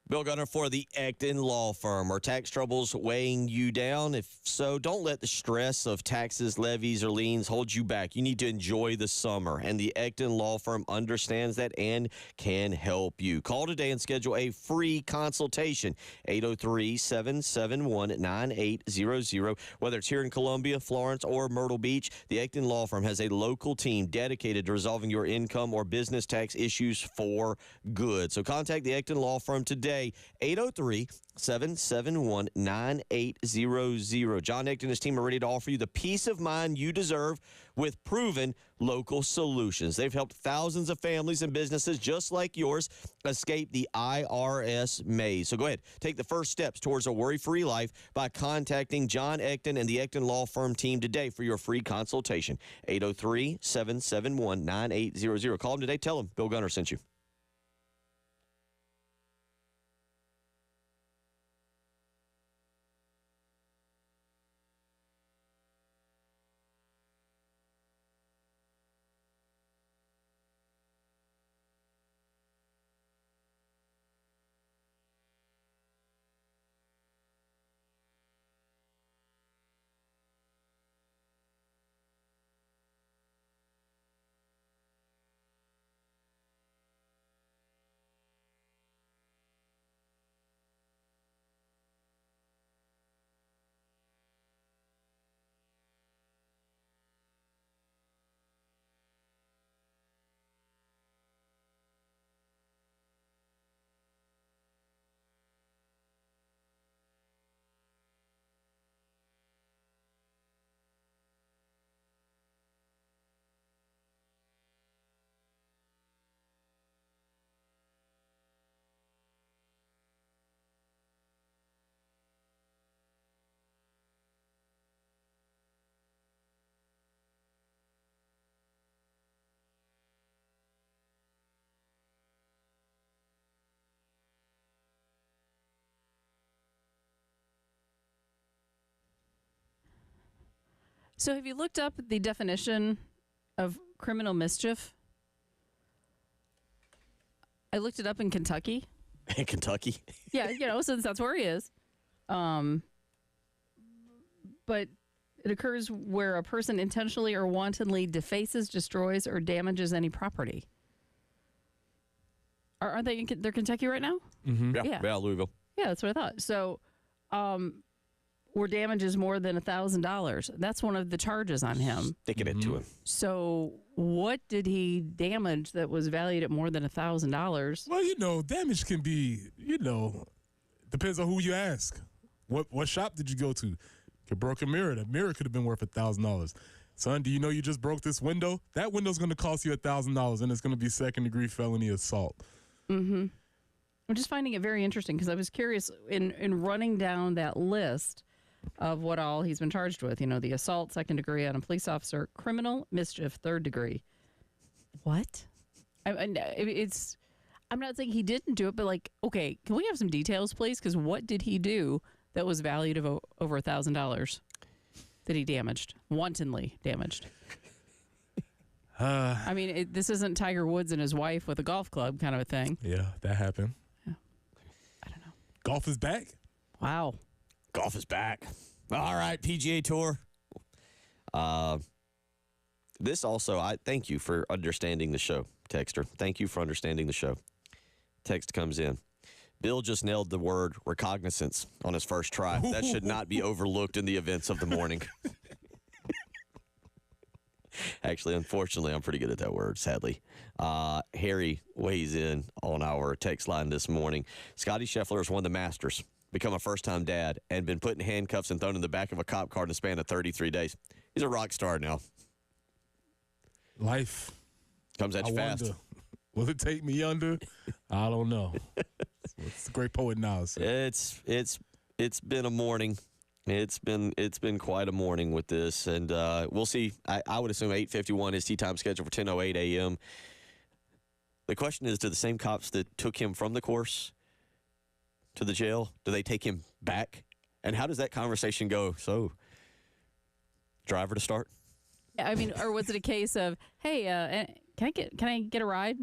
Bill Gunner for the Ecton Law Firm. Are tax troubles weighing you down? If so, don't let the stress of taxes, levies, or liens hold you back. You need to enjoy the summer, and the Ecton Law Firm understands that and can help you. Call today and schedule a free consultation, 803-771-9800. Whether it's here in Columbia, Florence, or Myrtle Beach, the Ecton Law Firm has a local team dedicated to resolving your income or business tax issues for good. So contact the Ecton Law Firm today. 803-771-9800. John Ecton and his team are ready to offer you the peace of mind you deserve with proven local solutions. They've helped thousands of families and businesses just like yours escape the IRS maze. So go ahead, take the first steps towards a worry-free life by contacting John Ecton and the Ecton Law Firm team today for your free consultation. 803-771-9800. Call them today. Tell them Bill Gunner sent you. So have you looked up the definition of criminal mischief? I looked it up in Kentucky. In Kentucky? Yeah, since that's where he is. But it occurs where a person intentionally or wantonly defaces, destroys, or damages any property. Aren't they they're Kentucky right now? Mm-hmm. Yeah, Louisville. Yeah, that's what I thought. So, or damages more than $1,000. That's one of the charges on him. Sticking it to him. So what did he damage that was valued at more than $1,000? Well, damage can be, depends on who you ask. What shop did you go to? A broken mirror. That mirror could have been worth $1,000. Son, do you know you just broke this window? That window's going to cost you $1,000, and it's going to be second-degree felony assault. Mm-hmm. I'm just finding it very interesting because I was curious in running down that list of what all he's been charged with. The assault, second degree on a police officer, criminal mischief, third degree. What? I'm not saying he didn't do it, but okay, can we have some details, please? Because what did he do that was valued of over $1,000 that he damaged, wantonly damaged? This isn't Tiger Woods and his wife with a golf club kind of a thing. Yeah, that happened. Yeah. I don't know. Golf is back? Wow. Golf is back. All right, PGA Tour. This also, I thank you for understanding the show, texter. Thank you for understanding the show. Text comes in. Bill just nailed the word recognizance on his first try. That should not be overlooked in the events of the morning. Actually, unfortunately, I'm pretty good at that word, sadly. Harry weighs in on our text line this morning. Scotty Scheffler has won the Masters, become a first-time dad, and been put in handcuffs and thrown in the back of a cop car in the span of 33 days. He's a rock star now. Life. Comes at you fast. Wonder, will it take me under? I don't know. It's a great poet now. So. It's been a morning. It's been quite a morning with this, and we'll see. I would assume 8:51 is tee time schedule for 10:08 a.m. The question is, do the same cops that took him from the course to the jail, do they take him back? And how does that conversation go? So, driver to start? Yeah, or was it a case of, hey, can I get a ride?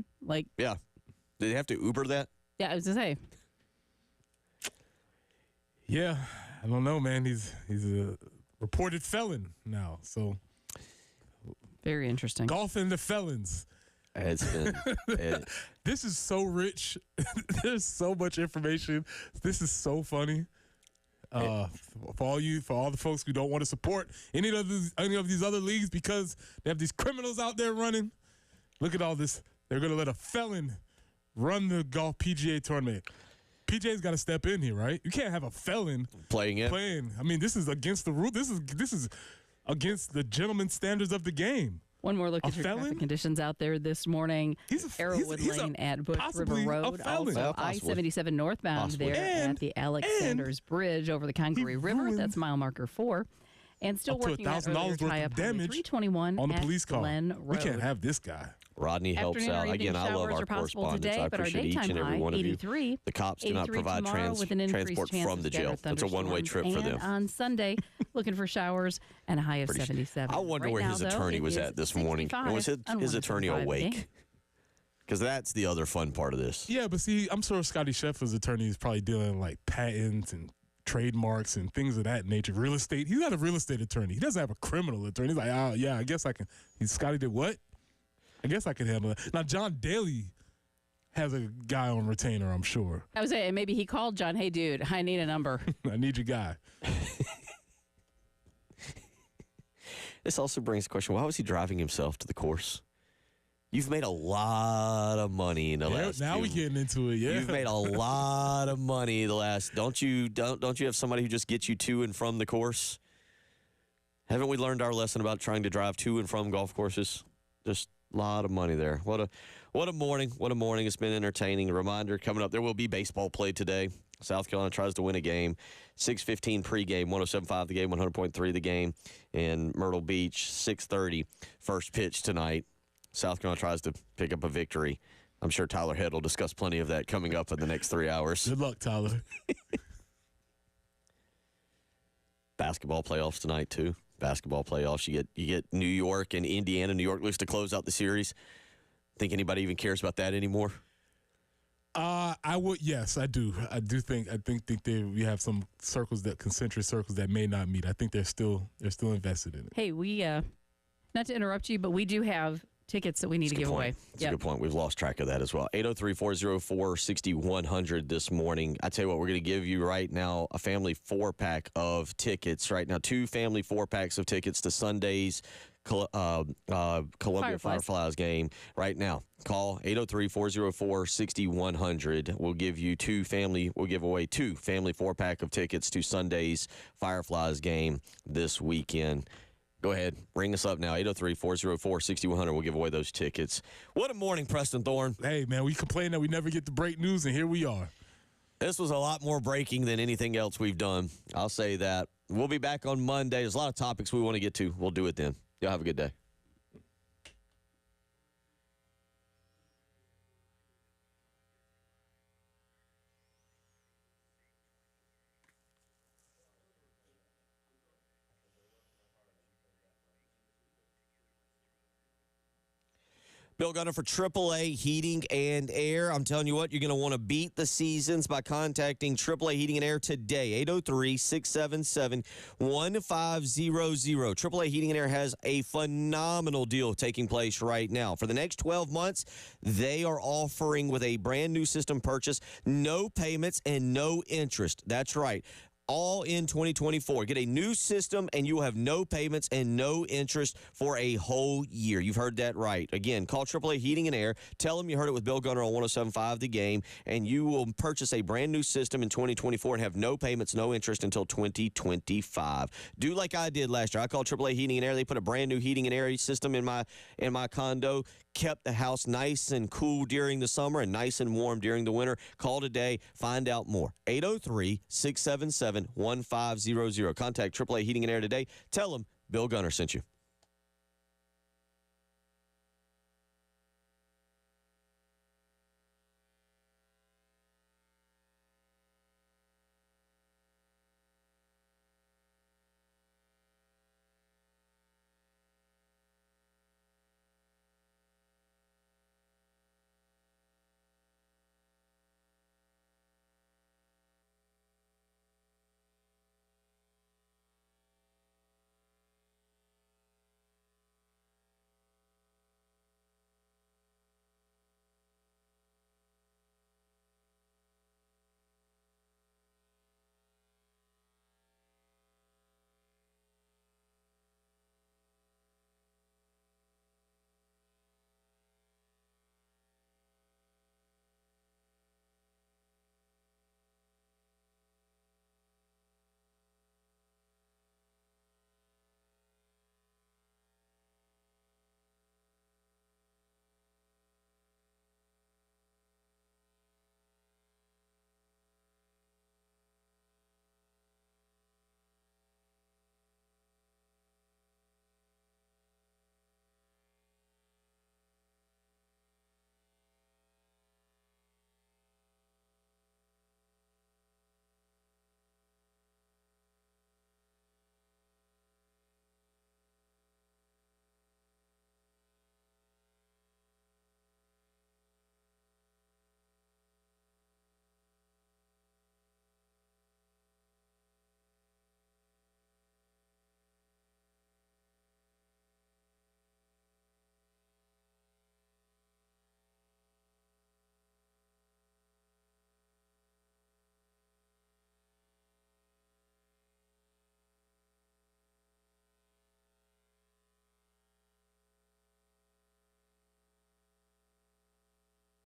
Yeah. Did they have to Uber that? Yeah, I was gonna say. Yeah, I don't know, man. He's a reported felon now, so very interesting. Golf and the felons. It's been. This is so rich. There's so much information. This is so funny. For all the folks who don't want to support any of these other leagues because they have these criminals out there running. Look at all this. They're going to let a felon run the golf PGA tournament. PGA's got to step in here, right? You can't have a felon playing. This is against the rule. This is against the gentleman's standards of the game. One more look at your traffic conditions out there this morning. Arrowwood Lane at Bush River Road. Also, I-77 northbound there at the Alexander's Bridge over the Congaree River. That's mile marker 4. And still working on earlier tie-up Highway 321 on the police car. Glen Road. We can't have this guy. Rodney helps out. Again, I love our correspondents. Today, I appreciate each and every one of you. The cops do not provide transport from the jail. It's a one-way trip for them. On Sunday, looking for showers and a high of 77. I wonder where his attorney was at this morning. And was his attorney awake? Because that's the other fun part of this. Yeah, but see, I'm sure Scotty Scheffler's attorney is probably dealing like patents and trademarks and things of that nature. Real estate. He's not a real estate attorney. He doesn't have a criminal attorney. He's like, yeah, I guess I can. Scotty did what? I guess I can handle it. Now, John Daly has a guy on retainer, I'm sure. I was saying, maybe he called John, hey, dude, I need a number. I need your guy. This also brings the question, why was he driving himself to the course? You've made a lot of money in the last now we're getting into it, yeah. You've made a lot of money the last. Don't you have somebody who just gets you to and from the course? Haven't we learned our lesson about trying to drive to and from golf courses? Just a lot of money there. What a morning. What a morning. It's been entertaining. A reminder coming up, there will be baseball played today. South Carolina tries to win a game. 6:15 pregame, 107.5 the game, 100.3 the game. In Myrtle Beach, 6:30 first pitch tonight. South Carolina tries to pick up a victory. I'm sure Tyler Head will discuss plenty of that coming up in the next 3 hours. Good luck, Tyler. Basketball playoffs tonight, too. Basketball playoffs. You get New York and Indiana. New York looks to close out the series. Think anybody even cares about that anymore? I would. Yes, I do. I think we have some concentric circles that may not meet. I think they're still invested in it. Hey, we not to interrupt you, but we do have tickets that we need to give away. That's a good point. We've lost track of that as well. 803-404-6100 this morning. I tell you what, we're going to give you right now a family 4-pack of tickets. Right now, 2 family 4-packs of tickets to Sunday's Columbia Fireflies game. Right now, call 803-404-6100. We'll give away 2 family 4-pack of tickets to Sunday's Fireflies game this weekend. Go ahead. Ring us up now, 803-404-6100. We'll give away those tickets. What a morning, Preston Thorne. Hey, man, we complain that we never get the break news, and here we are. This was a lot more breaking than anything else we've done. I'll say that. We'll be back on Monday. There's a lot of topics we want to get to. We'll do it then. Y'all have a good day. Bill Gunner for AAA Heating and Air. I'm telling you what, you're going to want to beat the seasons by contacting AAA Heating and Air today, 803-677-1500. AAA Heating and Air has a phenomenal deal taking place right now. For the next 12 months, they are offering with a brand new system purchase, no payments and no interest. That's right. All in 2024. Get a new system, and you will have no payments and no interest for a whole year. You've heard that right. Again, call AAA Heating and Air. Tell them you heard it with Bill Gunner on 107.5 The Game, and you will purchase a brand new system in 2024 and have no payments, no interest until 2025. Do like I did last year. I called AAA Heating and Air. They put a brand new heating and air system in my condo. Kept the house nice and cool during the summer and nice and warm during the winter. Call today. Find out more. 803-677-1500. Contact AAA Heating and Air today. Tell them Bill Gunner sent you.